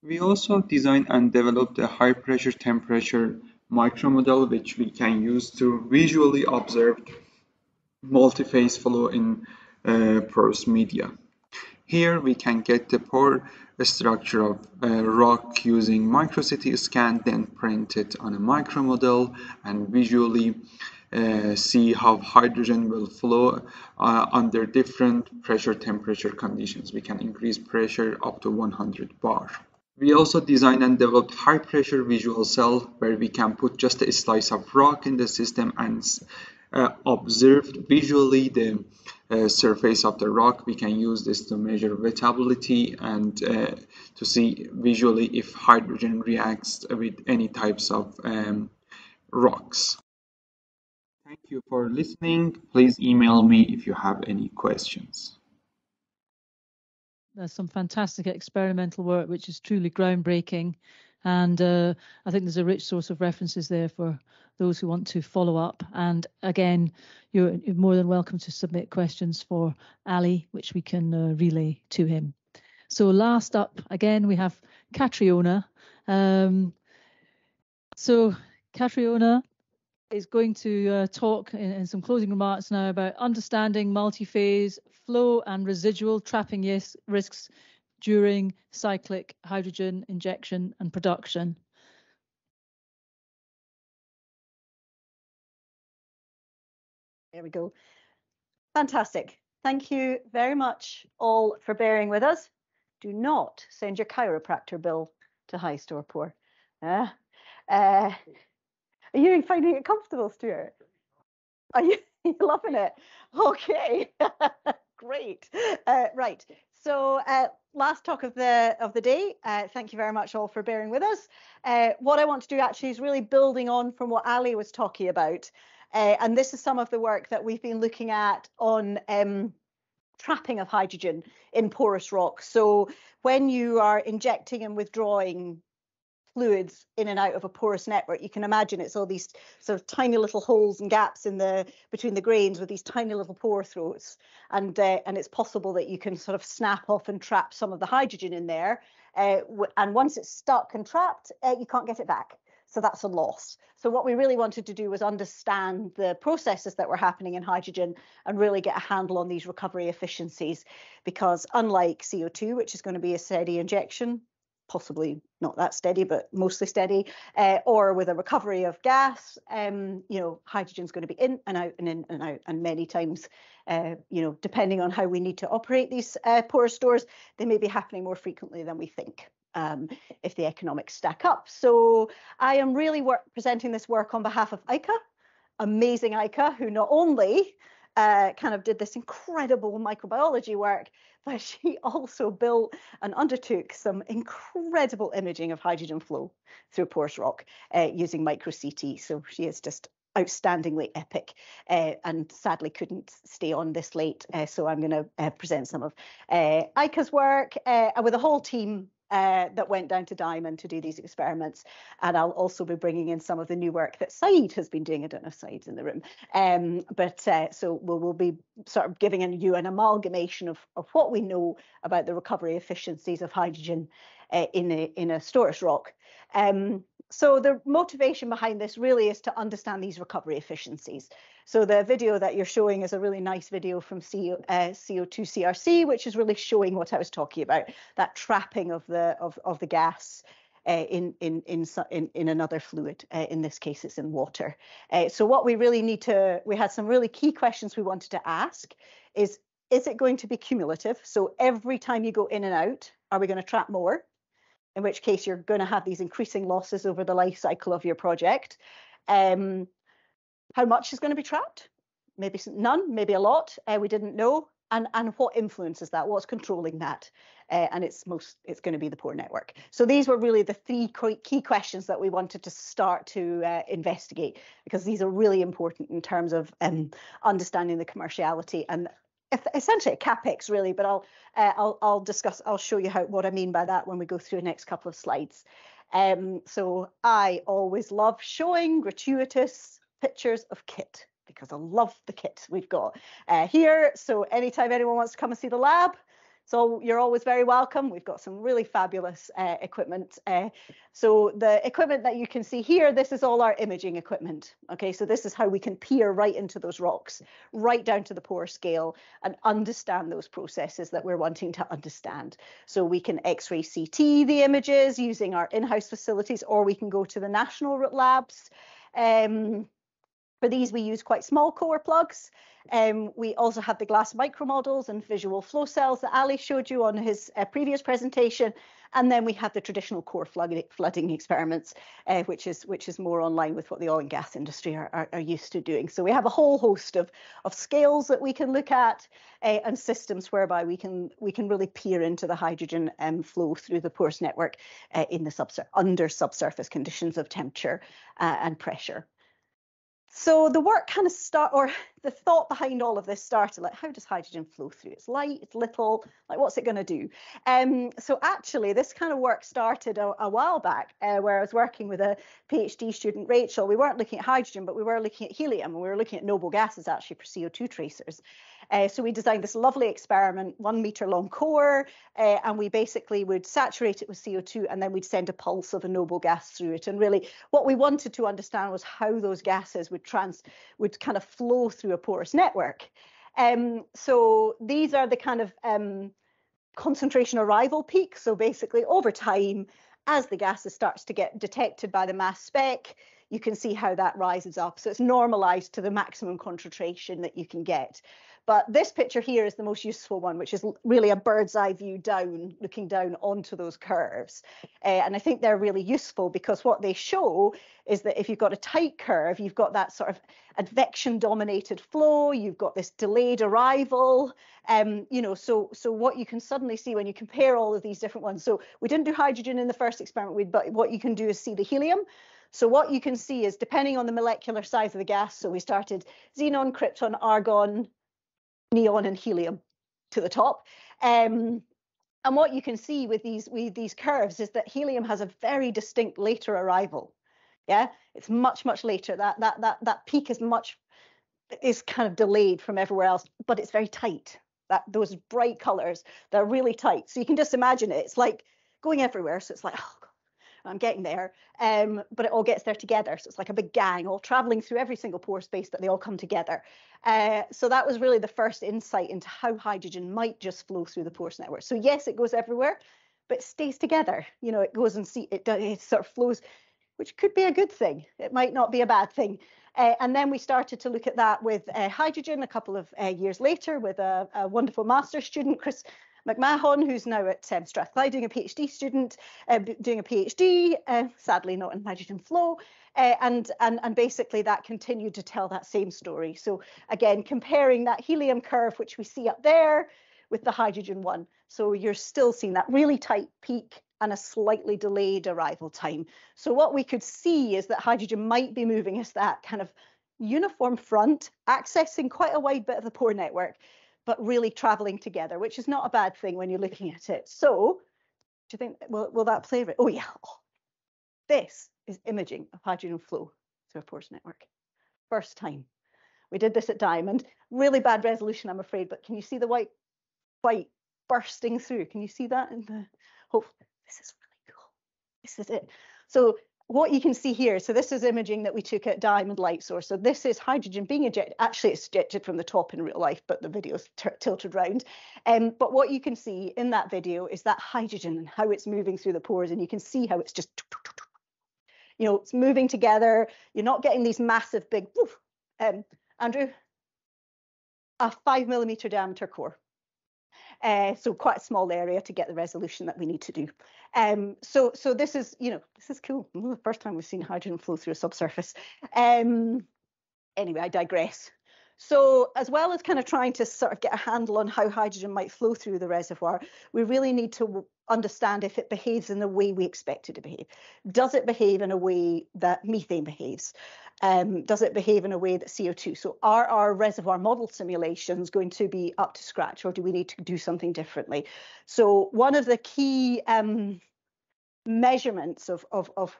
S17: We also designed and developed a high pressure temperature micromodel which we can use to visually observe multi-phase flow in porous media. Here we can get the pore structure of rock using micro-CT scan, then print it on a micromodel and visually see how hydrogen will flow under different pressure temperature conditions. We can increase pressure up to 100 bar. We also designed and developed high pressure visual cell where we can put just a slice of rock in the system and observe visually the surface of the rock. We can use this to measure wettability and to see visually if hydrogen reacts with any types of rocks. Thank you for listening. Please email me if you have any questions.
S1: There's some fantastic experimental work which is truly groundbreaking, and I think there's a rich source of references there for those who want to follow up. And again, you're more than welcome to submit questions for Ali, which we can relay to him. So last up, again, we have Catriona. So Catriona is going to talk in some closing remarks now about understanding multi-phase flow and residual trapping risks during cyclic hydrogen injection and production.
S3: There we go. Fantastic. Thank you very much all for bearing with us. Do not send your chiropractor bill to HyStorPor. Are you finding it comfortable, Stuart? Are you loving it? Okay, great. Right. So last talk of the day. Thank you very much all for bearing with us. What I want to do actually is really building on from what Ali was talking about. And this is some of the work that we've been looking at on trapping of hydrogen in porous rock. So when you are injecting and withdrawing fluids in and out of a porous network, you can imagine it's all these sort of tiny little holes and gaps in between the grains with these tiny little pore throats, and it's possible that you can sort of snap off and trap some of the hydrogen in there, and once it's stuck and trapped, you can't get it back. So that's a loss. So what we really wanted to do was understand the processes that were happening in hydrogen and really get a handle on these recovery efficiencies, because unlike CO2, which is going to be a steady injection, possibly not that steady, but mostly steady, or with a recovery of gas, hydrogen's going to be in and out and in and out, and many times, depending on how we need to operate these porous stores, they may be happening more frequently than we think. If the economics stack up. So I am really presenting this work on behalf of Aika, amazing Aika, who not only kind of did this incredible microbiology work, but she also built and undertook some incredible imaging of hydrogen flow through porous rock using micro-CT. So she is just outstandingly epic, and sadly couldn't stay on this late. So I'm going to present some of Aika's work with a whole team that went down to Diamond to do these experiments. And I'll also be bringing in some of the new work that Saeed has been doing. I don't know if Saeed's in the room. So we'll be sort of giving you an amalgamation of what we know about the recovery efficiencies of hydrogen in a storage rock. So the motivation behind this really is to understand these recovery efficiencies. So the video that you're showing is a really nice video from CO2 CRC, which is really showing what I was talking about, that trapping of the gas in another fluid. In this case, it's in water. So what we really we had some really key questions we wanted to ask is it going to be cumulative? So every time you go in and out, are we going to trap more? In which case you're going to have these increasing losses over the life cycle of your project. How much is going to be trapped? Maybe none, maybe a lot. We didn't know. And what influences that? What's controlling that? And it's going to be the pore network. So these were really the three key questions that we wanted to start to investigate, because these are really important in terms of understanding the commerciality and essentially a capex really. But I'll show you what I mean by that when we go through the next couple of slides. So I always love showing gratuitous pictures of kit, because I love the kit we've got here. So anytime anyone wants to come and see the lab, so you're always very welcome. We've got some really fabulous equipment. So the equipment that you can see here, this is all our imaging equipment. Okay, so this is how we can peer right into those rocks, right down to the pore scale, and understand those processes that we're wanting to understand. So we can X-ray CT the images using our in-house facilities, or we can go to the national labs. For these, we use quite small core plugs. We also have the glass micromodels and visual flow cells that Ali showed you on his previous presentation. And then we have the traditional core flooding experiments, which is more online with what the oil and gas industry are used to doing. So we have a whole host of scales that we can look at and systems whereby we can really peer into the hydrogen flow through the porous network in the under subsurface conditions of temperature and pressure. So the work kind of the thought behind all of this started, like, how does hydrogen flow through? It's light, it's little, like, what's it going to do? So actually, this kind of work started a while back, where I was working with a PhD student, Rachel. We weren't looking at hydrogen, but we were looking at helium, and we were looking at noble gases actually for CO2 tracers. So we designed this lovely experiment, 1 meter long core, and we basically would saturate it with CO2, and then we'd send a pulse of a noble gas through it. And really, what we wanted to understand was how those gases would kind of flow through a porous network. So these are the kind of concentration arrival peaks. So basically, over time, as the gases starts to get detected by the mass spec, you can see how that rises up. So it's normalized to the maximum concentration that you can get. But this picture here is the most useful one, which is really a bird's eye view down, looking down onto those curves. And I think they're really useful because what they show is that if you've got a tight curve, you've got that sort of advection dominated flow, you've got this delayed arrival, so what you can suddenly see when you compare all of these different ones. So we didn't do hydrogen in the first experiment, but what you can do is see the helium. So what you can see is, depending on the molecular size of the gas, so we started xenon, krypton, argon, neon, and helium to the top. And what you can see with these curves is that helium has a very distinct later arrival. Yeah, it's much later. That peak is kind of delayed from everywhere else, but it's very tight. Those bright colors, they're really tight. So you can just imagine it. It's like going everywhere. So it's like, oh God, I'm getting there. But it all gets there together. So it's like a big gang all traveling through every single pore space, that they all come together. So that was really the first insight into how hydrogen might just flow through the porous network. So yes, it goes everywhere, but it stays together. It goes and it sort of flows, which could be a good thing. It might not be a bad thing. And then we started to look at that with hydrogen a couple of years later with a wonderful master's student, Chris McMahon, who's now at Strathclyde doing a PhD student, doing a PhD, sadly not in hydrogen flow. And basically that continued to tell that same story. So again, comparing that helium curve, which we see up there, with the hydrogen one. So you're still seeing that really tight peak and a slightly delayed arrival time. So what we could see is that hydrogen might be moving as that kind of uniform front, accessing quite a wide bit of the pore network, but really traveling together, which is not a bad thing when you're looking at it. So do you think, will that play? Oh yeah, this is imaging of hydrogen flow through a porous network. First time. We did this at Diamond. Really bad resolution, I'm afraid, but can you see the white bursting through? Can you see that? This is really cool. This is it. So what you can see here, so this is imaging that we took at Diamond Light Source. So this is hydrogen being ejected. Actually, it's ejected from the top in real life, but the video's tilted round. But what you can see in that video is that hydrogen and how it's moving through the pores, and you can see how it's just, it's moving together. You're not getting these massive big, Andrew, a 5 millimeter diameter core. So quite a small area to get the resolution that we need to do. So this is, this is cool. The first time we've seen hydrogen flow through a subsurface. Anyway, I digress. So as well as kind of trying to sort of get a handle on how hydrogen might flow through the reservoir, we really need to understand if it behaves in the way we expect it to behave. Does it behave in a way that methane behaves? Does it behave in a way that CO2? So are our reservoir model simulations going to be up to scratch, or do we need to do something differently? So one of the key measurements of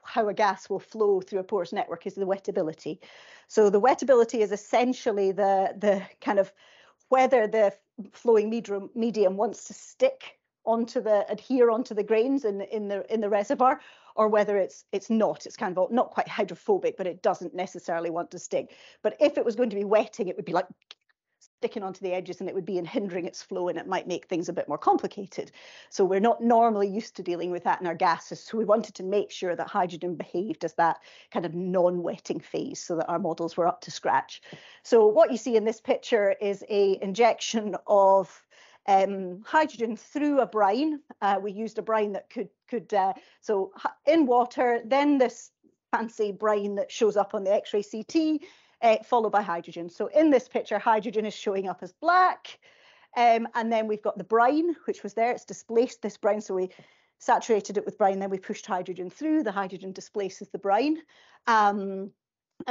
S3: how a gas will flow through a porous network is the wettability. So the wettability is essentially the kind of whether the flowing medium wants to adhere onto the grains in the reservoir, or whether it's not. It's kind of not quite hydrophobic, but it doesn't necessarily want to stick. But if it was going to be wetting, it would be like sticking onto the edges, and it would be hindering its flow, and it might make things a bit more complicated. So we're not normally used to dealing with that in our gases. So we wanted to make sure that hydrogen behaved as that kind of non-wetting phase, so that our models were up to scratch. So what you see in this picture is a injection of hydrogen through a brine. We used a brine that could so in water, then this fancy brine that shows up on the X-ray CT, followed by hydrogen. So in this picture, hydrogen is showing up as black. And then we've got the brine, which was there. It's displaced this brine. So we saturated it with brine, then we pushed hydrogen through. The hydrogen displaces the brine and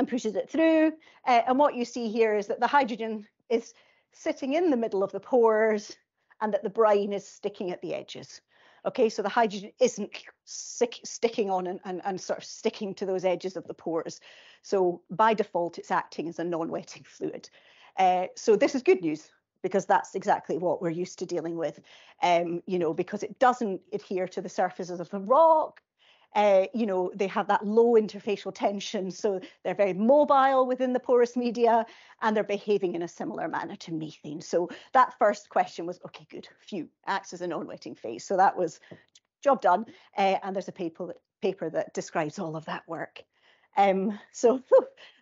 S3: pushes it through. And what you see here is that the hydrogen is sitting in the middle of the pores, and that the brine is sticking at the edges. Okay, so the hydrogen isn't sticking on and sort of sticking to those edges of the pores. So by default, it's acting as a non-wetting fluid. So this is good news, because that's exactly what we're used to dealing with, because it doesn't adhere to the surfaces of the rock. They have that low interfacial tension, so they're very mobile within the porous media, and they're behaving in a similar manner to methane. So that first question was, okay, good, phew, acts as a non-wetting phase. So that was job done. And there's a paper that describes all of that work. So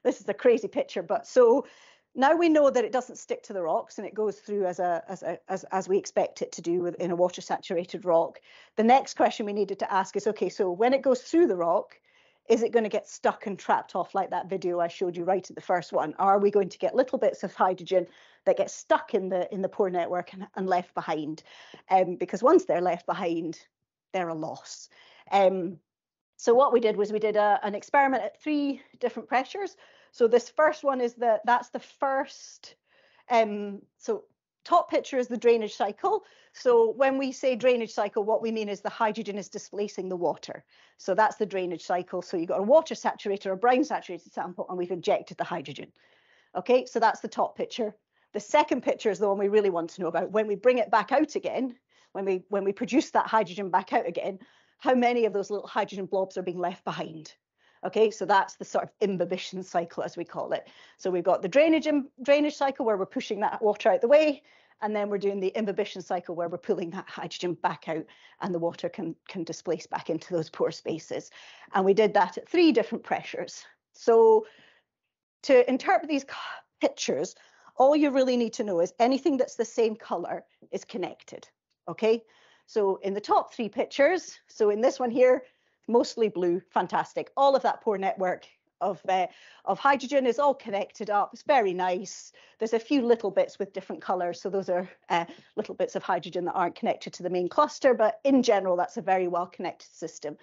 S3: this is a crazy picture, but so now we know that it doesn't stick to the rocks, and it goes through as we expect it to do in a water saturated rock. The next question we needed to ask is, okay, so when it goes through the rock, is it going to get stuck and trapped off like that video I showed you right at the first one? Are we going to get little bits of hydrogen that get stuck in the pore network and left behind? Because once they're left behind, they're a loss. So what we did was we did an experiment at 3 different pressures. So this first one is that's the first, so top picture is the drainage cycle. So when we say drainage cycle, what we mean is the hydrogen is displacing the water. So that's the drainage cycle. So you've got a water saturated or brine saturated sample, and we've injected the hydrogen. Okay, so that's the top picture. The second picture is the one we really want to know about. When we bring it back out again, when we produce that hydrogen back out again, how many of those little hydrogen blobs are being left behind? Okay, so that's the sort of imbibition cycle, as we call it. So we've got the drainage cycle where we're pushing that water out the way, and then we're doing the imbibition cycle where we're pulling that hydrogen back out, and the water can displace back into those pore spaces. And we did that at 3 different pressures. So to interpret these pictures, all you really need to know is anything that's the same color is connected. Okay, so in the top 3 pictures, so in this one here, mostly blue, fantastic. All of that pore network of hydrogen is all connected up. It's very nice. There's a few little bits with different colors. So those are little bits of hydrogen that aren't connected to the main cluster. But in general, that's a very well connected system.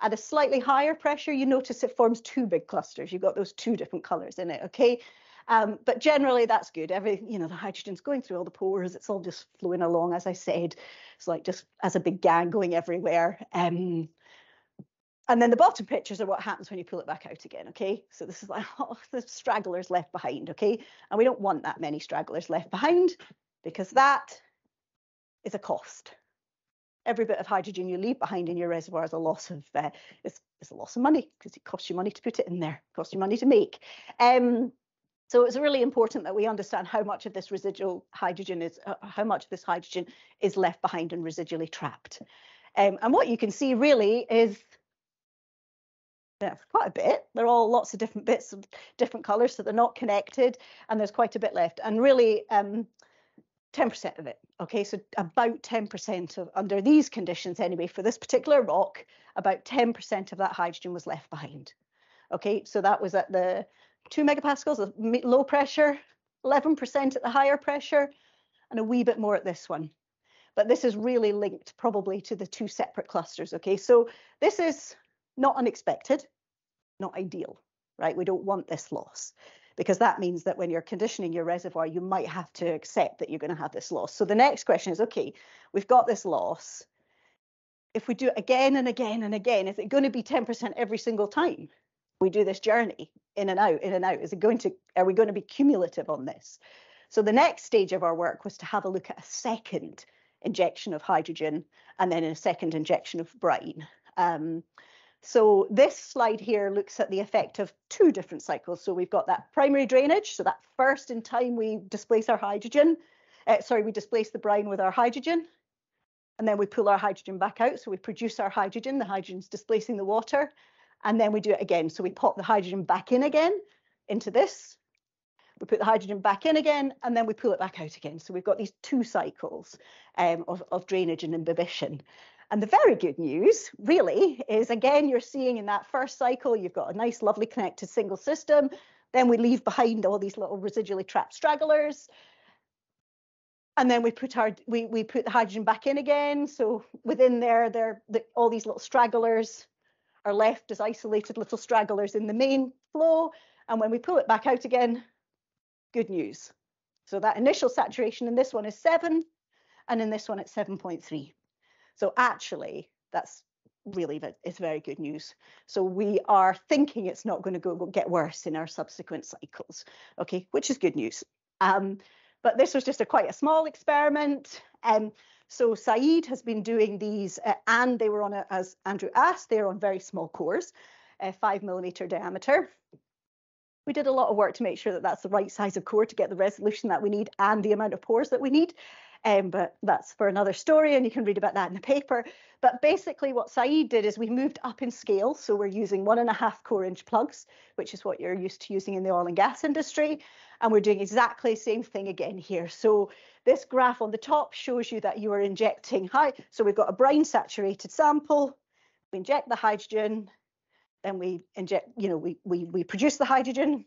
S3: At a slightly higher pressure, you notice it forms 2 big clusters. You've got those 2 different colors in it, okay? But generally, that's good. The hydrogen's going through all the pores. It's all just flowing along, as I said. It's like just as a big gang going everywhere. And then the bottom pictures are what happens when you pull it back out again, okay? So this is like, oh, the stragglers left behind, okay? And we don't want that many stragglers left behind, because that is a cost. Every bit of hydrogen you leave behind in your reservoir is a loss of it's a loss of money, because it costs you money to put it in there, it costs you money to make. So it's really important that we understand how much of this residual hydrogen is left behind and residually trapped. And what you can see really is quite a bit. They're all lots of different bits of different colors, so they're not connected, and there's quite a bit left. And really, 10% of it. Okay, so about 10% of, under these conditions anyway, for this particular rock, about 10% of that hydrogen was left behind. Okay, so that was at the 2 megapascals at low pressure, 11% at the higher pressure, and a wee bit more at this one. But this is really linked probably to the 2 separate clusters, okay? So this is not unexpected, not ideal, right? We don't want this loss, because that means that when you're conditioning your reservoir, you might have to accept that you're going to have this loss. So the next question is, okay, we've got this loss. If we do it again and again and again, is it going to be 10% every single time we do this journey in and out, in and out? Are we going to be cumulative on this? So the next stage of our work was to have a look at a second injection of hydrogen and then a second injection of brine. So this slide here looks at the effect of 2 different cycles. So we've got that primary drainage. So that first in time we displace our hydrogen. We displace the brine with our hydrogen. And then we pull our hydrogen back out. So we produce our hydrogen. The hydrogen's displacing the water. And then we do it again. So we pop the hydrogen back in again into this. We put the hydrogen back in again, and then we pull it back out again. So we've got these 2 cycles of drainage and imbibition. And the very good news, really, is again, you're seeing in that first cycle, you've got a nice, lovely connected single system. Then we leave behind all these little residually trapped stragglers. And then we put the hydrogen back in again. So within there, all these little stragglers are left as isolated little stragglers in the main flow. And when we pull it back out again, good news. So that initial saturation in this one is 7, and in this one it's 7.3. So actually, that's really, it's very good news. So we are thinking it's not going to get worse in our subsequent cycles, okay, which is good news. But this was just quite a small experiment. So Saeed has been doing these, and they were on, as Andrew asked, they're on very small cores, 5 millimeter diameter. We did a lot of work to make sure that that's the right size of core to get the resolution that we need and the amount of pores that we need. But that's for another story, and you can read about that in the paper. But basically what Saeed did is we moved up in scale. So we're using 1.5 core inch plugs, which is what you're used to using in the oil and gas industry. And we're doing exactly the same thing again here. So this graph on the top shows you that you are injecting high. So we've got a brine saturated sample. We inject the hydrogen. Then we inject, we produce the hydrogen.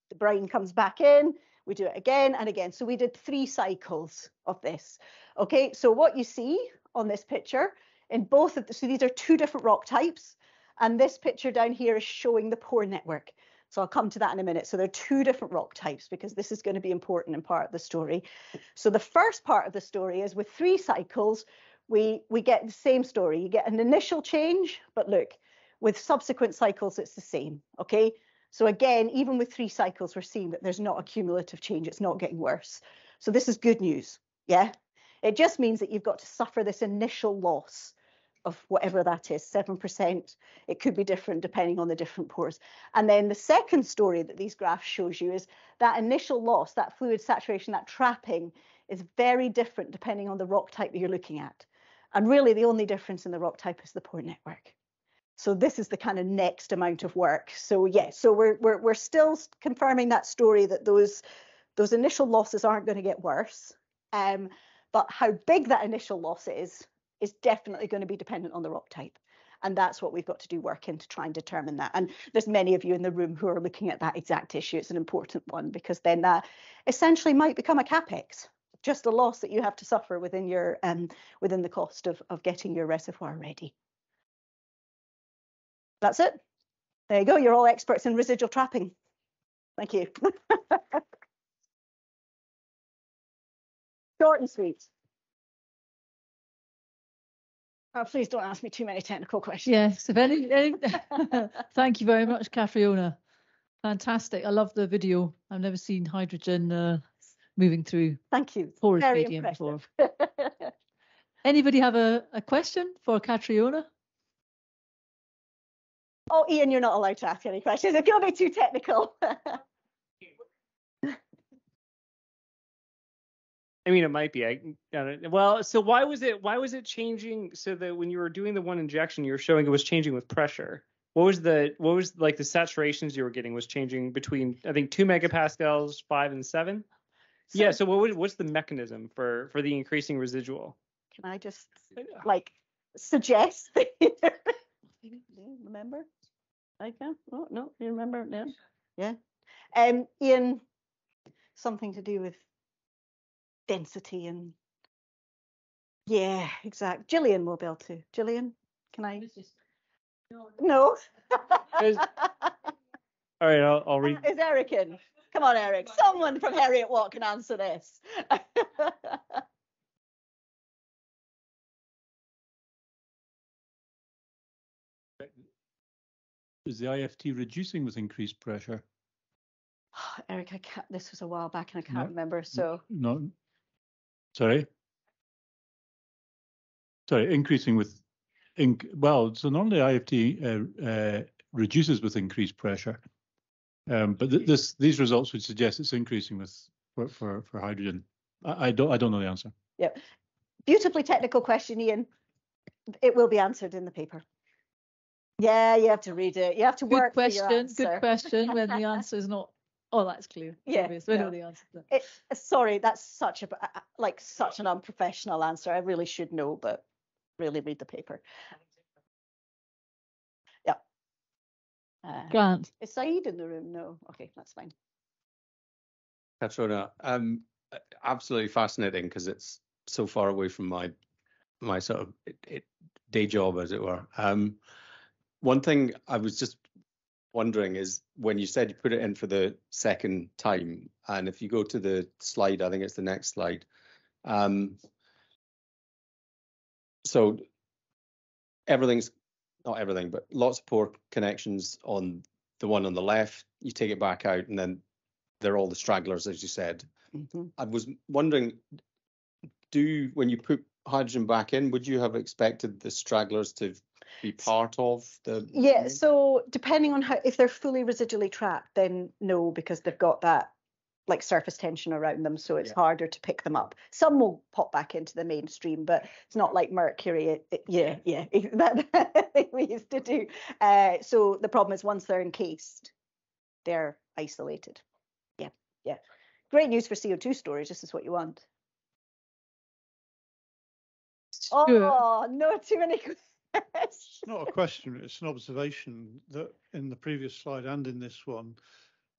S3: The brine comes back in. We do it again and again. So we did 3 cycles of this. Okay, so what you see on this picture in both of so these are 2 different rock types. And this picture down here is showing the pore network. So I'll come to that in a minute. So there are 2 different rock types because this is going to be important in part of the story. So the first part of the story is with 3 cycles, we get the same story. You get an initial change, but look, with subsequent cycles, it's the same, okay? So again, even with 3 cycles, we're seeing that there's not a cumulative change. It's not getting worse. So this is good news, yeah? It just means that you've got to suffer this initial loss of whatever that is, 7%. It could be different depending on the different pores. And then the second story that these graphs shows you is that initial loss, that fluid saturation, that trapping is very different depending on the rock type that you're looking at. And really the only difference in the rock type is the pore network. So this is the kind of next amount of work. So yeah, so we're still confirming that story that those initial losses aren't going to get worse. But how big that initial loss is definitely going to be dependent on the rock type. And that's what we've got to do work in to try and determine that. And there's many of you in the room who are looking at that exact issue. It's an important one because then that essentially might become a capex, just a loss that you have to suffer within your within the cost of getting your reservoir ready. That's it. There you go. You're all experts in residual trapping. Thank you. Short and sweet. Oh, please don't ask me too many technical questions.
S1: Yes, if any thank you very much, Catriona. Fantastic. I love the video. I've never seen hydrogen moving through.
S3: Thank you.
S1: Porous
S3: Very
S1: medium
S3: impressive.
S1: before. Anybody have a question for Catriona?
S3: Oh, Ian, you're not allowed to ask any questions. It's going to be too technical.
S18: I mean, it might be. Well, so why was it changing? So that when you were doing the one injection, you were showing it was changing with pressure. What was like the saturations you were getting was changing between, I think, 2 megapascals, 5 and 7. Yeah. So what's the mechanism for the increasing residual?
S3: Can I just like suggest? Remember? I can. Oh no, you remember? No. Yeah. Ian, something to do with density and yeah, exact. Gillian will be able to. Gillian, can I? No.
S18: All right, I'll read.
S3: Is Eric in? Come on, Eric. Someone from Heriot Watt can answer this.
S19: Is the IFT reducing with increased pressure?
S3: Eric, I can't. This was a while back and I can't remember. So
S19: No. Sorry. Sorry, increasing with well, so normally IFT reduces with increased pressure, but these results would suggest it's increasing with for hydrogen. I don't know the answer.
S3: Yep, beautifully technical question, Ian. It will be answered in the paper. Yeah, you have to read it. You have to work for your answer.
S1: Good question. When the answer is not. Oh, that's clear.
S3: Yeah,
S1: obvious. We know the answer.
S3: Sorry, that's such an unprofessional answer. I really should know, but really read the paper. Yeah.
S1: Grant.
S3: Is Saeed in the room? No. Okay, that's fine.
S20: Katrina, absolutely fascinating because it's so far away from my sort of day job, as it were. One thing I was just wondering is when you said you put it in for the second time, and if you go to the slide, I think it's the next slide. So everything's not everything, but lots of pore connections on the one on the left. You take it back out, and then they're all the stragglers, as you said.
S3: Mm-hmm.
S20: I was wondering, when you put hydrogen back in, would you have expected the stragglers to be part of the?
S3: Yeah, so depending on if they're fully residually trapped, then no, because they've got that like surface tension around them, so it's harder to pick them up. Some will pop back into the mainstream, but it's not like mercury. That we used to do. So the problem is once they're encased, they're isolated. Yeah. Great news for CO2 storage. This is what you want. Oh, no, too many questions.
S21: It's not a question, it's an observation that in the previous slide and in this one,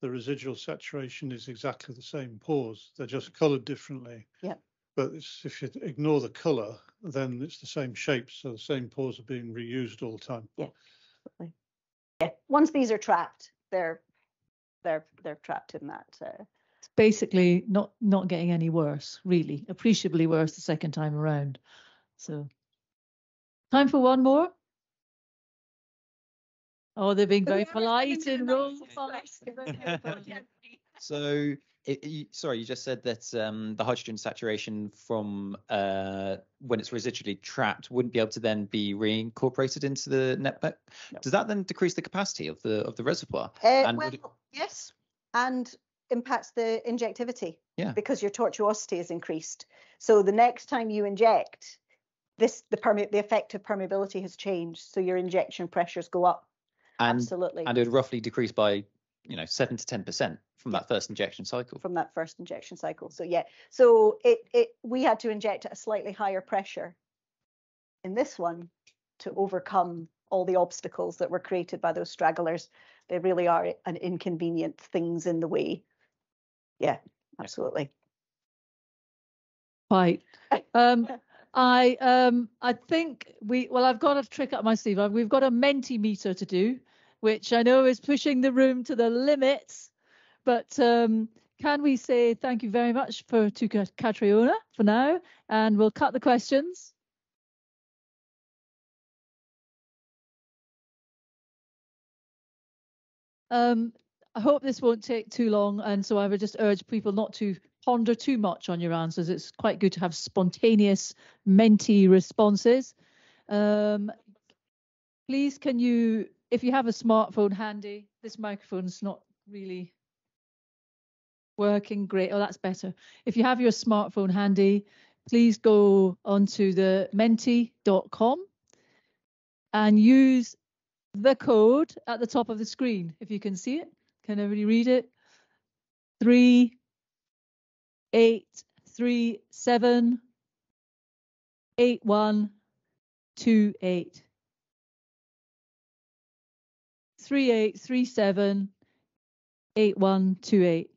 S21: the residual saturation is exactly the same pores. They're just coloured differently.
S3: Yeah.
S21: But if you ignore the colour, then it's the same shape. So the same pores are being reused all the time.
S3: Yeah. Yeah. Once these are trapped, they're trapped in that.
S1: It's basically not getting any worse, really, appreciably worse the second time around. So, time for one more. Oh, they're being very polite in roll.
S16: So, sorry, you just said that the hydrogen saturation from when it's residually trapped wouldn't be able to then be reincorporated into the netback. No. Does that then decrease the capacity of the reservoir?
S3: Yes, and impacts the injectivity.
S16: Yeah.
S3: Because your tortuosity is increased. So the next time you inject, the effective permeability has changed. So your injection pressures go up. Absolutely.
S16: And it would roughly decrease by 7 to 10% from that first injection cycle.
S3: From that first injection cycle. So yeah. So we had to inject at a slightly higher pressure in this one to overcome all the obstacles that were created by those stragglers. They really are an inconvenient things in the way. Yeah, absolutely.
S1: Right. I think I've got a trick up my sleeve. We've got a Mentimeter to do, which I know is pushing the room to the limits. But can we say thank you very much to Catriona for now, and we'll cut the questions. I hope this won't take too long, and so I would just urge people not to ponder too much on your answers. It's quite good to have spontaneous Menti responses. Please, can you, if you have a smartphone handy, this microphone's not really working great. Oh, that's better. If you have your smartphone handy, please go onto the menti.com and use the code at the top of the screen. If you can see it, can everybody read it? 3837 8128. 3837 8128.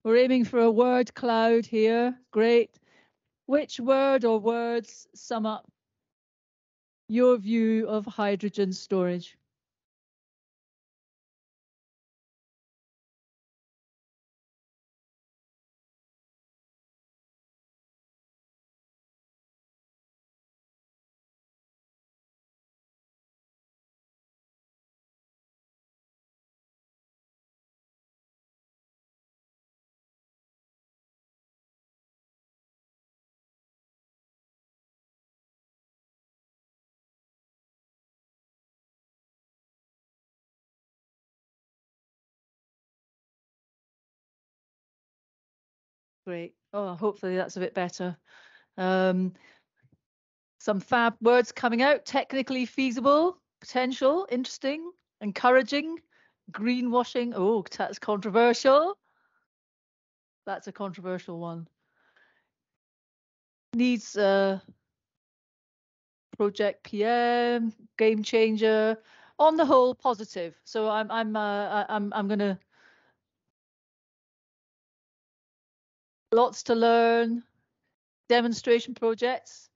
S1: We're aiming for a word cloud here. Great. Which word or words sum up your view of hydrogen storage? Great. Oh, hopefully that's a bit better. Some fab words coming out. Technically feasible, potential, interesting, encouraging, greenwashing. Oh, that's controversial. That's a controversial one. Needs project PM, game changer. On the whole, positive. So I'm gonna lots to learn. Demonstration projects.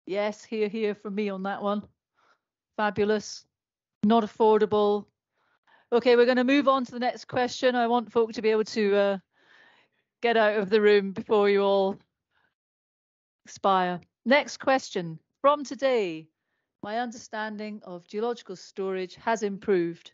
S1: Yes, here from me on that one. Fabulous. Not affordable. Okay, we're going to move on to the next question. I want folk to be able to get out of the room before you all expire. Next question. From today, my understanding of geological storage has improved.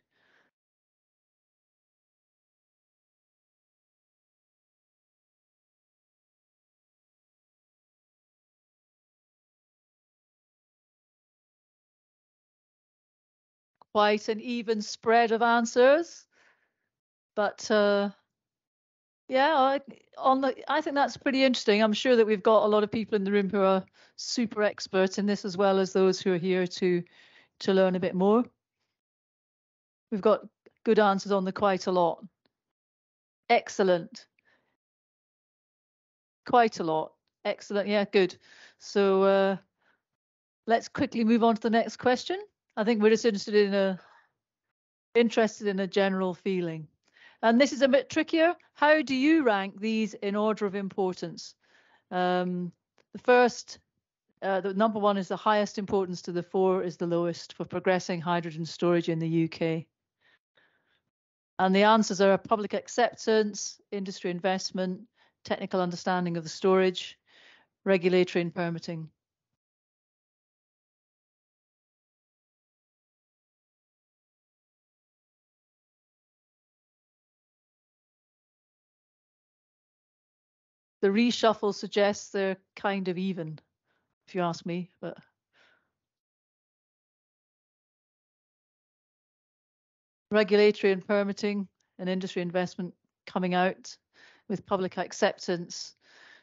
S1: Quite an even spread of answers, but yeah, I think that's pretty interesting. I'm sure that we've got a lot of people in the room who are super experts in this, as well as those who are here to learn a bit more. We've got good answers on the quite a lot. Excellent. Quite a lot. Excellent. Yeah, good. So let's quickly move on to the next question. I think we're just interested in a general feeling. And this is a bit trickier. How do you rank these in order of importance? The first, the number 1 is the highest importance, to the 4 is the lowest for progressing hydrogen storage in the UK. And the answers are public acceptance, industry investment, technical understanding of the storage, regulatory and permitting. The reshuffle suggests they're kind of even, if you ask me, but regulatory and permitting and industry investment coming out with public acceptance.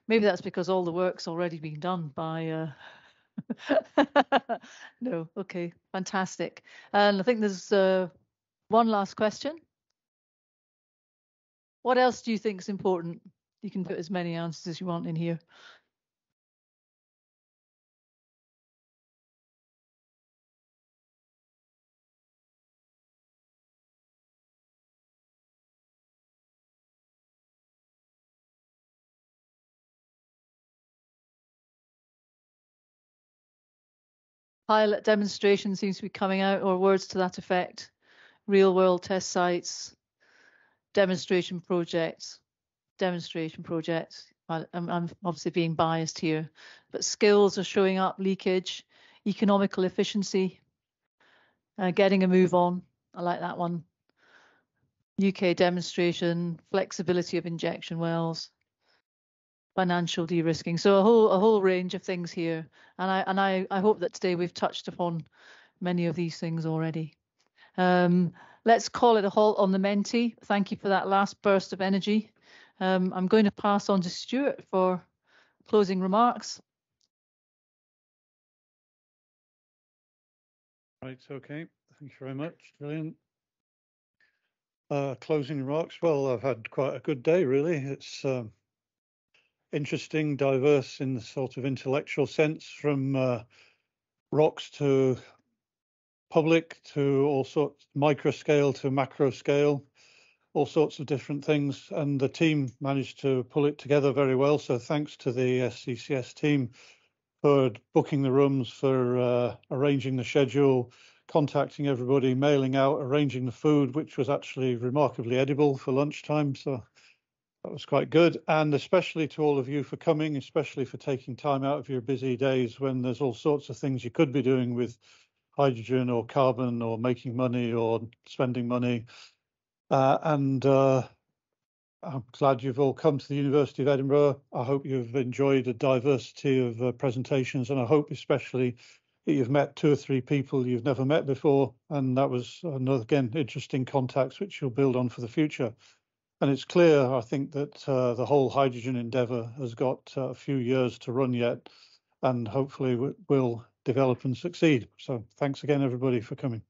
S1: Maybe that's because all the work's already been done by no, okay, fantastic. And I think there's one last question. What else do you think is important? You can put as many answers as you want in here. Pilot demonstration seems to be coming out, or words to that effect. Real world test sites, demonstration projects. I'm obviously being biased here, but skills are showing up, leakage, economical efficiency, getting a move on. I like that one. UK demonstration, flexibility of injection wells, financial de-risking. So a whole range of things here. And I hope that today we've touched upon many of these things already. Let's call it a halt on the Menti. Thank you for that last burst of energy. I'm going to pass on to Stuart for closing remarks.
S21: Right, okay. Thank you very much, Gillian. Closing remarks. Well, I've had quite a good day, really. It's interesting, diverse in the sort of intellectual sense, from rocks to public to all sorts, micro scale to macro scale, all sorts of different things. And the team managed to pull it together very well. So thanks to the SCCS team for booking the rooms, for arranging the schedule, contacting everybody, mailing out, arranging the food, which was actually remarkably edible for lunchtime. So that was quite good. And especially to all of you for coming, especially for taking time out of your busy days when there's all sorts of things you could be doing with hydrogen or carbon or making money or spending money. I'm glad you've all come to the University of Edinburgh. I hope you've enjoyed a diversity of presentations, and I hope especially that you've met 2 or 3 people you've never met before. And that was, another, again, interesting contacts which you'll build on for the future. And it's clear, I think, that the whole hydrogen endeavour has got a few years to run yet, and hopefully will develop and succeed. So thanks again, everybody, for coming.